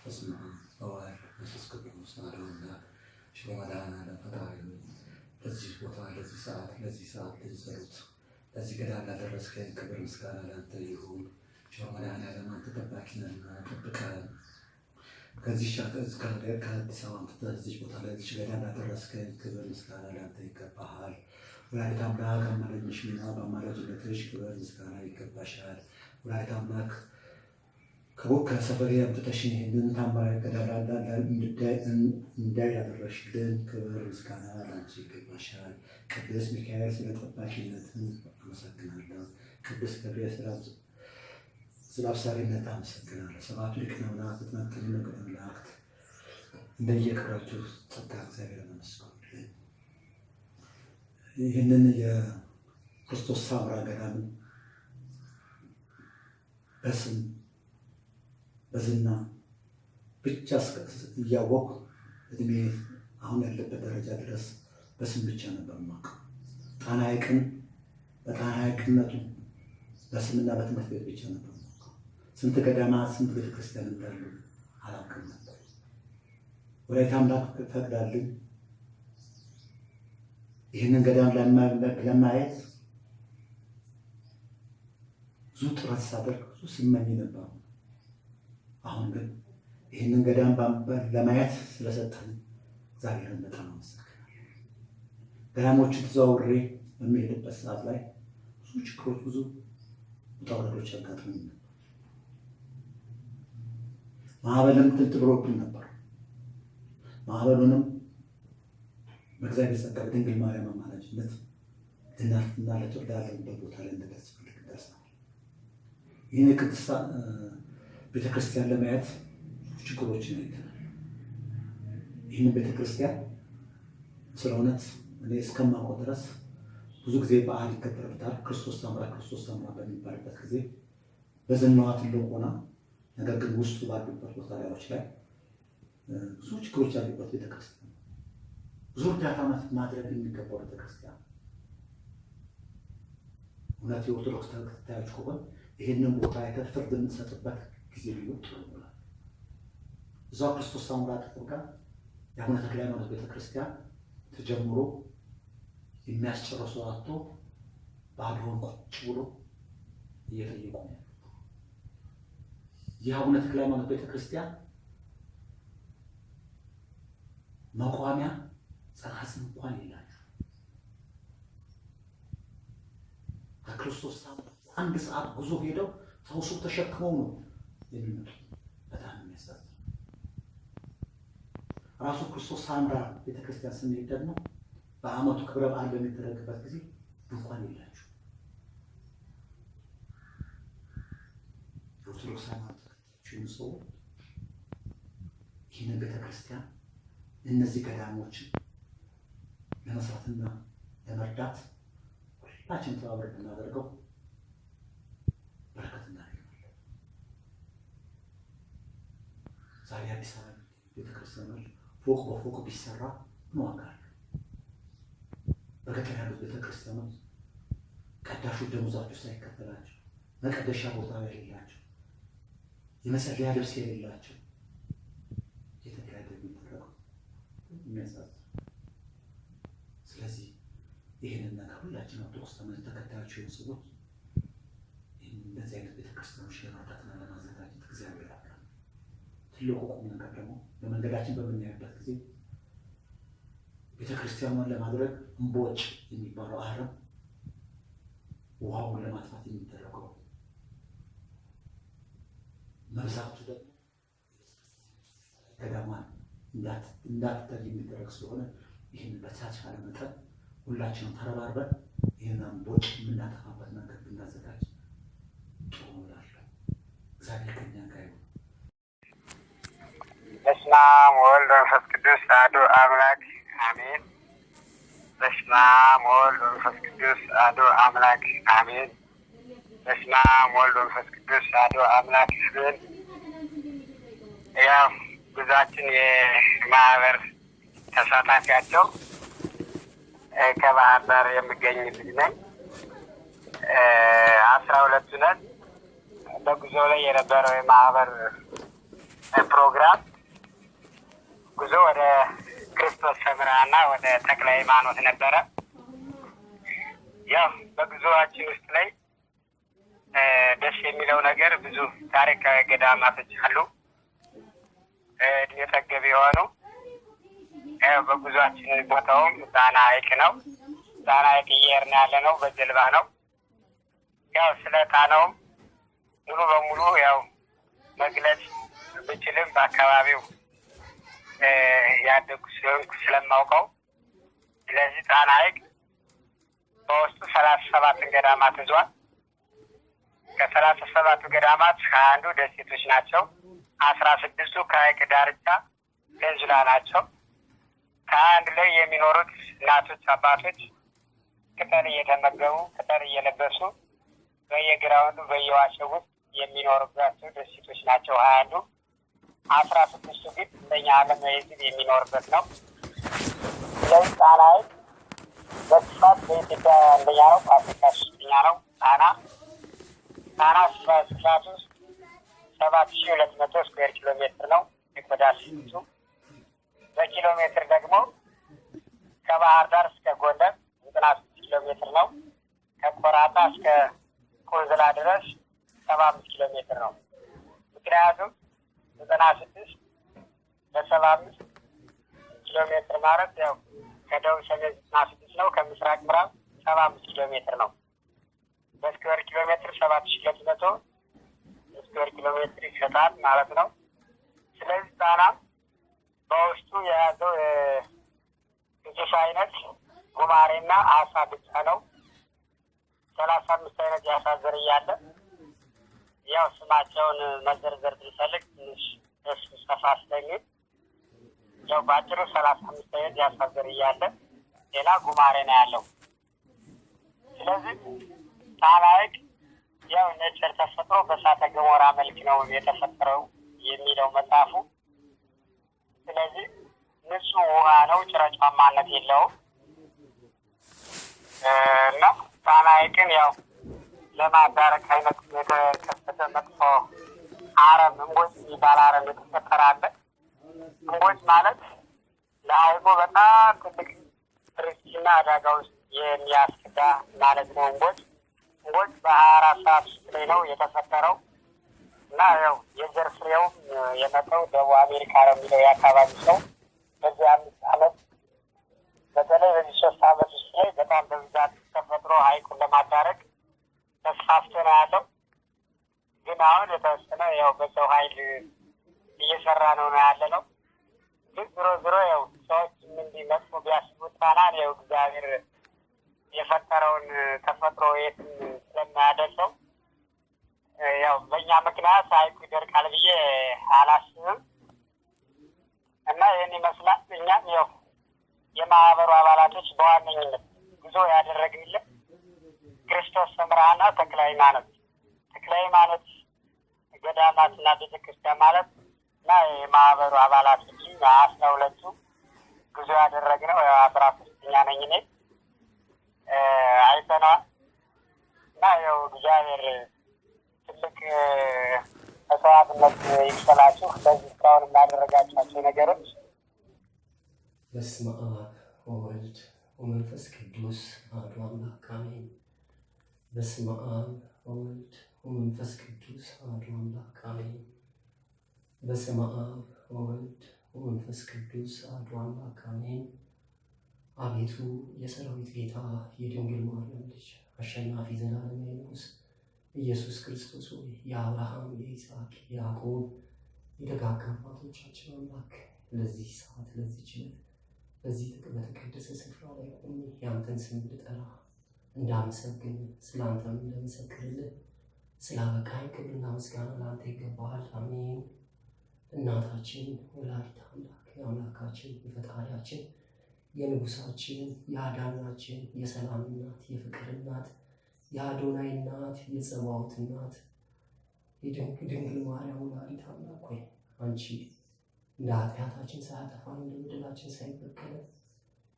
በስመ አብ ወወልድ ወመንፈስ ቅዱስ አሐዱ አምላክ። ሽሮ መድኃኔዓለም ፈጣሪ ሆይ ለዚህ ቦታ ለዚህ ሰዓት ለዚህ ጸሎት ለዚህ ገዳም ላደረስከን ክብር ምስጋና ላንተ ይሁን። ሽሮ መድኃኔዓለም አንተ ጠባቂ ነህና ጠብቀን። ከአዲስ አበባ አንተ እዚህ ቦታ ላይ እዚህ ገዳም ላደረስከን ክብር ምስጋና ላንተ ይገባሃል። ወላዲተ አምላክ አማላጅነሽና በአማላጅነትሽ ክብር ምስጋና ይገባሻል። ወላዲተ አምላክ ከሰፈሬ አምጥተሽ ይህንን ታምራዊ ገዳም እንዳይ ያደረሽልን ክብር ምስጋና ላንቺ ይገባሻል። ቅዱስ ሚካኤል ስለ ጠባቂነትን አመሰግናለሁ። ቅዱስ ገብርኤል ስለ አብሳሪነት አመሰግናለሁ። 7 ሊቃነ መላእክት ትመጥኑ ነገደ መላእክት እንደየክብራችሁ ጸጋ እግዚአብሔር አመስግኑልኝ። ይህንን የክርስቶስ ሳምራ ገዳምን በስም በዝና ብቻ እያወቅሁ እድሜ አሁን ያለበት ደረጃ ድረስ በስም ብቻ ነበር የማውቀው። ጣና ሐይቅን በጣና ሐይቅነቱ በስምና በትምህርት ቤት ብቻ ነበር የማውቀው። ስንት ገዳማት ስንት ቤተክርስቲያን እንዳሉ አላውቅም ነበር። ወላዲተ አምላክ ፈቅዳልኝ ይህንን ገዳም ለማየት ብዙ ጥረት ሳደርግ ብዙ ስመኝ ነበር። አሁን ግን ይህንን ገዳም ለማየት ስለሰጠን እግዚአብሔርን በጣም አመሰግናለሁ። ገዳሞችን ተዘዋውሬ በሚሄድበት ሰዓት ላይ ብዙ ችግሮች፣ ብዙ ውጣ ውረዶች ያጋጥሙኝ ነበር። ማዕበልም ትብሎብን ነበር። ማዕበሉንም በእግዚአብሔር ጸጋ በድንግል ማርያም አማላጅነት ልናልፍና ላለንበት ቦታ ላይ እንደደርስ ፈልግ ደርሰናል። ይህን የቅድስት ቤተክርስቲያን ለማየት ችግሮችን አይተናል። ይህንን ቤተክርስቲያን ስለ እውነት እኔ እስከማውቀው ድረስ ብዙ ጊዜ በዓል ይከበርበታል። ክርስቶስ ሰምራ በሚባልበት ጊዜ በዝናዋ ትልቅ ሆና ነገር ግን ውስጡ ባሉበት ቦታዎች ላይ ብዙ ችግሮች ያሉበት ቤተክርስቲያን፣ ብዙ እርዳታ ማድረግ የሚገባው ቤተክርስቲያን። እውነት የኦርቶዶክስ ተከታዮች ከሆን ይህንን ቦታ አይተን ፍርድ የምንሰጥበት ጊዜ ቢሆን ጥሩ ይሆናል። እዛው ክርስቶስ ሰምራ ጥቁር ጋር የአቡነ ተክለ ሃይማኖት ቤተክርስቲያን ተጀምሮ የሚያስጨርሰው አጥቶ ባዶውን ቁጭ ብሎ እየጠየቁ ነው። የአቡነ ተክለ ሃይማኖት ቤተክርስቲያን መቋሚያ ጸናጽል እንኳን የላቸው። ከክርስቶስ ሰምራ አንድ ሰዓት ጉዞ ሄደው ተውሱ ተሸክመው ነው የሚመጡ። በጣም የሚያሳዝን። ራሱ ክርስቶስ ሰምራ ቤተክርስቲያን ስንሄድ ደግሞ በዓመቱ ክብረ በዓል በሚደረግበት ጊዜ ድንኳን የላቸው። የኦርቶዶክስ ሃይማኖት ተከታዮች ሰው ይህንን ቤተክርስቲያን እነዚህ ገዳሞችን ለመስራትና ለመርዳት ሁላችን ተባብረን ብናደርገው በረከት እናገኛለን። ዛሬ አዲስ አበባ ቤተክርስቲያኖች ፎቅ በፎቅ ቢሰራ ምን ዋጋ አለው? በገጠር ያሉት ቤተክርስቲያኖች ቀዳሾች ደሞዛቸው ሳይከፈላቸው፣ መቀደሻ ቦታ የሌላቸው፣ የመጸለያ ልብስ የሌላቸው የተካሄደ የሚደረገው የሚያሳዝን። ስለዚህ ይህንን ነገር ሁላችን ኦርቶዶክስ ተከታዮች የሆኑ ሰዎች እንደዚህ አይነት ቤተክርስቲያኖች ለመርዳትና ለማዘጋጀት እግዚአብሔር ያውቃል። ትልቁ ቁም ነገር ደግሞ በመንገዳችን በምናይበት ጊዜ ቤተክርስቲያኗን ለማድረግ እምቦጭ የሚባለው አረም ውሃውን ለማጥፋት የሚደረገው መብዛቱ ደግሞ ገዳሟን እንዳትተል የሚደረግ ስለሆነ ይህን በተቻለ መጠን ሁላችንም ተረባርበን ይህን እምቦጭ የምናጠፋበት መንገድ ብናዘጋጅ ጥሩ እላለሁ። እግዚአብሔር ከእኛ ጋር ይሁን። በስመ አብ ወወልድ ወመንፈስ ቅዱስ አሐዱ አምላክ አሜን። በስመ አብ ወወልድ ወመንፈስ ቅዱስ አሐዱ አምላክ አሜን። በስመ አብ ወወልድ ወመንፈስ ቅዱስ አሐዱ አምላክ አሜን። ያው ጉዟችን የማህበር ተሳታፊያቸው ከባህር ዳር የሚገኝ ልጅ ነኝ። 12 ነን። በጉዞ ላይ የነበረው የማህበር ፕሮግራም ጉዞ ወደ ክርስቶስ ሰምራና ወደ ተክለ ሃይማኖት ነበረ። ያው በጉዞአችን ውስጥ ላይ ደስ የሚለው ነገር ብዙ ታሪካዊ ገዳማቶች አሉ፣ እድሜ ጠገብ የሆኑ። በጉዞአችን ቦታውም ጣና ሐይቅ ነው። ጣና ሐይቅ እየሄድን ያለ ነው፣ በጀልባ ነው። ያው ስለ ጣናውም ሙሉ በሙሉ ያው መግለጽ ብችልም በአካባቢው ያደጉ ስለሆንኩ ስለማውቀው፣ ስለዚህ ጣና ሐይቅ በውስጡ 37 ገዳማት ይዟል። ከ37 ገዳማት 21ዱ ደሴቶች ናቸው። 16ቱ ከሐይቅ ዳርቻ ፔንዙላ ናቸው። ከአንድ ላይ የሚኖሩት እናቶች፣ አባቶች ቅጠል እየተመገቡ ቅጠል እየለበሱ በየግራውንዱ በየዋሻው ውስጥ የሚኖሩባቸው ደሴቶች ናቸው 21ዱ። 16ቱ ግን እንደኛ ዓለም ህዝብ የሚኖርበት ነው። ስለዚህ ጣና ሐይቅ በስፋት በኢትዮጵያ አንደኛ ነው፣ በአፍሪካ ሶስተኛ ነው። ጣና ስፋቱ 7200 ስኩዌር ኪሎ ሜትር ነው የቆዳ ስፋቱ። በኪሎ ሜትር ደግሞ ከባህር ዳር እስከ ጎንደር 96 ኪሎ ሜትር ነው። ከቆራጣ እስከ ቁንዝላ ድረስ 75 ኪሎ ሜትር ነው። ምክንያቱም 96 በ75 ኪሎ ሜትር ማለት ያው ከደቡብ ሰሜን 96 ነው፣ ከምስራቅ ምዕራብ 75 ኪሎ ሜትር ነው። በስኩዌር ኪሎ ሜትር 7200 ስኩዌር ኪሎ ሜትር ይሰጣል ማለት ነው። ስለዚህ ጣና በውስጡ የያዘው እንስሳ አይነት ጉማሬና አሳ ብቻ ነው። 35 አይነት የአሳ ዝርያ አለ። ያው ስማቸውን መዘርዘር ብንፈልግ ትንሽ እሱ ሰፋ ስለሚል ያው በአጭሩ 35 አይነት የአሳ ዝርያ አለ። ሌላ ጉማሬ ነው ያለው። ስለዚህ ጣና ሐይቅ ያው ኔቸር ተፈጥሮ በእሳተ ገሞራ መልክ ነው የተፈጠረው የሚለው መጽሐፉ። ስለዚህ ንጹህ ውሃ ነው፣ ጭረጫማነት የለውም እና ጣና ሐይቅን ያው ለማዳረቅ አይነት የተከሰተ መጥፎ አረም እምቦጭ የሚባል አረም የተፈጠረ አለ። እምቦጭ ማለት ለሐይቁ በጣም ትልቅ ሪስክና አደጋ ውስጥ የሚያስገባ ማለት ነው። እምቦጭ በ24 ሰዓት ውስጥ ላይ ነው የተፈጠረው እና ያው የዘር ፍሬውም የመጣው ደቡብ አሜሪካ ነው የሚለው የአካባቢ ሰው በዚህ 5 ዓመት በተለይ በዚህ 3 ዓመት ውስጥ ላይ በጣም በብዛት ተፈጥሮ ሐይቁን ለማዳረቅ ተስፋፍቶ ነው ያለው። ግን አሁን የተወሰነ ያው በሰው ኃይል እየሰራ ነው ያለ ነው። ግን ዞሮ ያው ሰዎች እንዲመጡ ቢያስቡት ጣናን ያው እግዚአብሔር የፈጠረውን ተፈጥሮ የትም ስለማያደርሰው ያው በእኛ ምክንያት ሐይቁ ይደርቃል ብዬ አላስብም እና ይህን ይመስላል። እኛም ያው የማህበሩ አባላቶች በዋነኝነት ጉዞ ያደረግንለት ክርስቶስ ሰምራና ተክለ ሃይማኖት ገዳማትና ቤተክርስቲያን ማለት እና የማህበሩ አባላቶች 12ቱ ጉዞ ያደረግነው 13ኛ ነኝ እኔ አይተነዋል እና ያው እግዚአብሔር ትልቅ መስዋዕትነት ይክፈላችሁ ለዚህ እስካሁን የሚያደረጋቸው ነገሮች። በስመ አብ ወወልድ ወመንፈስ ቅዱስ አሐዱ አምላክ አሜን። በስመ አብ ወወልድ ወመንፈስ ቅዱስ አሐዱ አምላክ አሜን። በስመ አብ ወወልድ ወመንፈስ ቅዱስ አሐዱ አምላክ አሜን። አቤቱ የሰራዊት ጌታ የድንግል ማርያም ልጅ አሸናፊ ዘላለማዊ ንጉሥ ኢየሱስ ክርስቶስ ሆይ የአብርሃም የይስሐቅ የያዕቆብ የደጋግ አባቶቻችን አምላክ ለዚህ ሰዓት ለዚህ ችለት በዚህ በተቀደሰ ስፍራ ላይ ቆሜ የአንተን ስም ልጠራ እንዳመሰግን ስለ አንተም እንደመሰክርልህ ስላበቃኝ ክብርና ምስጋና ለአንተ ይገባሃል። አሜን። እናታችን ወላዲተ አምላክ የአምላካችን የፈጣሪያችን የንጉሳችን የአዳናችን የሰላም እናት የፍቅር እናት የአዶናይ እናት የጸባዖት እናት የድንግል ማርያም ወላዲተ አምላክ ሆይ አንቺ እንደ ኃጢአታችን ሳያጠፋን እንደ በደላችን ሳይበቀለን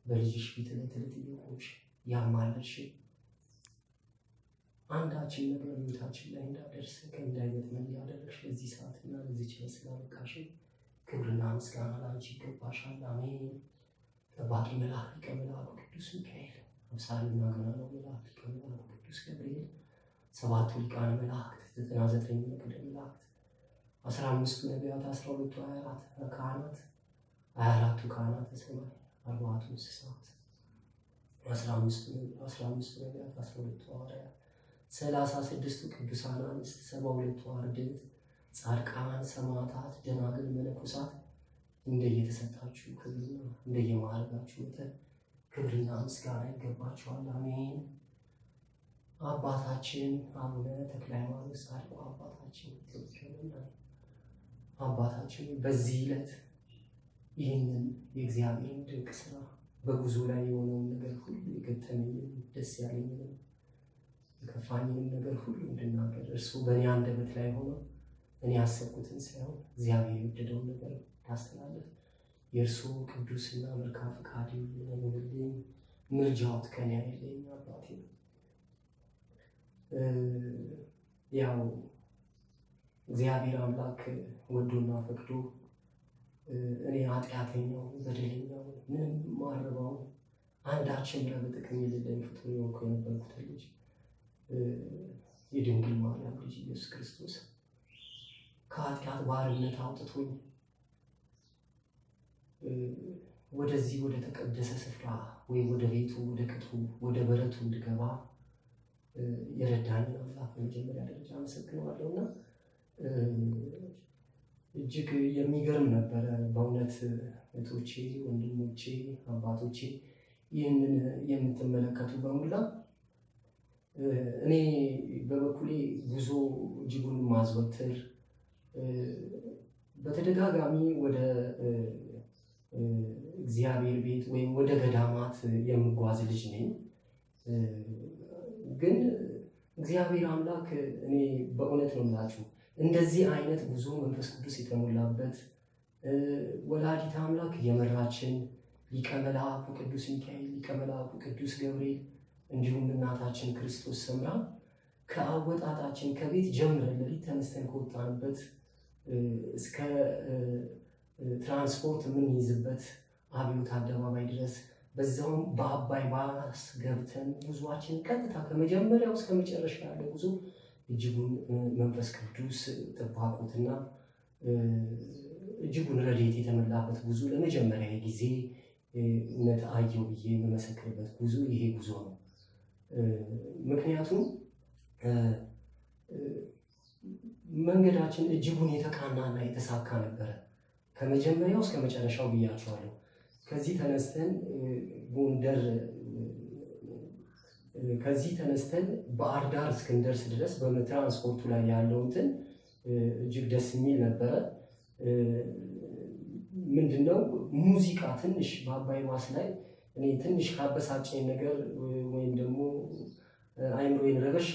በልጅሽ ፊት ዕለት ዕለት እየቆምሽ ያማለድሽ አንዳችን ነገር ቤታችን ላይ እንዳደርስ እንዳይገጥመን እያደረግሽ ለዚህ ሰዓትና ለዚህ ችለት ስላበቃሽ ክብርና ምስጋና ለአንቺ ይገባሻል። አሜን። ጠባቂ መልአክ ሊቀ መላእክት ቅዱስ ሚካኤል፣ አብሳሪና ገናናው መልአክ ሊቀ መላእክት ቅዱስ ገብርኤል፣ 7ቱ ሊቃነ መላእክት፣ 99 ነገደ መላእክት፣ 15ቱ ነቢያት፣ 12ቱ 24 ካህናት፣ 24ቱ ካህናተ ሰማይ፣ 4ቱ እንስሳት፣ 15ቱ ነቢያት፣ 12ቱ ሐዋርያት፣ 36ቱ ቅዱሳን አንስት፣ 72ቱ አርድእት፣ ጻድቃን፣ ሰማዕታት፣ ደናግል፣ መነኮሳት እንደየተሰጣችሁ ክብርና እንደየማዕረጋችሁ መጠን ክብርና ምስጋና ይገባችኋል። አሜን። አባታችን አቡነ ተክለ ሃይማኖት ጻድቁ አባታችን ኢትዮጵያውያን አባታችን በዚህ ዕለት ይህንን የእግዚአብሔርን ድንቅ ስራ በጉዞ ላይ የሆነውን ነገር ሁሉ የገጠመኝን ደስ ያለኝንም የከፋኝንም ነገር ሁሉ እንድናገር እርሱ በእኔ አንደበት ላይ ሆኖ እኔ ያሰብኩትን ሳይሆን እግዚአብሔር የወደደውን ነገር ታስተላለፍ። የእርሱ ቅዱስና መልካም ፈቃድ ይሁንልኝ። ምልጃዎት ከኔ አይለኝ አባቴ። ያው እግዚአብሔር አምላክ ወዶና ፈቅዶ እኔ ኃጢአተኛው በደለኛው ምንም ማረባው አንዳችን ለጥቅም የሌለኝ ፍጡር የሆንኩ የነበርኩት ልጅ የድንግል ማርያም ልጅ ኢየሱስ ክርስቶስ ከኃጢአት ባርነት አውጥቶኝ ወደዚህ ወደ ተቀደሰ ስፍራ ወይም ወደ ቤቱ ወደ ቅጥሩ ወደ በረቱ እንድገባ የረዳኝን አምላክ በመጀመሪያ ደረጃ አመሰግነዋለሁ እና እጅግ የሚገርም ነበረ በእውነት እህቶቼ፣ ወንድሞቼ፣ አባቶቼ ይህንን የምትመለከቱ በሙላ እኔ በበኩሌ ጉዞ እጅጉን ማዘወትር በተደጋጋሚ ወደ እግዚአብሔር ቤት ወይም ወደ ገዳማት የምጓዝ ልጅ ነኝ። ግን እግዚአብሔር አምላክ እኔ በእውነት ነው የምላችሁ እንደዚህ አይነት ጉዞ መንፈስ ቅዱስ የተሞላበት ወላዲተ አምላክ የመራችን ሊቀ መላእክቱ ቅዱስ ሚካኤል፣ ሊቀ መላእክቱ ቅዱስ ገብርኤል እንዲሁም እናታችን ክርስቶስ ሰምራ ከአወጣጣችን ከቤት ጀምረን ሌሊት ተነስተን ከወጣንበት እስከ ትራንስፖርት የምንይዝበት አብዮት አደባባይ ድረስ በዛውም በአባይ ባስ ገብተን ጉዟችን ቀጥታ ከመጀመሪያው እስከ መጨረሻ ያለ ጉዞ እጅጉን መንፈስ ቅዱስ ጥባቆትና እጅጉን ረድኤት የተሞላበት ጉዞ ለመጀመሪያ ጊዜ እውነት አየሁ ብዬ የምመሰክርበት ጉዞ ይሄ ጉዞ ነው። ምክንያቱም መንገዳችን እጅጉን የተቃናና የተሳካ ነበረ። ከመጀመሪያው እስከ መጨረሻው ብያቸዋለሁ። ከዚህ ተነስተን ባህር ዳር እስክንደርስ ድረስ በትራንስፖርቱ ላይ ያለው እንትን እጅግ ደስ የሚል ነበረ። ምንድነው ሙዚቃ ትንሽ በአባይ ባስ ላይ እኔ ትንሽ ካበሳጨኝ ነገር ወይም ደግሞ አይምሮዬን ረበሽ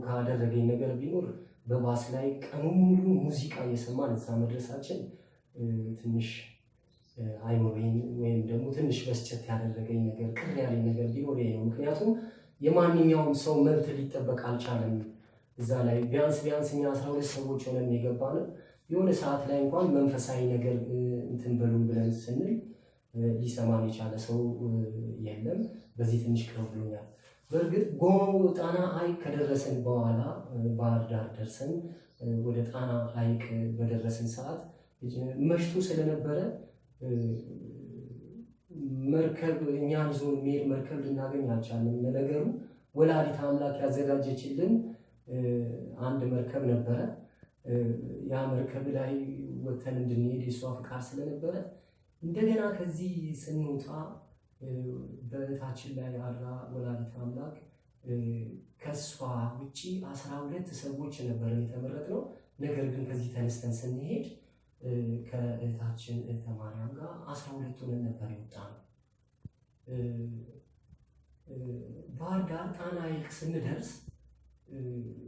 ካደረገኝ ነገር ቢኖር በባስ ላይ ቀኑን ሙሉ ሙዚቃ እየሰማን እዛ መድረሳችን ትንሽ አይምሮዬን ወይም ደግሞ ትንሽ በስጨት ያደረገኝ ነገር ቅር ያለኝ ነገር ቢኖር ይሄ ነው። ምክንያቱም የማንኛውም ሰው መብት ሊጠበቅ አልቻለም። እዛ ላይ ቢያንስ እኛ 12 ሰዎች ሆነን የገባነው የሆነ ሰዓት ላይ እንኳን መንፈሳዊ ነገር እንትን በሉን ብለን ስንል ሊሰማን የቻለ ሰው የለም። በዚህ ትንሽ ቅር ብሎኛል። በእርግጥ ጣና ሐይቅ ከደረሰን በኋላ ባህር ዳር ደርሰን ወደ ጣና ሐይቅ በደረስን ሰዓት መሽቶ ስለነበረ መርከብ እኛን ይዞ የሚሄድ መርከብ ልናገኝ አልቻለም። ለነገሩ ወላዲተ አምላክ ያዘጋጀችልን አንድ መርከብ ነበረ። ያ መርከብ ላይ ወተን እንድንሄድ የሷ ፍቃድ ስለነበረ እንደገና ከዚህ ስንወጣ በእታችን ላይ አድራ ወላዲተ አምላክ ከሷ ውጪ 12 ሰዎች ነበር የተመረጥነው። ነገር ግን ከዚህ ተነስተን ስንሄድ ከእህታችን እህተ ማርያም ጋር 12 ሆነን ነበር የወጣነው። ባህር ዳር ጣና ሐይቅ ስንደርስ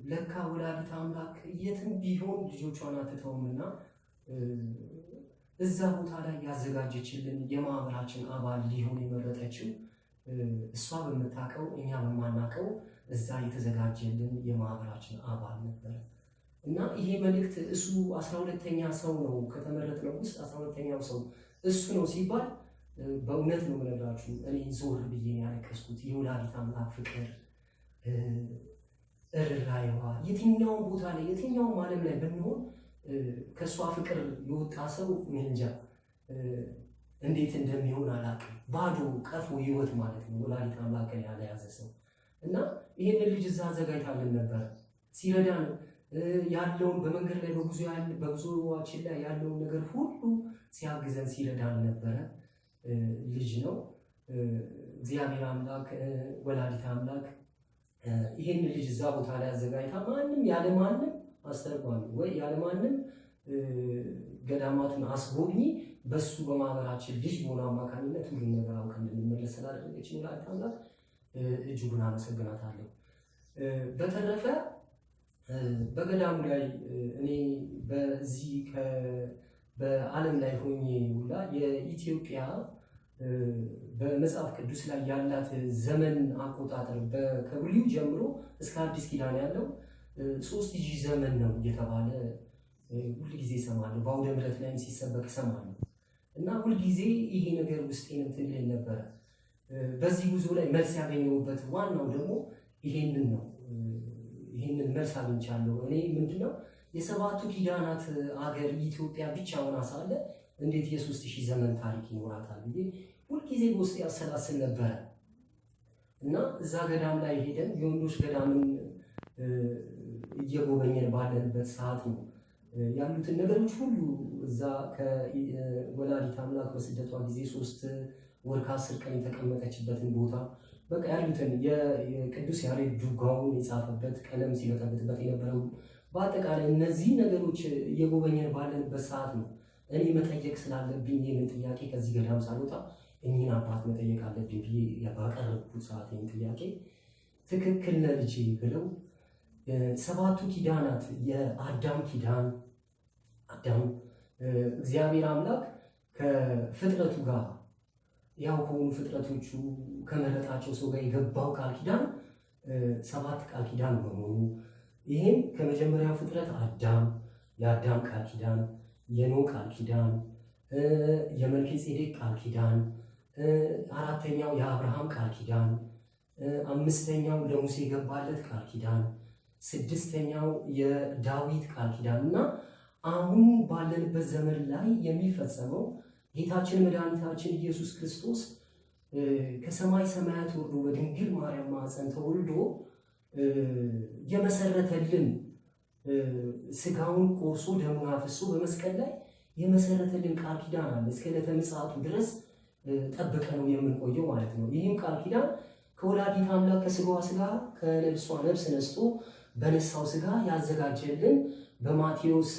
ለካ ወላዲተ አምላክ የትም ቢሆን ልጆቿን አትተውምና እዛ ቦታ ላይ ያዘጋጀችልን የማህበራችን አባል ሊሆን የመረጠችው እሷ በምታውቀው እኛ በማናውቀው እዛ የተዘጋጀልን የማህበራችን አባል ነበር እና ይሄ መልእክት እሱ 12ኛ ሰው ነው ከተመረጥነው ውስጥ 12ኛው ሰው እሱ ነው ሲባል በእውነት ነው የምነግራችሁ። እኔ ዞር ብዬ ያለቀስኩት የወላዲተ አምላክ ፍቅር እርራይዋ የትኛውም ቦታ ላይ የትኛውም ዓለም ላይ ብንሆን ከእሷ ፍቅር የወጣ ሰው እንጃ እንዴት እንደሚሆን አላውቅም። ባዶ ቀፎ ህይወት ማለት ነው ወላዲተ አምላክን ያልያዘ ሰው እና ይሄንን ልጅ እዛ አዘጋጅታልን ነበር። ሲረዳን ያለውን በመንገድ ላይ በጉዞዋችን ላይ ያለውን ነገር ሁሉ ሲያግዘን ሲረዳን ነበረ ልጅ ነው። እግዚአብሔር አምላክ ወላዲተ አምላክ ይሄን ልጅ እዛ ቦታ ላይ አዘጋጅታ ማንም ያለማንም አስተርጓሚ ወይ ያለማንም ገዳማቱን አስጎብኚ በሱ በማህበራችን ልጅ በሆነ አማካኝነት ሁሉም ነገር አውቀን እንድንመለስ ስላደረገች ወላዲተ አምላክ እጅጉን አመሰግናታለሁ። በተረፈ በገዳሙ ላይ እኔ በዚህ በዓለም ላይ ሆኜ ሁላ የኢትዮጵያ በመጽሐፍ ቅዱስ ላይ ያላት ዘመን አቆጣጠር ከብሉይ ጀምሮ እስከ አዲስ ኪዳን ያለው 3000 ዘመን ነው እየተባለ ሁልጊዜ እሰማለሁ። በአውደ ምሕረት ላይም ሲሰበክ እሰማለሁ እና ሁልጊዜ ይሄ ነገር ውስጤን እንትን ይለኝ ነበረ። በዚህ ጉዞ ላይ መልስ ያገኘሁበት ዋናው ደግሞ ይሄንን ነው። ይሄንን መልስ አግኝቻለሁ። እኔ ምንድነው የሰባቱ ኪዳናት አገር ኢትዮጵያ ብቻ ሆና ሳለ እንዴት የ3000 ዘመን ታሪክ ይኖራታል ብዬ ሁልጊዜ በውስጤ ያሰላስል ነበረ እና እዛ ገዳም ላይ ሄደን የወንዶች ገዳምን እየጎበኘን ባለንበት ሰዓት ነው ያሉትን ነገሮች ሁሉ እዛ ከወላዲተ አምላክ በስደቷ ጊዜ 3 ወር ከ10 ቀን የተቀመጠችበትን ቦታ በቃ ያሉትን የቅዱስ ያሬድ ዱጋውን የጻፈበት ቀለም ሲበጠብጥበት የነበረው በአጠቃላይ እነዚህ ነገሮች እየጎበኘን ባለንበት ሰዓት ነው እኔ መጠየቅ ስላለብኝ ይህንን ጥያቄ ከዚህ ገዳም ሳልወጣ እኚህን አባት መጠየቅ አለብኝ ብዬ ባቀረብኩት ሰዓት ይህን ጥያቄ ትክክል ነህ ልጄ ብለው ሰባቱ ኪዳናት የአዳም ኪዳን አዳም እግዚአብሔር አምላክ ከፍጥረቱ ጋር ያው ከሆኑ ፍጥረቶቹ ከመረጣቸው ሰው ጋር የገባው ቃል ኪዳን 7 ቃል ኪዳን በመሆኑ ይህም ከመጀመሪያው ፍጥረት አዳም የአዳም ቃል ኪዳን፣ የኖህ ቃል ኪዳን፣ የመልከጼዴቅ ቃል ኪዳን፣ 4ኛው የአብርሃም ቃል ኪዳን፣ 5ኛው ለሙሴ የገባለት ቃል ኪዳን፣ 6ኛው የዳዊት ቃል ኪዳን እና አሁን ባለንበት ዘመን ላይ የሚፈጸመው ጌታችን መድኃኒታችን ኢየሱስ ክርስቶስ ከሰማይ ሰማያት ወርዶ በድንግል ማርያም ማኅፀን ተወልዶ የመሰረተልን ስጋውን ቆርሶ ደሙን አፍሶ በመስቀል ላይ የመሰረተልን ቃል ኪዳን አለ። እስከ ዕለተ ምጽአቱ ድረስ ጠብቀነው የምንቆየው ማለት ነው። ይህም ቃል ኪዳን ከወላዲተ አምላክ ከስጋዋ ስጋ ከነፍሷ ነፍስ ነስቶ በነሳው ስጋ ያዘጋጀልን በማቴዎስ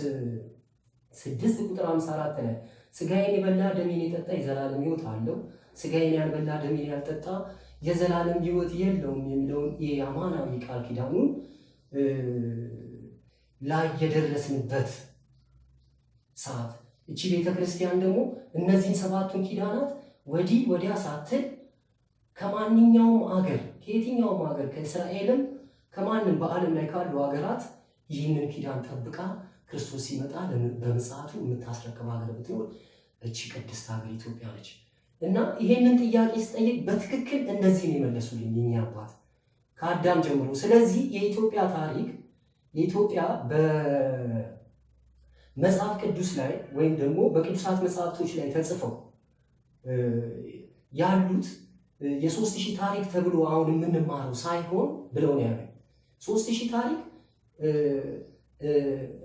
6 ቁጥር 54 ላይ ስጋዬን የበላ ደሜን የጠጣ የዘላለም ሕይወት አለው፣ ስጋዬን ያልበላ ደሜን ያልጠጣ የዘላለም ሕይወት የለውም የሚለውን የአማናዊ ቃል ኪዳኑን ላይ የደረስንበት ሰዓት እቺ ቤተክርስቲያን ደግሞ እነዚህን 7ቱን ኪዳናት ወዲህ ወዲያ ሳትል ከማንኛውም አገር ከየትኛውም አገር ከእስራኤልም ከማንም በዓለም ላይ ካሉ ሀገራት ይህንን ኪዳን ጠብቃ ክርስቶስ ሲመጣ በምጽአቱ የምታስረክብ ሀገር ብትኖር እቺ ቅድስት ሀገር ኢትዮጵያ ነች። እና ይሄንን ጥያቄ ስጠይቅ በትክክል እንደዚህ ነው የመለሱልኝ የኛ አባት ከአዳም ጀምሮ። ስለዚህ የኢትዮጵያ ታሪክ የኢትዮጵያ በመጽሐፍ ቅዱስ ላይ ወይም ደግሞ በቅዱሳት መጽሐፍቶች ላይ ተጽፈው ያሉት የ3000 ታሪክ ተብሎ አሁን የምንማረው ሳይሆን ብለው ነው ያሉት። 3000 ታሪክ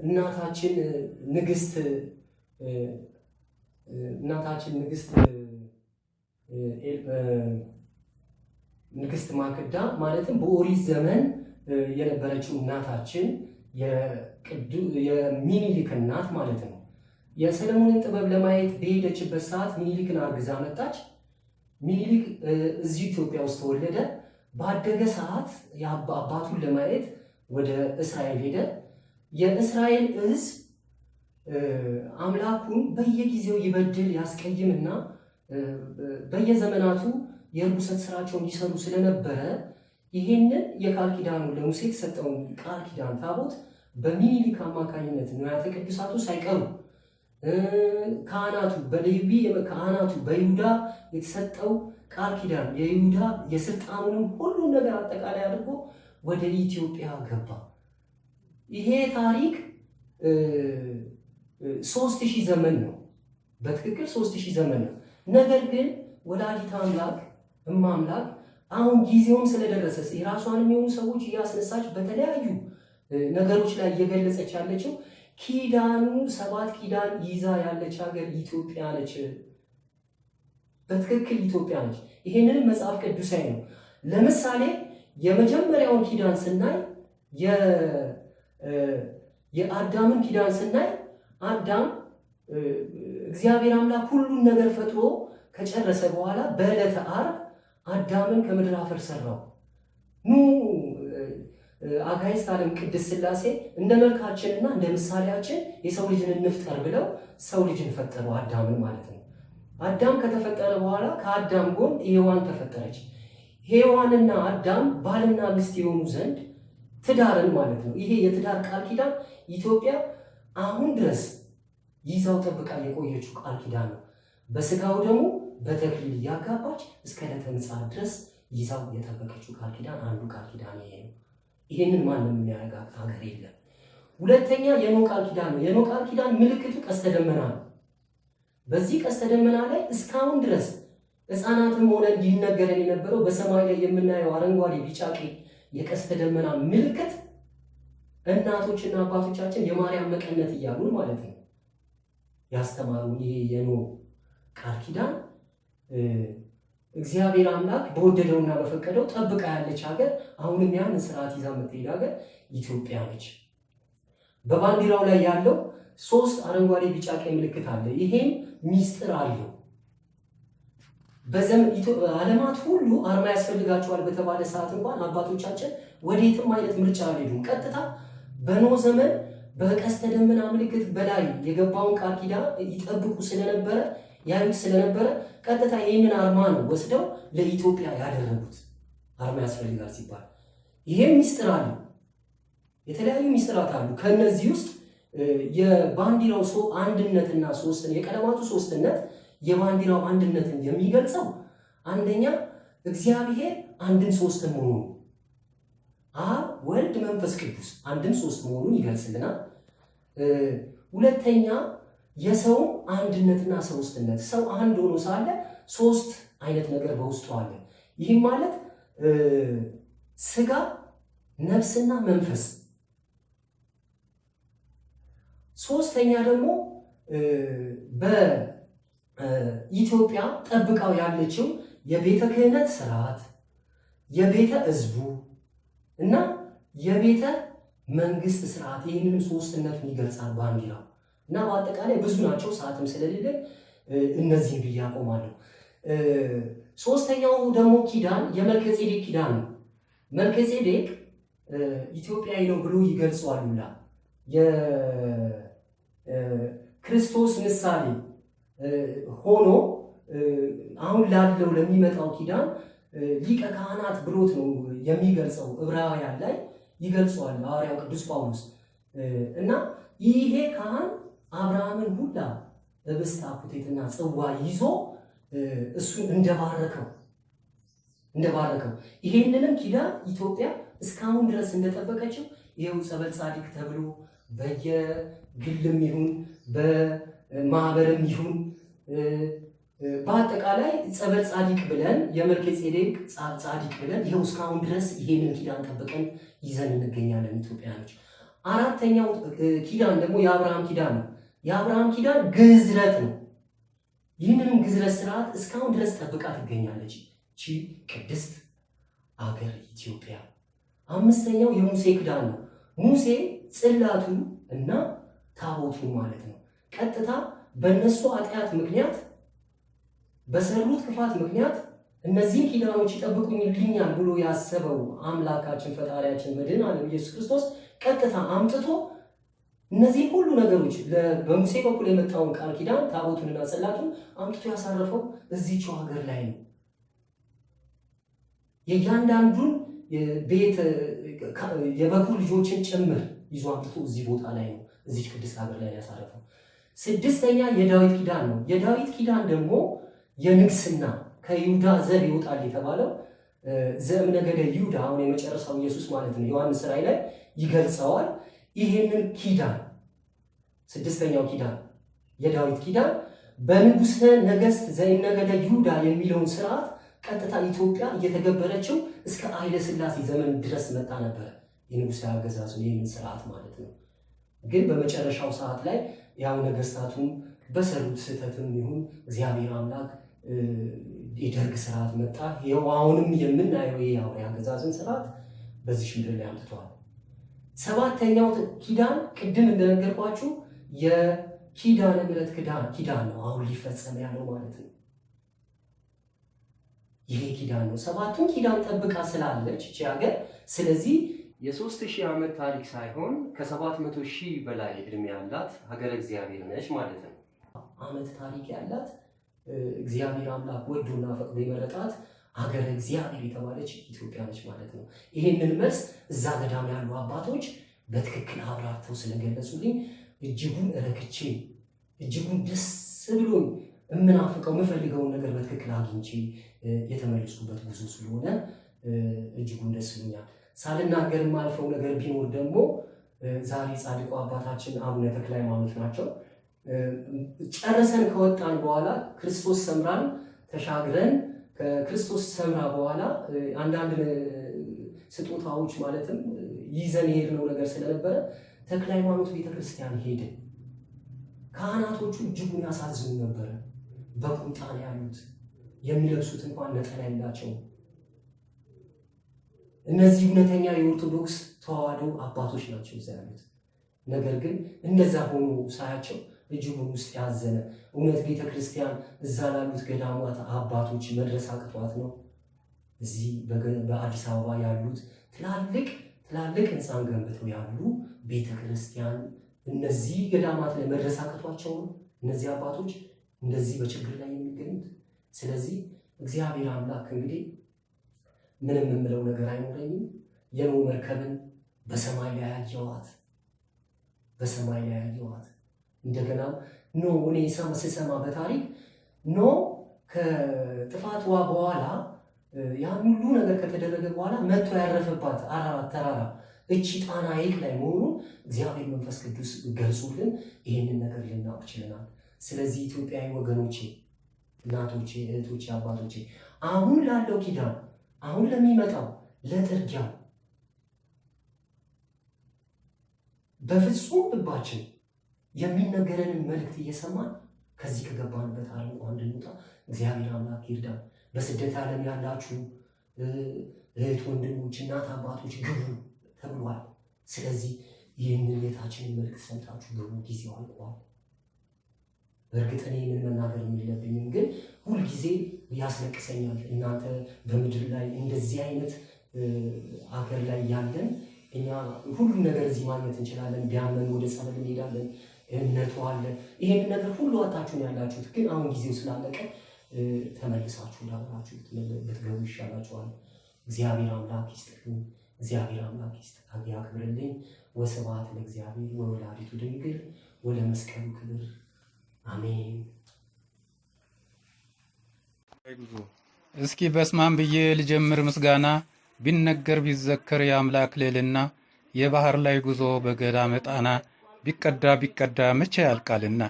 እናታችን ንግስት ማክዳ ማለትም በኦሪት ዘመን የነበረችው እናታችን የሚኒሊክ እናት ማለት ነው። የሰለሞንን ጥበብ ለማየት በሄደችበት ሰዓት ሚኒሊክን አርግዛ መጣች። ሚኒሊክ እዚህ ኢትዮጵያ ውስጥ ተወለደ። ባደገ ሰዓት አባቱን ለማየት ወደ እስራኤል ሄደ። የእስራኤል ሕዝብ አምላኩን በየጊዜው ይበድል ያስቀይምና በየዘመናቱ የርኩሰት ስራቸውን ይሰሩ ስለነበረ ይሄንን የቃል ኪዳኑን ለሙሴ የተሰጠውን ቃል ኪዳን ታቦት በሚኒሊክ አማካኝነት ንዋያተ ቅዱሳቱ ሳይቀሩ ካህናቱ በሌዊ ካህናቱ በይሁዳ የተሰጠው ቃል ኪዳን የይሁዳ የስልጣኑንም ሁሉን ነገር አጠቃላይ አድርጎ ወደ ኢትዮጵያ ገባ። ይሄ ታሪክ 3000 ዘመን ነው። በትክክል 3000 ዘመን ነው። ነገር ግን ወላዲተ አምላክ እማምላክ አሁን ጊዜውም ስለደረሰ የራሷን የሚሆኑ ሰዎች እያስነሳች በተለያዩ ነገሮች ላይ እየገለጸች ያለችው ኪዳኑ 7 ኪዳን ይዛ ያለች ሀገር ኢትዮጵያ ነች። በትክክል ኢትዮጵያ ነች። ይሄንንም መጽሐፍ ቅዱሳዊ ነው። ለምሳሌ የመጀመሪያውን ኪዳን ስናይ የአዳምን ኪዳን ስናይ አዳም እግዚአብሔር አምላክ ሁሉን ነገር ፈጥሮ ከጨረሰ በኋላ በዕለተ ዓርብ አዳምን ከምድር አፈር ሰራው። አጋዕዝተ ዓለም ቅድስት ሥላሴ እንደ መልካችንና እንደ ምሳሌያችን የሰው ልጅን እንፍጠር ብለው ሰው ልጅን ፈጠሩ፣ አዳምን ማለት ነው። አዳም ከተፈጠረ በኋላ ከአዳም ጎን ሔዋን ተፈጠረች። ሔዋንና አዳም ባልና ሚስት የሆኑ ዘንድ ትዳርን ማለት ነው። ይሄ የትዳር ቃል ኪዳን ኢትዮጵያ አሁን ድረስ ይዛው ጠብቃ የቆየችው ቃል ኪዳን ነው። በስጋው ደግሞ በተክሊል እያጋባች እስከ ዕለተ ምጽአት ድረስ ይዛው የጠበቀችው ቃል ኪዳን አንዱ ቃል ኪዳን ይሄ ነው። ይሄንን ማንም የሚያረጋግጥ ሀገር የለም። ሁለተኛ የኖህ ቃል ኪዳን ነው። የኖህ ቃል ኪዳን ምልክቱ ቀስተ ደመና ነው። በዚህ ቀስተ ደመና ላይ እስካሁን ድረስ ሕፃናትም ሆነ ይነገረን የነበረው በሰማይ ላይ የምናየው አረንጓዴ ቢጫ ቀይ የቀስተ ደመና ምልክት እናቶችና አባቶቻችን የማርያም መቀነት እያሉን ማለት ነው ያስተማሩ። ይሄ የኖህ ቃል ኪዳን እግዚአብሔር አምላክ በወደደውና በፈቀደው ጠብቃ ያለች ሀገር፣ አሁንም ያን ስርዓት ይዛ የምትሄድ ሀገር ኢትዮጵያ ነች። በባንዲራው ላይ ያለው 3 አረንጓዴ ቢጫ ቀይ ምልክት አለ። ይሄም ሚስጥር አለው። ዓለማት ሁሉ አርማ ያስፈልጋቸዋል በተባለ ሰዓት እንኳን አባቶቻችን ወዴትም አይነት ምርጫ አልሄዱም። ቀጥታ በኖህ ዘመን በቀስተ ደመና ምልክት በላይ የገባውን ቃል ኪዳን ይጠብቁ ስለነበረ ያዩት ስለነበረ ቀጥታ ይህንን አርማ ነው ወስደው ለኢትዮጵያ ያደረጉት። አርማ ያስፈልጋል ሲባል ይሄም ሚስጥር አለ። የተለያዩ ሚስጥራት አሉ። ከነዚህ ውስጥ የባንዲራው አንድነትና የቀለማቱ ሶስትነት የባንዲራው አንድነትን የሚገልጸው አንደኛ እግዚአብሔር አንድን ሶስት መሆኑን፣ አብ ወልድ መንፈስ ቅዱስ አንድን ሶስት መሆኑን ይገልጽልናል። ሁለተኛ የሰው አንድነትና ሶስትነት፣ ሰው አንድ ሆኖ ሳለ 3 አይነት ነገር በውስጡ አለ። ይህም ማለት ስጋ፣ ነፍስና መንፈስ። ሶስተኛ ደግሞ በኢትዮጵያ ጠብቃው ያለችው የቤተ ክህነት ስርዓት፣ የቤተ ሕዝቡ እና የቤተ መንግስት ስርዓት። ይህንንም ሶስትነቱን ይገልጻል ባንዲራው እና በአጠቃላይ ብዙ ናቸው። ሰዓትም ስለሌለ እነዚህን ብዬ አቆማለሁ። ሶስተኛው ደግሞ ኪዳን የመልከጼዴቅ ኪዳን ነው። መልከጼዴቅ ኢትዮጵያዊ ነው ብሎ ይገልጸዋልና የክርስቶስ ምሳሌ ሆኖ አሁን ላለው ለሚመጣው ኪዳን ሊቀ ካህናት ብሎት ነው የሚገልጸው። ዕብራውያን ላይ ይገልጸዋል ሐዋርያው ቅዱስ ጳውሎስ እና ይሄ ካህን አብርሃምን ሁላ ህብስተ አኩቴትና ጽዋ ይዞ እሱን እንደባረከው ይሄንንም ኪዳን ኢትዮጵያ እስካሁን ድረስ እንደጠበቀችው ይሄው ጸበል ጻዲቅ ተብሎ በየግልም ይሁን በማህበርም ይሁን በአጠቃላይ ጸበል ጻዲቅ ብለን የመልከጼዴቅ ጻዲቅ ብለን ይሄው እስካሁን ድረስ ይሄንን ኪዳን ጠብቀን ይዘን እንገኛለን ኢትዮጵያኖች። አራተኛው ኪዳን ደግሞ የአብርሃም ኪዳን ነው። የአብርሃም ኪዳን ግዝረት ነው። ይህንንም ግዝረት ስርዓት እስካሁን ድረስ ጠብቃ ትገኛለች እቺ ቅድስት አገር ኢትዮጵያ። አምስተኛው የሙሴ ኪዳን ነው። ሙሴ ጽላቱ እና ታቦቱ ማለት ነው። ቀጥታ በእነሱ ኃጢአት ምክንያት በሰሩት ክፋት ምክንያት እነዚህን ኪዳኖች ይጠብቁልኛል ብሎ ያሰበው አምላካችን ፈጣሪያችን መድኃኔዓለም ኢየሱስ ክርስቶስ ቀጥታ አምጥቶ እነዚህ ሁሉ ነገሮች በሙሴ በኩል የመጣውን ቃል ኪዳን ታቦቱንና ጽላቱን አምጥቶ ያሳረፈው እዚህው ሀገር ላይ ነው። የእያንዳንዱን ቤት የበኩር ልጆችን ጭምር ይዞ አምጥቶ እዚህ ቦታ ላይ ነው፣ እዚች ቅድስት ሀገር ላይ ያሳረፈው። ስድስተኛ የዳዊት ኪዳን ነው። የዳዊት ኪዳን ደግሞ የንግስና ከይሁዳ ዘር ይወጣል የተባለው ዘእምነገደ ይሁዳ አሁን የመጨረሻው ኢየሱስ ማለት ነው። ዮሐንስ ራእይ ላይ ይገልጸዋል። ይህንን ኪዳን ስድስተኛው ኪዳን የዳዊት ኪዳን በንጉሠ ነገሥት ዘእምነገደ ይሁዳ የሚለውን ስርዓት ቀጥታ ኢትዮጵያ እየተገበረችው እስከ ኃይለ ሥላሴ ዘመን ድረስ መጣ ነበረ። የንጉሥ አገዛዙ ይህንን ስርዓት ማለት ነው። ግን በመጨረሻው ሰዓት ላይ ያው ነገስታቱም በሰሩት ስህተትም ይሁን እግዚአብሔር አምላክ የደርግ ስርዓት መጣ። ይኸው አሁንም የምናየው የአውሬ አገዛዝን ስርዓት በዚህ ምድር ላይ አምጥተዋል። ሰባተኛው ኪዳን ቅድም እንደነገርኳችሁ የኪዳነ ምሕረት ኪዳን ነው። አሁን ሊፈጸም ያለው ማለት ነው። ይሄ ኪዳን ነው። ሰባቱን ኪዳን ጠብቃ ስላለች እቺ ሀገር፣ ስለዚህ የ3000 ዓመት ታሪክ ሳይሆን ከ700,000 በላይ እድሜ ያላት ሀገረ እግዚአብሔር ነች ማለት ነው። ዓመት ታሪክ ያላት እግዚአብሔር አምላክ ወዶና ፈቅዶ የመረጣት ሀገረ እግዚአብሔር የተባለች ኢትዮጵያ ነች ማለት ነው። ይህንን መልስ እዛ ገዳም ያሉ አባቶች በትክክል አብራርተው ስለገለጹልኝ እጅጉን ረክቼ እጅጉን ደስ ብሎኝ የምናፍቀው የምፈልገውን ነገር በትክክል አግኝቼ የተመለስኩበት ጉዞ ስለሆነ እጅጉን ደስ ብሎኛል። ሳልናገር የማልፈው ነገር ቢኖር ደግሞ ዛሬ ጻድቁ አባታችን አቡነ ተክለ ሃይማኖት ናቸው። ጨርሰን ከወጣን በኋላ ክርስቶስ ሰምራን ተሻግረን ከክርስቶስ ሰምራ በኋላ አንዳንድ ስጦታዎች ማለትም ይዘን የሄድነው ነገር ስለነበረ ተክለ ሃይማኖት ቤተክርስቲያን ሄድን። ካህናቶቹ እጅጉን ያሳዝኑ ነበረ። በቁምጣ ነው ያሉት፣ የሚለብሱት እንኳን ነጠላ የላቸው። እነዚህ እውነተኛ የኦርቶዶክስ ተዋህዶ አባቶች ናቸው እዛ ያሉት። ነገር ግን እንደዛ ሆኖ ሳያቸው እጅጉን ውስጥ ያዘነ። እውነት ቤተክርስቲያን እዛ ላሉት ገዳማት አባቶች መድረስ አቅቷት ነው? እዚህ በአዲስ አበባ ያሉት ትላልቅ ህንፃን ገንብተው ያሉ ቤተክርስቲያን እነዚህ ገዳማት ላይ መድረስ አቅቷቸው ነው እነዚህ አባቶች እንደዚህ በችግር ላይ የሚገኙት? ስለዚህ እግዚአብሔር አምላክ እንግዲህ ምንም የምለው ነገር አይኖረኝም። የኖህ መርከብን በሰማይ ላይ ያየዋት እንደገና እኔ ስሰማ በታሪክ ከጥፋቷ በኋላ ያን ሁሉ ነገር ከተደረገ በኋላ መጥቶ ያረፈባት አራራት ተራራ እቺ ጣና ሐይቅ ላይ መሆኑን እግዚአብሔር መንፈስ ቅዱስ ገልጾልን ይህንን ነገር ልናውቅ ችለናል። ስለዚህ ኢትዮጵያዊ ወገኖቼ፣ እናቶቼ፣ እህቶቼ፣ አባቶቼ አሁን ላለው ኪዳን አሁን ለሚመጣው ለጥርጊያው በፍጹም ልባችን የሚነገረንን መልእክት እየሰማን ከዚህ ከገባንበት አረንቋ እንድንወጣ እግዚአብሔር አምላክ ይርዳን። በስደት ዓለም ያላችሁ እህት ወንድሞች፣ እናት አባቶች ግቡ ተብሏል። ስለዚህ ይህንን የታችንን መልእክት ሰምታችሁ ግቡ፣ ጊዜው አልቋል። በእርግጥ እኔ ምን መናገር የለብኝም፣ ግን ሁልጊዜ ያስለቅሰኛል። እናንተ በምድር ላይ እንደዚህ አይነት አገር ላይ ያለን እኛ ሁሉም ነገር እዚህ ማግኘት እንችላለን። ቢያመን ወደ ጸበል እንሄዳለን፣ እምነቱ አለ። ይሄንን ነገር ሁሉ አጣችሁን ያላችሁት፣ ግን አሁን ጊዜው ስላለቀ ተመልሳችሁ ላብራችሁ ብትገቡ ይሻላችኋል። እግዚአብሔር አምላክ ይስጥልኝ። እግዚአብሔር አምላክ ያክብርልኝ። ወስብሐት ለእግዚአብሔር ወወላዲቱ ድንግል ወለመስቀሉ ክብር አሜን። እስኪ በስማም ብዬ ልጀምር ምስጋና ቢነገር ቢዘከር የአምላክ ልዕልና የባህር ላይ ጉዞ በገዳመ ጣና ቢቀዳ መቼ ያልቃልና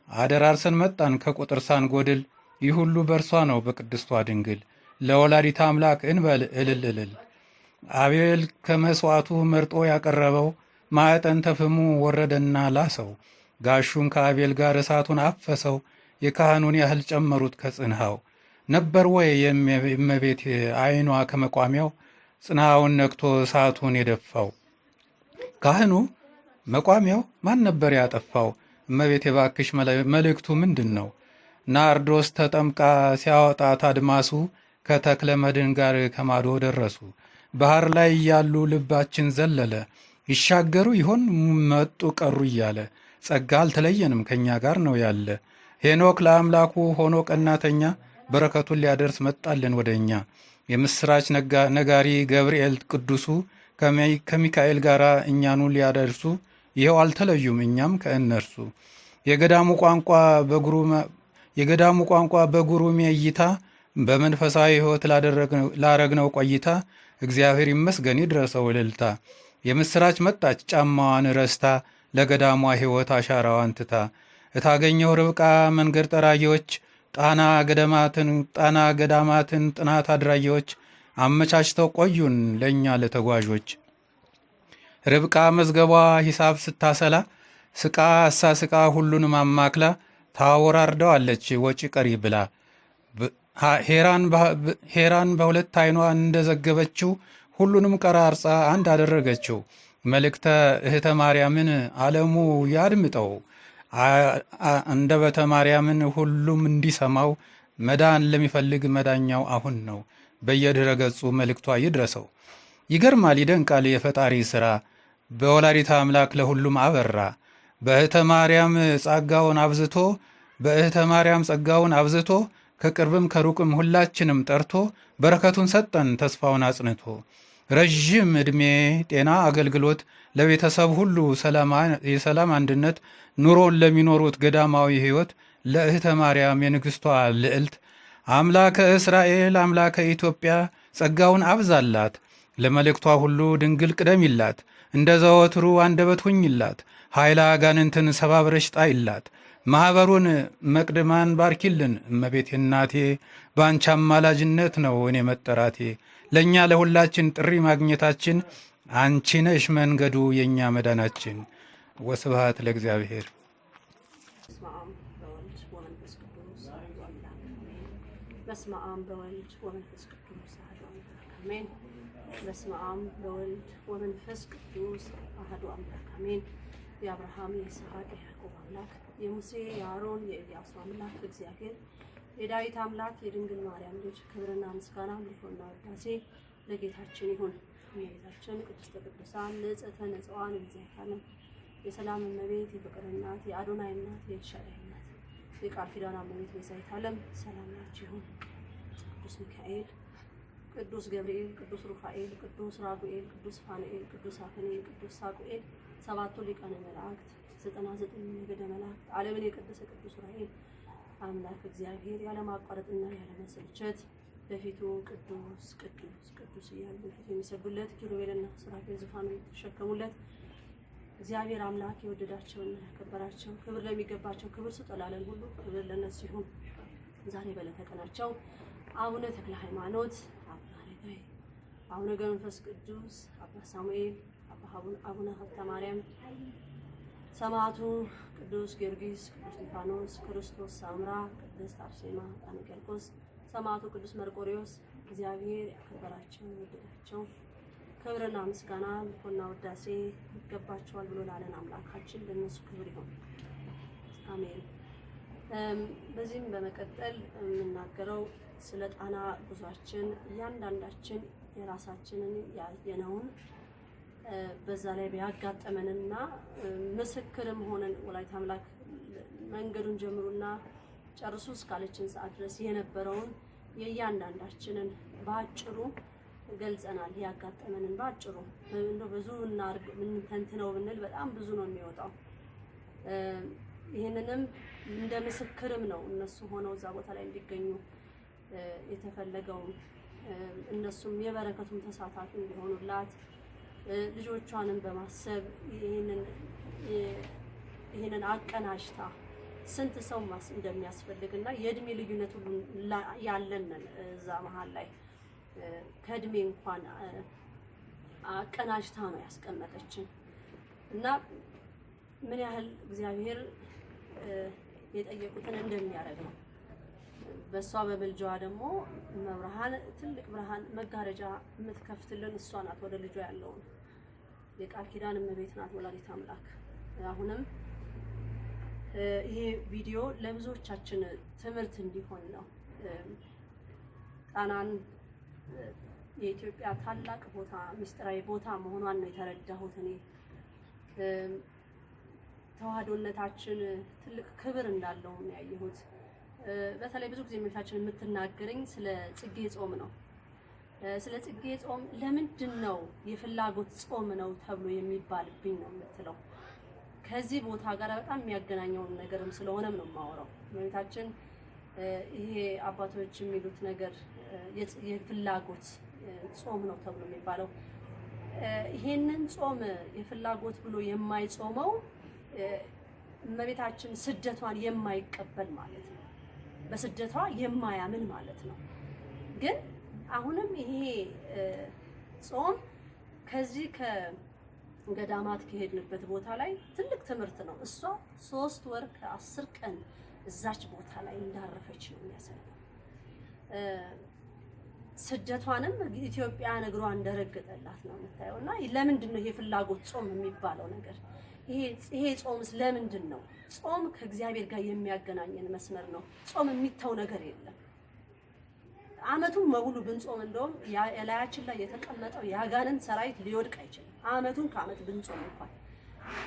አደራርሰን መጣን ከቁጥር ሳንጎድል ይህ ሁሉ በእርሷ ነው በቅድስቷ ድንግል ለወላዲተ አምላክ እንበል እልል እልል። አቤል ከመስዋዕቱ መርጦ ያቀረበው ማዕጠንተ ፍሙ ወረደና ላሰው። ጋሹን ከአቤል ጋር እሳቱን አፈሰው የካህኑን ያህል ጨመሩት ከጽንሃው። ነበር ወይ የእመቤት ዓይኗ ከመቋሚያው ጽንሃውን ነክቶ እሳቱን የደፋው? ካህኑ መቋሚያው ማን ነበር ያጠፋው? እመቤት የባክሽ መልእክቱ ምንድን ነው? ናርዶስ ተጠምቃ ሲያወጣት አድማሱ ከተክለ መድን ጋር ከማዶ ደረሱ። ባህር ላይ እያሉ ልባችን ዘለለ ይሻገሩ ይሆን መጡ ቀሩ እያለ። ጸጋ አልተለየንም ከኛ ጋር ነው ያለ። ሄኖክ ለአምላኩ ሆኖ ቀናተኛ በረከቱን ሊያደርስ መጣልን ወደኛ። የምስራች ነጋሪ ገብርኤል ቅዱሱ ከሚካኤል ጋር እኛኑ ሊያደርሱ ይኸው አልተለዩም እኛም ከእነርሱ። የገዳሙ ቋንቋ በጉሩሜ እይታ በመንፈሳዊ ሕይወት ላረግነው ቆይታ እግዚአብሔር ይመስገን ይድረሰው እልልታ። የምስራች መጣች ጫማዋን ረስታ ለገዳሟ ሕይወት አሻራዋን ትታ። እታገኘው ርብቃ መንገድ ጠራጊዎች ጣና ገዳማትን ጥናት አድራጊዎች አመቻችተው ቆዩን ለእኛ ለተጓዦች። ርብቃ መዝገቧ ሂሳብ ስታሰላ ስቃ አሳስቃ ሁሉንም አማክላ ታወራርደዋለች ወጪ ቀሪ ብላ። ሄራን በሁለት ዓይኗ እንደዘገበችው ሁሉንም ቀራርጻ አንድ አደረገችው። መልእክተ እህተ ማርያምን ዓለሙ ያድምጠው አንደበተ ማርያምን ሁሉም እንዲሰማው። መዳን ለሚፈልግ መዳኛው አሁን ነው በየድረ ገጹ መልእክቷ ይድረሰው። ይገርማል ይደንቃል የፈጣሪ ሥራ በወላዲተ አምላክ ለሁሉም አበራ። በእህተ ማርያም ጸጋውን አብዝቶ ከቅርብም ከሩቅም ሁላችንም ጠርቶ በረከቱን ሰጠን ተስፋውን አጽንቶ። ረዥም ዕድሜ ጤና አገልግሎት ለቤተሰብ ሁሉ የሰላም አንድነት ኑሮን ለሚኖሩት ገዳማዊ ሕይወት ለእህተ ማርያም የንግሥቷ ልዕልት አምላከ እስራኤል አምላከ ኢትዮጵያ ጸጋውን አብዛላት። ለመልእክቷ ሁሉ ድንግል ቅደሚላት። እንደ ዘወትሩ አንደበት ሁኝላት። ኃይለ አጋንንትን ሰባብረሽ ጣይላት። ማኅበሩን መቅድማን ባርኪልን። እመቤቴ እናቴ በአንቺ አማላጅነት ነው እኔ መጠራቴ። ለእኛ ለሁላችን ጥሪ ማግኘታችን አንቺ ነሽ መንገዱ የእኛ መዳናችን። ወስብሐት ለእግዚአብሔር። በስመ አብ በወልድ ወመንፈስ ቅዱስ አሐዱ አምላክ አሜን። በስመ አብ በወልድ ወመንፈስ ቅዱስ አሐዱ አምላክ አሜን። የአብርሃም የይስሐቅ የያዕቆብ አምላክ የሙሴ የአሮን የኢያሱ አምላክ እግዚአብሔር የዳዊት አምላክ የድንግል ማርያም ልጅ ክብርና ምስጋና ምልኮና ውዳሴ ለጌታችን ይሁን። እመቤታችን ቅድስተ ቅዱሳን ንጽሕተ ንጹሐን እግዚአብሔር የሰላም እመቤት የፍቅር እናት የአዶናይ እናት የኤልሻዳይ እናት የቃል ኪዳን እመቤት ቤዛዊተ ዓለም ሰላም ናችሁ ይሁን። ቅዱስ ሚካኤል፣ ቅዱስ ገብርኤል፣ ቅዱስ ሩፋኤል፣ ቅዱስ ራጉኤል፣ ቅዱስ ፋኑኤል፣ ቅዱስ አፍኒኤል፣ ቅዱስ ሳቁኤል፣ ሰባቱ ሊቃነ መላእክት፣ 99 ነገደ መላእክት፣ ዓለምን የቀደሰ ቅዱስ ዑራኤል አምላክ እግዚአብሔር ያለማቋረጥና ያለመሰልቸት በፊቱ ቅዱስ ቅዱስ ቅዱስ እያሉ በፊቱ የሚሰግዱለት ኪሩቤልና ሱራፌል ዙፋን የተሸከሙለት እግዚአብሔር አምላክ የወደዳቸውና ያከበራቸው ክብር ለሚገባቸው ክብር ስጡ ላለን ሁሉ ክብር ለነሱ ይሁን። ዛሬ በዕለተ ቀናቸው አቡነ ተክለ ሃይማኖት፣ አባ አረጋዊ፣ አቡነ ገብረ መንፈስ ቅዱስ፣ አባ ሳሙኤል፣ አቡነ ሀብተ ማርያም፣ ሰማዕቱ ቅዱስ ጊዮርጊስ፣ ቅዱስ እስጢፋኖስ፣ ክርስቶስ ሳምራ፣ ቅድስት አርሴማ፣ ጣና ቂርቆስ፣ ሰማዕቱ ቅዱስ መርቆሪዎስ እግዚአብሔር ያከበራቸው የወደዳቸው ክብርና ምስጋና ምልኮና ውዳሴ ይገባቸዋል ብሎ ላለን አምላካችን ለነሱ ክብር ይሁን፣ አሜን። በዚህም በመቀጠል የምናገረው ስለ ጣና ጉዟችን እያንዳንዳችን የራሳችንን ያየነውን በዛ ላይ ቢያጋጠመንና ምስክርም ሆነን ወላዲተ አምላክ መንገዱን ጀምሩና ጨርሱ እስካለችን ሰዓት ድረስ የነበረውን የእያንዳንዳችንን ባጭሩ ገልጸናል። ያጋጠመንን ባጭሩ እንደው ብዙ እናርግ ምን ተንትነው ብንል በጣም ብዙ ነው የሚወጣው። ይሄንንም እንደ ምስክርም ነው እነሱ ሆነው እዛ ቦታ ላይ እንዲገኙ የተፈለገው። እነሱም የበረከቱም ተሳታፊ እንዲሆኑላት ልጆቿንም በማሰብ ይሄንን አቀናጅታ ስንት ሰው እንደሚያስፈልግና የእድሜ ልዩነት ሁሉ ያለን እዛ መሀል ላይ ከእድሜ እንኳን አቀናጅታ ነው ያስቀመጠችን እና ምን ያህል እግዚአብሔር የጠየቁትን እንደሚያደርግ ነው። በእሷ በምልጃዋ ደግሞ መብርሃን ትልቅ ብርሃን መጋረጃ የምትከፍትልን እሷ ናት። ወደ ልጇ ያለውን የቃል ኪዳን እመቤት ናት ወላዲተ አምላክ። አሁንም ይሄ ቪዲዮ ለብዙዎቻችን ትምህርት እንዲሆን ነው። ጣናን የኢትዮጵያ ታላቅ ቦታ ምስጢራዊ ቦታ መሆኗን ነው የተረዳሁት እኔ። ተዋህዶነታችን ትልቅ ክብር እንዳለው ነው ያየሁት። በተለይ ብዙ ጊዜ እመቤታችን የምትናገረኝ ስለ ጽጌ ጾም ነው። ስለ ጽጌ ጾም ለምንድን ነው የፍላጎት ጾም ነው ተብሎ የሚባልብኝ ነው የምትለው። ከዚህ ቦታ ጋር በጣም የሚያገናኘውን ነገርም ስለሆነም ነው የማወራው። እመቤታችን ይሄ አባቶች የሚሉት ነገር የፍላጎት ጾም ነው ተብሎ የሚባለው ይሄንን ጾም የፍላጎት ብሎ የማይጾመው እመቤታችን ስደቷን የማይቀበል ማለት ነው። በስደቷ የማያምን ማለት ነው። ግን አሁንም ይሄ ጾም ከዚህ ከገዳማት ከሄድንበት ቦታ ላይ ትልቅ ትምህርት ነው። እሷ 3 ወር ከ10 ቀን እዛች ቦታ ላይ እንዳረፈች ነው የሚያሳየው። ስደቷንም ኢትዮጵያ እግሯ እንደረገጠላት ነው የምታየው። እና ለምንድን ነው ይሄ ፍላጎት ጾም የሚባለው ነገር? ይሄ ጾምስ ለምንድን ነው? ጾም ከእግዚአብሔር ጋር የሚያገናኘን መስመር ነው። ጾም የሚተው ነገር የለም። አመቱን ሙሉ ብንጾም እንደውም የላያችን ላይ የተቀመጠው የአጋንንት ሰራዊት ሊወድቅ አይችልም። አመቱን ከአመት ብንጾም እንኳን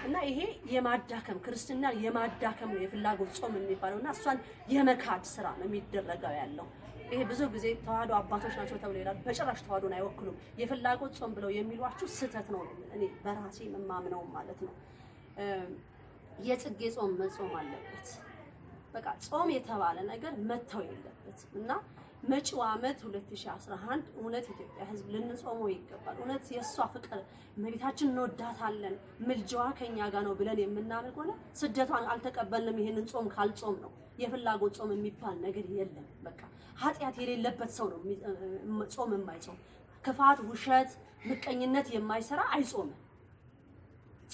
እና ይሄ የማዳከም ክርስትና የማዳከም ነው የፍላጎት ጾም የሚባለው እና እሷን የመካድ ስራ ነው የሚደረገው ያለው። ይሄ ብዙ ጊዜ ተዋህዶ አባቶች ናቸው ተብሎ ይላል። በጭራሽ ተዋህዶን አይወክሉም። የፍላጎት ጾም ብለው የሚሏችሁ ስህተት ነው። እኔ በራሴ የማምነው ማለት ነው። የጽጌ ጾም መጾም አለበት። በቃ ጾም የተባለ ነገር መተው የለበት እና መጪው ዓመት 2011 እውነት ኢትዮጵያ ሕዝብ ልንጾመው ይገባል። እውነት የእሷ ፍቅር እመቤታችን እንወዳታለን ምልጃዋ ከኛ ጋር ነው ብለን የምናምን ከሆነ ስደቷን አልተቀበልንም። ይሄንን ጾም ካልጾም ነው የፍላጎት ጾም የሚባል ነገር የለም። በቃ ኃጢአት የሌለበት ሰው ነው ጾም የማይጾም። ክፋት፣ ውሸት፣ ምቀኝነት የማይሰራ አይጾምም።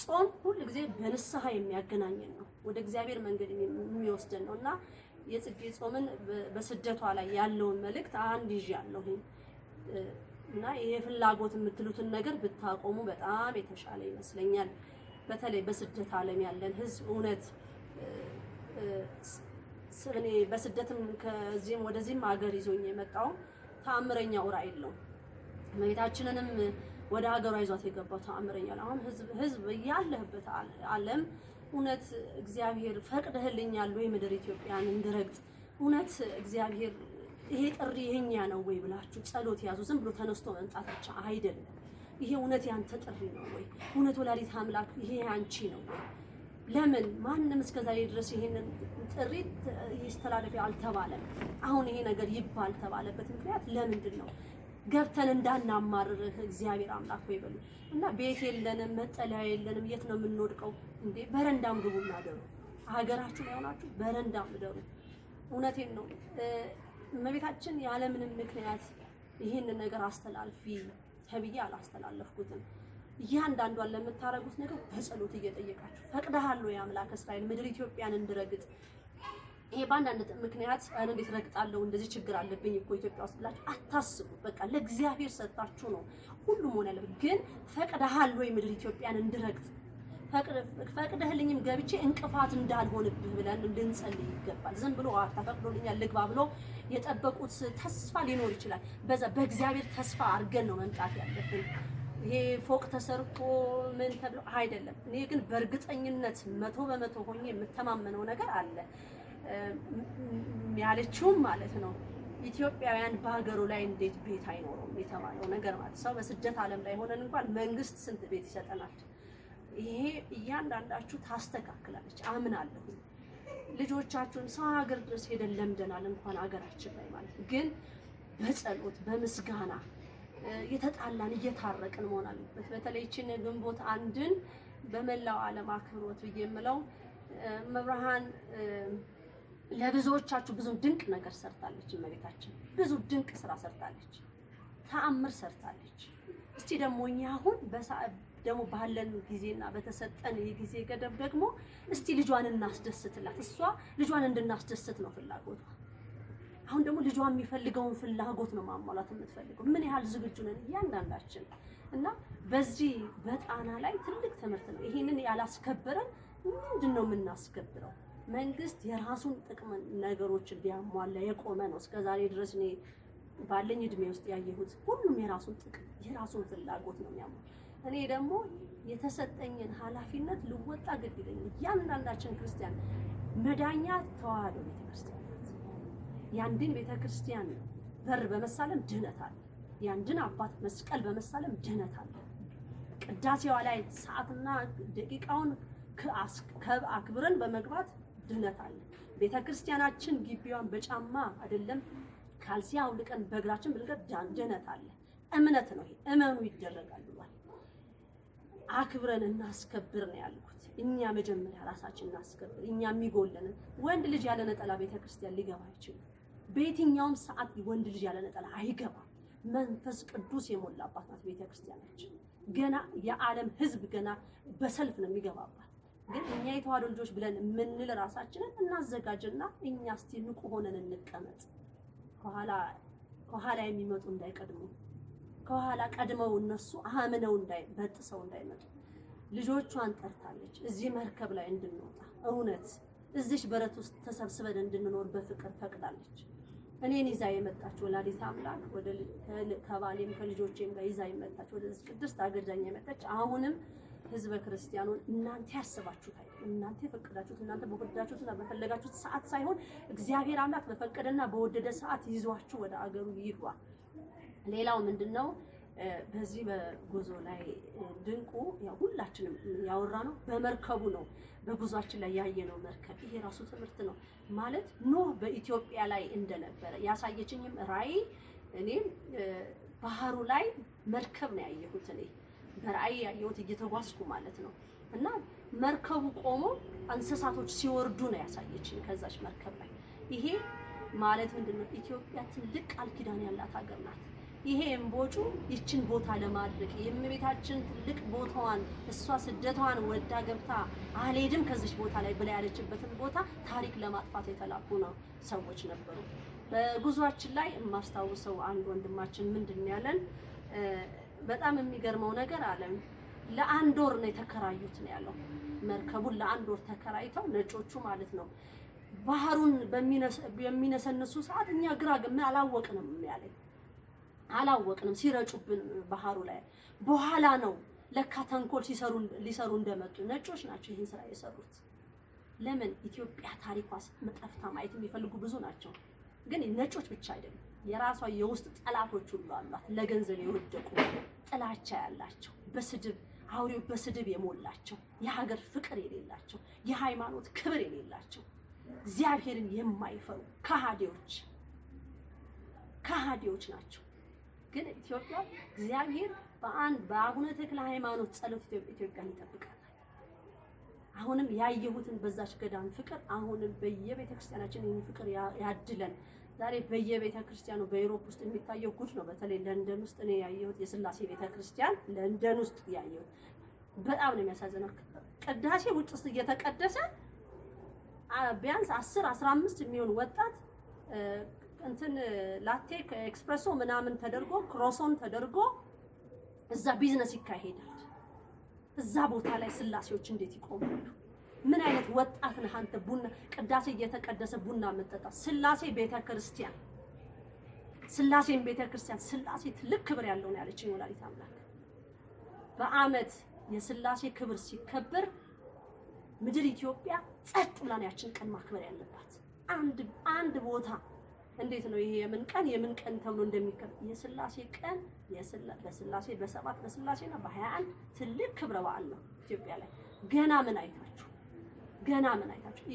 ጾም ሁሉ ጊዜ በንስሐ የሚያገናኘን ነው፣ ወደ እግዚአብሔር መንገድ የሚወስደን ነው እና የጽጌ ጾምን በስደቷ ላይ ያለውን መልእክት አንድ ይዣለሁ እና ይሄ ፍላጎት የምትሉትን ነገር ብታቆሙ በጣም የተሻለ ይመስለኛል። በተለይ በስደት ዓለም ያለን ህዝብ እውነት እኔ በስደትም ከዚህም ወደዚህም ሀገር ይዞኝ የመጣው ተአምረኛው ራእይ ነው። እመቤታችንንም ወደ ሀገሯ ይዟት የገባው ተአምረኛ ነው። አሁን ህዝብ ያለህበት ዓለም እውነት እግዚአብሔር ፈቅደህልኛል ወይ ምድር ኢትዮጵያን እንድረግጥ እውነት እግዚአብሔር ይሄ ጥሪ የኛ ነው ወይ ብላችሁ ጸሎት ያዙ። ዝም ብሎ ተነስቶ መምጣት ብቻ አይደለም። ይሄ እውነት ያንተ ጥሪ ነው ወይ? እውነት ወላዲተ አምላክ ይሄ አንቺ ነው ወይ? ለምን ማንም እስከዛሬ ድረስ ይሄንን ጥሪ ይስተላለፍ አልተባለም? አሁን ይሄ ነገር ይባል ተባለበት ምክንያት ለምንድን ነው? ገብተን እንዳናማርርህ እግዚአብሔር አምላክ ወይ በሉ እና ቤት የለንም፣ መጠለያ የለንም፣ የት ነው የምንወድቀው እንዴ? በረንዳም ግቡና አደሩ። ሀገራችሁ ላይ ሆናችሁ በረንዳም አደሩ። እውነቴን ነው። እመቤታችን ያለምንም ምክንያት ይህንን ነገር አስተላልፊ ተብዬ አላስተላለፍኩትም። እያንዳንዷን ለምታረጉት ነገር በጸሎት እየጠየቃችሁ ፈቅደሃለሁ የአምላክ እስራኤል ምድር ኢትዮጵያን እንድረግጥ ይሄ በአንዳንድ ምክንያት እንዴት ረግጣለሁ እንደዚህ ችግር አለብኝ እኮ ኢትዮጵያ ውስጥ ብላችሁ አታስቡ። በቃ ለእግዚአብሔር ሰጣችሁ ነው ሁሉም ሆነ ያለበት። ግን ፈቅደሃል ወይ ምድር ኢትዮጵያን እንድረግጥ ፈቅደህልኝም ገብቼ እንቅፋት እንዳልሆንብህ ብለን ልንጸልይ ይገባል። ዝም ብሎ ተፈቅዶልኛል ልግባ ብሎ የጠበቁት ተስፋ ሊኖር ይችላል። በዛ በእግዚአብሔር ተስፋ አድርገን ነው መምጣት ያለብን። ይሄ ፎቅ ተሰርቶ ምን ተብሎ አይደለም። እኔ ግን በእርግጠኝነት 100% ሆኜ የምተማመነው ነገር አለ ያለችውም ማለት ነው። ኢትዮጵያውያን በሀገሩ ላይ እንዴት ቤት አይኖረውም የተባለው ነገር ማለት ሰው በስደት ዓለም ላይ ሆነን እንኳን መንግስት ስንት ቤት ይሰጠናል። ይሄ እያንዳንዳችሁ ታስተካክላለች አምናለሁ። ልጆቻችሁን ሰው ሀገር ድረስ ሄደን ለምደናል እንኳን ሀገራችን ላይ ማለት ግን በጸሎት በምስጋና የተጣላን እየታረቅን መሆን አለበት። በተለይ እቺን ግንቦት አንድን በመላው ዓለም አክብሮት ብዬ የምለው መብርሃን ለብዙዎቻችሁ ብዙ ድንቅ ነገር ሰርታለች። እመቤታችን ብዙ ድንቅ ስራ ሰርታለች፣ ተአምር ሰርታለች። እስቲ ደግሞ እኛ አሁን ደግሞ ባለን ጊዜና በተሰጠን የጊዜ ገደብ ደግሞ እስቲ ልጇን እናስደስትላት። እሷ ልጇን እንድናስደስት ነው ፍላጎቷ። አሁን ደግሞ ልጇ የሚፈልገውን ፍላጎት ነው ማሟላት የምትፈልገው። ምን ያህል ዝግጁ ነን እያንዳንዳችን? እና በዚህ በጣና ላይ ትልቅ ትምህርት ነው። ይሄንን ያላስከበረን ምንድን ነው የምናስከብረው? መንግስት የራሱን ጥቅም ነገሮችን ሊያሟላ የቆመ ነው። እስከዛሬ ድረስ እኔ ባለኝ እድሜ ውስጥ ያየሁት ሁሉም የራሱን ጥቅም የራሱን ፍላጎት ነው የሚያሟላ። እኔ ደግሞ የተሰጠኝን ኃላፊነት ልወጣ ግድ ይለኛል። እያንዳንዳችን ክርስቲያን መዳኛ ተዋህዶ ቤተክርስቲያን ያንድን ቤተክርስቲያን በር በመሳለም ድህነት አለ። ያንድን አባት መስቀል በመሳለም ድህነት አለ። ቅዳሴዋ ላይ ሰዓትና ደቂቃውን አክብረን በመግባት ድህነት አለ። ቤተክርስቲያናችን ግቢዋን በጫማ አይደለም ካልሲ አውልቀን በእግራችን ብንገድ ድህነት አለ። እምነት ነው ይሄ። እመኑ ይደረጋል ብሏል። አክብረን እናስከብር ነው ያልኩት። እኛ መጀመሪያ ራሳችን እናስከብር። እኛ የሚጎለንን ወንድ ልጅ ያለ ነጠላ ቤተክርስቲያን ሊገባ አይችልም። በየትኛውም ሰዓት ወንድ ልጅ ያለ ነጠላ አይገባም። መንፈስ ቅዱስ የሞላባት ናት ቤተክርስቲያናችን። ገና የዓለም ሕዝብ ገና በሰልፍ ነው የሚገባባት። ግን እኛ የተዋህዶ ልጆች ብለን የምንል ራሳችንን እናዘጋጅና እኛ እስቲ ንቁ ሆነን እንቀመጥ። ከኋላ የሚመጡ እንዳይቀድሙ፣ ከኋላ ቀድመው እነሱ አምነው በጥሰው እንዳይመጡ። ልጆቿን ጠርታለች እዚህ መርከብ ላይ እንድንወጣ። እውነት እዚች በረት ውስጥ ተሰብስበን እንድንኖር በፍቅር ፈቅዳለች። እኔን ይዛ የመጣች ወላዲተ አምላክ ወደ ከባሌም ከልጆቼም ጋር ይዛ የመጣች ወደ ቅድስት ሀገር ዛኛ የመጣች አሁንም ህዝበ ክርስቲያኑን እናንተ ያሰባችሁት አይደል፣ እናንተ የፈቀዳችሁት እናንተ በወደዳችሁትና በፈለጋችሁት ሰዓት ሳይሆን እግዚአብሔር አምላክ በፈቀደና በወደደ ሰዓት ይዟችሁ ወደ አገሩ ይግባ። ሌላው ምንድነው በዚህ በጉዞ ላይ ድንቁ ያው ሁላችንም ያወራ ነው በመርከቡ ነው። በጉዟችን ላይ ያየነው መርከብ ይሄ ራሱ ትምህርት ነው ማለት ኖህ በኢትዮጵያ ላይ እንደነበረ ያሳየችኝም ራእይ። እኔም ባህሩ ላይ መርከብ ነው ያየሁት። እኔ በራእይ ያየሁት እየተጓዝኩ ማለት ነው። እና መርከቡ ቆሞ እንስሳቶች ሲወርዱ ነው ያሳየችኝ ከዛች መርከብ ላይ። ይሄ ማለት ምንድነው ኢትዮጵያ ትልቅ ቃል ኪዳን ያላት ሀገር ናት። ይሄ እምቦጩ ይችን ቦታ ለማድረግ የእመቤታችን ትልቅ ቦታዋን እሷ ስደቷን ወዳ ገብታ አልሄድም ከዚህ ቦታ ላይ ብላ ያለችበትን ቦታ ታሪክ ለማጥፋት የተላኩ ነው ሰዎች ነበሩ። በጉዟችን ላይ የማስታውሰው አንድ ወንድማችን ምንድን ያለን በጣም የሚገርመው ነገር አለም ለአንድ ወር ነው የተከራዩት ነው ያለው። መርከቡን ለአንድ ወር ተከራይተው ነጮቹ ማለት ነው። ባህሩን በሚነሰንሱ ሰዓት እኛ ግራ አላወቅንም ያለኝ አላወቅንም ሲረጩብን ባህሩ ላይ በኋላ ነው ለካ ተንኮል ሊሰሩ እንደመጡ ነጮች ናቸው ይህን ስራ የሰሩት። ለምን ኢትዮጵያ ታሪኳስ መጠፍታ ማየት የሚፈልጉ ብዙ ናቸው። ግን ነጮች ብቻ አይደሉም፣ የራሷ የውስጥ ጠላቶች ሁሉ አሏት። ለገንዘብ የወደቁ ጥላቻ ያላቸው በስድብ አውሬው በስድብ የሞላቸው የሀገር ፍቅር የሌላቸው የሃይማኖት ክብር የሌላቸው እግዚአብሔርን የማይፈሩ ከሃዲዎች ናቸው። ግን ኢትዮጵያ እግዚአብሔር በአቡነ ተክለ ሃይማኖት ጸሎት ኢትዮጵያን ይጠብቃል። አሁንም ያየሁትን በዛች ገዳም ፍቅር አሁንም በየቤተክርስቲያናችን ይህን ፍቅር ያድለን። ዛሬ በየቤተክርስቲያኑ በዩሮፕ ውስጥ የሚታየው ጉድ ነው። በተለይ ለንደን ውስጥ እኔ ያየሁት የስላሴ ቤተክርስቲያን ለንደን ውስጥ ያየሁት በጣም ነው የሚያሳዝነው። ቅዳሴ ውጭ ውስጥ እየተቀደሰ ቢያንስ 10-15 የሚሆን ወጣት እንትን ላቴ ኤክስፕሬሶ ምናምን ተደርጎ ክሮሶን ተደርጎ እዛ ቢዝነስ ይካሄዳል። እዛ ቦታ ላይ ስላሴዎች እንዴት ይቆማሉ? ምን አይነት ወጣት ነህ አንተ? ቡና ቅዳሴ እየተቀደሰ ቡና የምትጠጣ ስላሴ ቤተክርስቲያን ስላሴ ትልቅ ክብር ያለው ነው ያለችኝ ወላዲተ አምላክ። በአመት የስላሴ ክብር ሲከበር ምድር ኢትዮጵያ ጸጥ ብላ ነው ያችን ቀን ማክበር ያለባት። አንድ ቦታ እንዴት ነው ይሄ የምን ቀን ተብሎ እንደሚከበር የስላሴ ቀን በስላሴ በ7 በስላሴና በ21 ትልቅ ክብረ በዓል ነው ኢትዮጵያ ላይ። ገና ምን አይታችሁ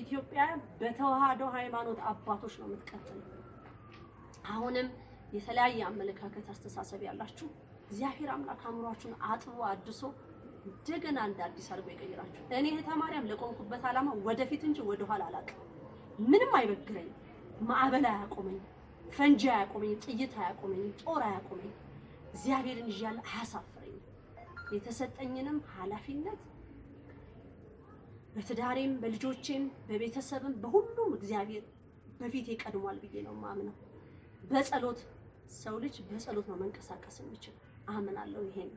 ኢትዮጵያ በተዋህዶ ሃይማኖት አባቶች ነው የምትቀጥለው። አሁንም የተለያየ አመለካከት አስተሳሰብ ያላችሁ እግዚአብሔር አምላክ አእምሯችሁን አጥቦ አድሶ እንደገና እንደ አዲስ አድርጎ ይቀይራችሁ። እኔ እህተ ማርያም ለቆምኩበት ዓላማ ወደፊት እንጂ ወደኋላ አላውቅም። ምንም አይበግረኝ፣ ማዕበል አያቆመኝ፣ ፈንጂ አያቆመኝ፣ ጥይት አያቆመኝ፣ ጦር አያቆመኝ። እግዚአብሔርን ይዣለሁ፣ አያሳፍረኝም። የተሰጠኝንም ኃላፊነት በትዳሬም በልጆቼም በቤተሰብም በሁሉም እግዚአብሔር በፊት ይቀድሟል ብዬ ነው ማምነው። በጸሎት ሰው ልጅ በጸሎት ነው መንቀሳቀስ የሚችል አምናለሁ። ይሄን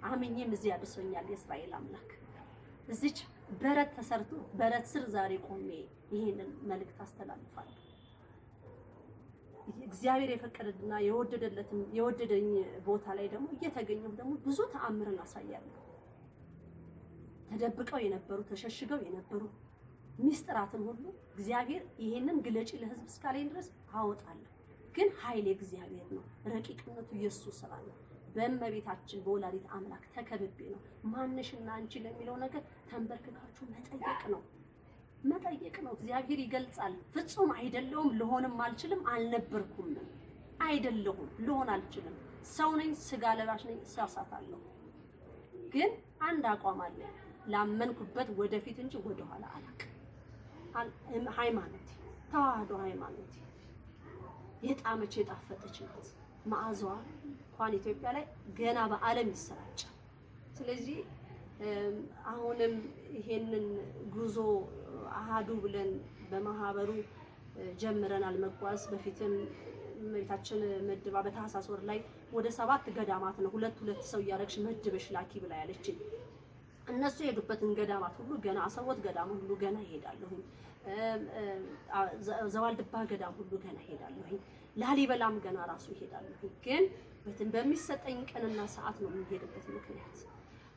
አምኜም እዚህ ያድርሶኛል የእስራኤል አምላክ። እዚች በረት ተሰርቶ በረት ስር ዛሬ ቆሜ ይሄንን መልእክት አስተላልፋለሁ። እግዚአብሔር የፈቀደና የወደደኝ ቦታ ላይ ደግሞ እየተገኘሁ ደግሞ ብዙ ተአምርን አሳያለሁ። ተደብቀው የነበሩ ተሸሽገው የነበሩ ሚስጥራትን ሁሉ እግዚአብሔር ይሄንን ግለጪ ለሕዝብ እስካለኝ ድረስ አወጣለሁ። ግን ኃይሌ እግዚአብሔር ነው፣ ረቂቅነቱ የሱ ስራ ነው። በእመቤታችን በወላዲት አምላክ ተከብቤ ነው። ማንሽና አንቺ ለሚለው ነገር ተንበርክካችሁ መጠየቅ ነው። እግዚአብሔር ይገልጻል። ፍጹም አይደለሁም፣ ልሆንም አልችልም፣ አልነበርኩም፣ አይደለሁም፣ ልሆን አልችልም፣ ሰው ነኝ፣ ስጋ ለባሽ ነኝ፣ እሳሳታለሁ። ግን አንድ አቋም አለ፣ ላመንኩበት ወደፊት እንጂ ወደኋላ አላውቅም። ሃይማኖት ተዋህዶ ሃይማኖት የጣመች የጣፈጠች ናት። መዓዛዋ እንኳን ኢትዮጵያ ላይ ገና በዓለም ይሰራጫል። ስለዚህ አሁንም ይሄንን ጉዞ አሃዱ ብለን በማህበሩ ጀምረናል መጓዝ። በፊትም እመቤታችን መድባ በታህሳስ ወር ላይ ወደ 7 ገዳማት ነው ሁለት ሰው እያደረግሽ መድበሽ ላኪ ብላ ያለችኝ። እነሱ የሄዱበትን ገዳማት ሁሉ ገና አሰቦት ገዳም ሁሉ ገና ይሄዳለሁ። ዘዋልድባ ገዳም ሁሉ ገና ይሄዳለሁ። ላሊበላም ገና ራሱ ይሄዳለሁ። ግን በሚሰጠኝ ቀንና ሰዓት ነው የሚሄድበት ምክንያት።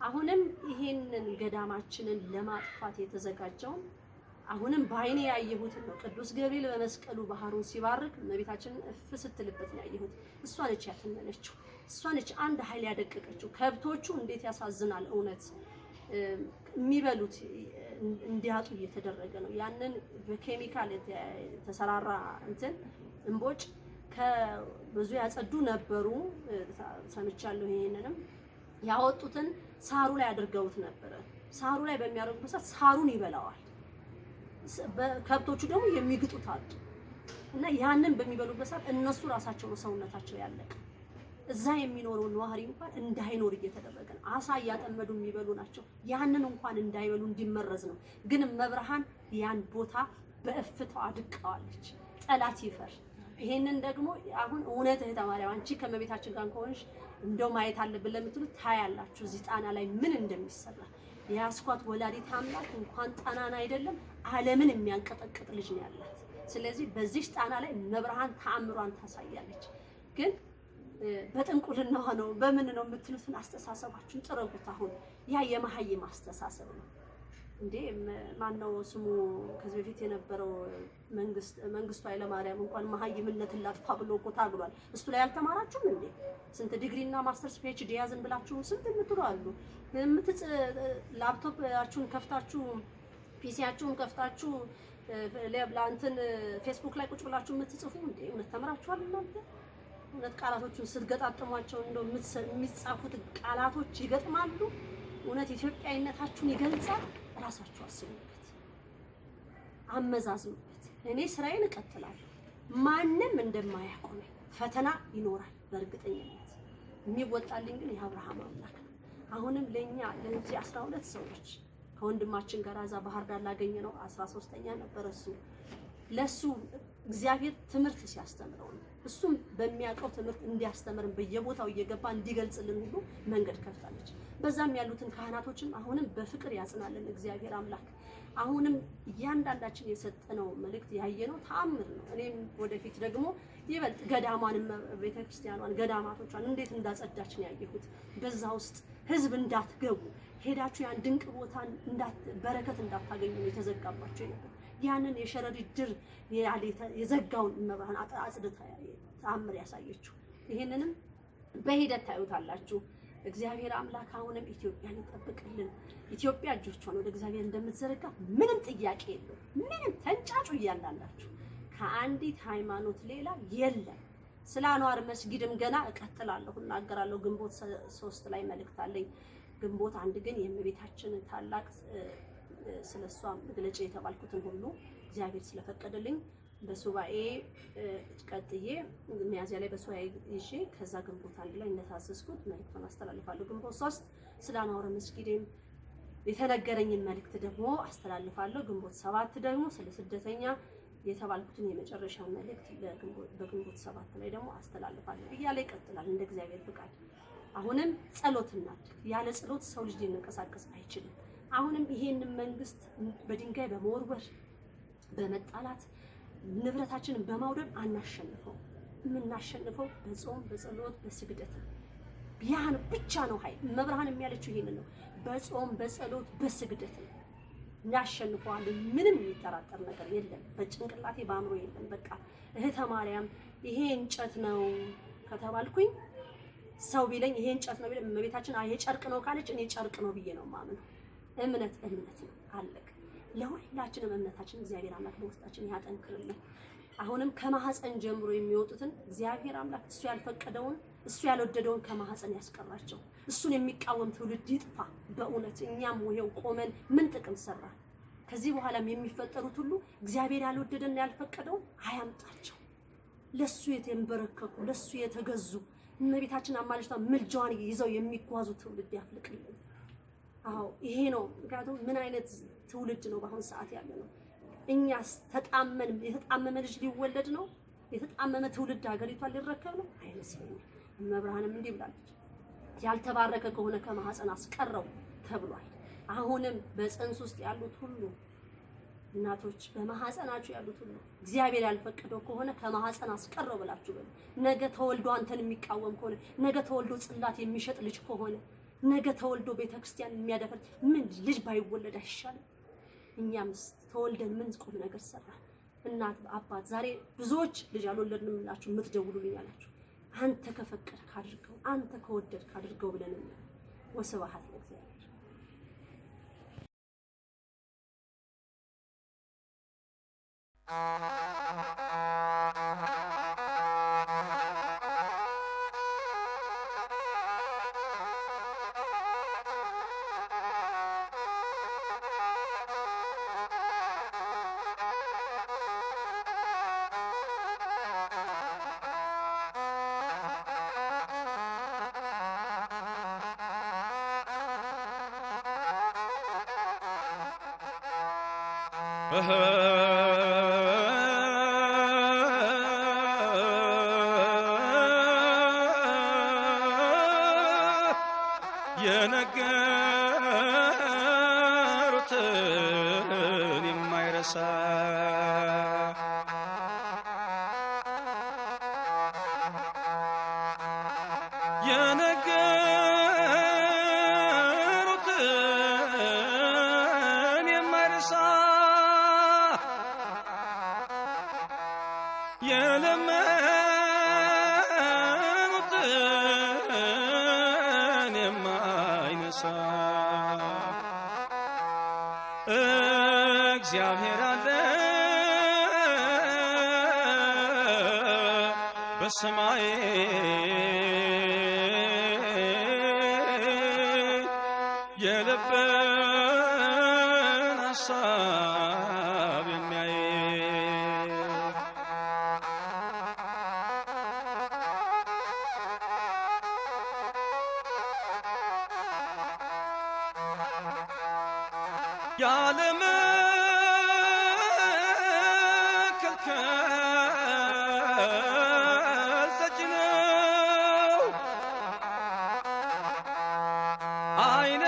አሁንም ይሄንን ገዳማችንን ለማጥፋት የተዘጋጀው አሁንም በአይኔ ያየሁትን ነው። ቅዱስ ገብርኤል በመስቀሉ ባህሩን ሲባርክ እመቤታችንን እፍ ስትልበት ነው ያየሁት። እሷ ነች ያተነነችው፣ እሷ ነች አንድ ኃይል ያደቀቀችው። ከብቶቹ እንዴት ያሳዝናል እውነት የሚበሉት እንዲያጡ እየተደረገ ነው። ያንን በኬሚካል የተሰራራ እንትን እንቦጭ ከብዙ ያጸዱ ነበሩ ሰምቻለሁ። ይሄንንም ያወጡትን ሳሩ ላይ አድርገውት ነበረ። ሳሩ ላይ በሚያደርጉበት ሰዓት ሳሩን ይበላዋል። ከብቶቹ ደግሞ የሚግጡት አጡ እና ያንን በሚበሉበት ሰዓት እነሱ ራሳቸው ነው ሰውነታቸው ያለቀ። እዛ የሚኖረው ነዋሪ እንኳን እንዳይኖር እየተደረገ ነው። አሳ እያጠመዱ የሚበሉ ናቸው። ያንን እንኳን እንዳይበሉ እንዲመረዝ ነው። ግን መብርሃን ያን ቦታ በእፍታው አድቀዋለች። ጠላት ይፈር። ይሄንን ደግሞ አሁን እውነት እህተ ማርያም አንቺ ከመቤታችን ጋር ከሆንሽ እንደው ማየት አለብን ለምትሉ ታያላችሁ እዚህ ጣና ላይ ምን እንደሚሰራ። የያስኳት ወላዲት አምላክ እንኳን ጣናን አይደለም ዓለምን የሚያንቀጠቅጥ ልጅ ነው ያላት። ስለዚህ በዚህ ጣና ላይ መብርሃን ተአምሯን ታሳያለች። ግን በጥንቁልና ነው በምን ነው የምትሉትን አስተሳሰባችሁን ጥረጉት። አሁን ያ የመሀይም አስተሳሰብ ነው እንዴ። ማነው ስሙ ከዚህ በፊት የነበረው መንግስቱ ኃይለማርያም እንኳን መሀይምነትን ላጥፋ ብሎ እኮ ታግሏል። እሱ ላይ አልተማራችሁም እንዴ? ስንት ዲግሪና ማስተርስ ፒኤችዲ ያዝን ብላችሁ ስንት የምትሉ አሉ። ላፕቶፓችሁን ከፍታችሁ ፒሲያችሁን ከፍታችሁ ለእንትን ፌስቡክ ላይ ቁጭ ብላችሁ የምትጽፉ እንዴ? እውነት ተምራችኋል እናንተ? እውነት ቃላቶቹን ስትገጣጥሟቸው እንደው የሚጻፉት ቃላቶች ይገጥማሉ? እውነት ኢትዮጵያዊነታችሁን ይገልጻል? ራሳችሁ አስቡበት፣ አመዛዝኑበት። እኔ ስራዬን እቀጥላለሁ። ማንም እንደማያቆመኝ ፈተና ይኖራል በእርግጠኝነት። የሚወጣልኝ ግን የአብርሃም አምላክ ነው። አሁንም ለኛ ለዚህ 12 ሰዎች ከወንድማችን ጋር እዛ ባህር ዳር ላገኘ ነው 13ኛ ነበር እሱ ለሱ እግዚአብሔር ትምህርት ሲያስተምረው ነው። እሱም በሚያውቀው ትምህርት እንዲያስተምርን በየቦታው እየገባ እንዲገልጽልን ሁሉ መንገድ ከፍታለች። በዛም ያሉትን ካህናቶችን አሁንም በፍቅር ያጽናልን እግዚአብሔር አምላክ። አሁንም እያንዳንዳችን የሰጠነው መልእክት ያየነው ተአምር ነው። እኔም ወደፊት ደግሞ ይበልጥ ገዳሟንም ቤተክርስቲያኗን ገዳማቶቿን እንዴት እንዳጸዳች ነው ያየሁት። በዛ ውስጥ ህዝብ እንዳትገቡ ሄዳችሁ ያን ድንቅ ቦታ በረከት እንዳታገኙ ነው የተዘጋባቸው ነበር። ያንን የሸረሪት ድር የዘጋውን መብርሃን አጽድታ ተአምር ያሳየችው። ይሄንንም በሂደት ታዩታላችሁ። እግዚአብሔር አምላክ አሁንም ኢትዮጵያን ይጠብቅልን። ኢትዮጵያ እጆቿን ወደ እግዚአብሔር እንደምትዘረጋ ምንም ጥያቄ የለው። ምንም ተንጫጩ እያላላችሁ ከአንዲት ሃይማኖት ሌላ የለም። ስለ አንዋር መስጊድም ገና እቀጥላለሁ፣ እናገራለሁ። ግንቦት 3 ላይ መልእክት አለኝ። ግንቦት 1 ግን የእመቤታችን ታላቅ ስለሷ መግለጫ የተባልኩትን ሁሉ እግዚአብሔር ስለፈቀደልኝ በሱባኤ ቀጥዬ ሚያዝያ ላይ በሱባኤ ይዤ ከዛ ግንቦት 1 ላይ እንደታዘዝኩት መልእክቱን አስተላልፋለሁ። ግንቦት 3 ስለ አንዋር መስጊድም የተነገረኝን መልእክት ደግሞ አስተላልፋለሁ። ግንቦት 7 ደግሞ ስለ ስደተኛ የተባልኩትን የመጨረሻ መልእክት በግንቦት 7 ላይ ደግሞ አስተላልፋለሁ። እያለ ይቀጥላል እንደ እግዚአብሔር ፍቃድ። አሁንም ጸሎት እናድርግ። ያለ ጸሎት ሰው ልጅ ሊንቀሳቀስ አይችልም። አሁንም ይሄንን መንግስት በድንጋይ በመወርወር በመጣላት ንብረታችንን በማውደም አናሸንፈው። የምናሸንፈው በጾም በጸሎት በስግደት ያን ብቻ ነው ኃይል። መብርሃን የሚያለችው ይሄንን ነው። በጾም በጸሎት በስግደት እናሸንፈዋለን። ምንም የሚጠራጠር ነገር የለም። በጭንቅላቴ በአእምሮ የለም። በቃ እህተ ማርያም ይሄ እንጨት ነው ከተባልኩኝ ሰው ቢለኝ ይሄ እንጨት ነው ቢለኝ እመቤታችን ይሄ ጨርቅ ነው ካለች እኔ ጨርቅ ነው ብዬ ነው የማምነው። እምነት ነው አለቅ። ለሁላችንም እምነታችን እግዚአብሔር አምላክ በውስጣችን ያጠንክርልን። አሁንም ከማህፀን ጀምሮ የሚወጡትን እግዚአብሔር አምላክ እሱ ያልፈቀደውን እሱ ያልወደደውን ከማህፀን ያስቀራቸው። እሱን የሚቃወም ትውልድ ይጥፋ። በእውነት እኛም ይሄው ቆመን ምን ጥቅም ሰራ? ከዚህ በኋላም የሚፈጠሩት ሁሉ እግዚአብሔር ያልወደደና ያልፈቀደውን አያምጣቸው። ለሱ የተንበረከኩ ለሱ የተገዙ እመቤታችን አማልጅታ ምልጃዋን ይዘው የሚጓዙ ትውልድ ያፍልቅልን። አዎ ይሄ ነው። ምክንያቱም ምን አይነት ትውልድ ነው በአሁን ሰዓት ያለ ነው? እኛስ ተጣመን የተጣመመ ልጅ ሊወለድ ነው? የተጣመመ ትውልድ ሀገሪቷን ሊረከብ ነው? አይመስለኝም። መብርሃንም እንዲህ ብላለች፣ ያልተባረከ ከሆነ ከማህፀን አስቀረው ተብሏል። አሁንም በጽንስ ውስጥ ያሉት ሁሉ እናቶች በማህፀናችሁ ያሉት ሁሉ እግዚአብሔር ያልፈቀደው ከሆነ ከማህፀን አስቀረው ብላችሁ በሉ። ነገ ተወልዶ አንተን የሚቃወም ከሆነ ነገ ተወልዶ ጽላት የሚሸጥ ልጅ ከሆነ ነገ ተወልዶ ቤተክርስቲያን የሚያደፈር ምን ልጅ ባይወለድ አይሻልም? እኛምስ ተወልደን ምን ቁም ነገር ሰራ? እናት አባት ዛሬ ብዙዎች ልጅ አልወለድንም ብላችሁ የምትደውሉልኝ አላችሁ። አንተ ከፈቀድክ አድርገው፣ አንተ ከወደድክ አድርገው ብለን ወስብሐት ለእግዚአብሔር። የነገሩትን የማይረሳ የነገሩትን የማይረሳ የለመኑትን የማይነሳ እግዚአብሔር አለ በሰማይ የልብን ሐሳብ የሚያይ ያለመከልከል ጠጅ ነው አይነ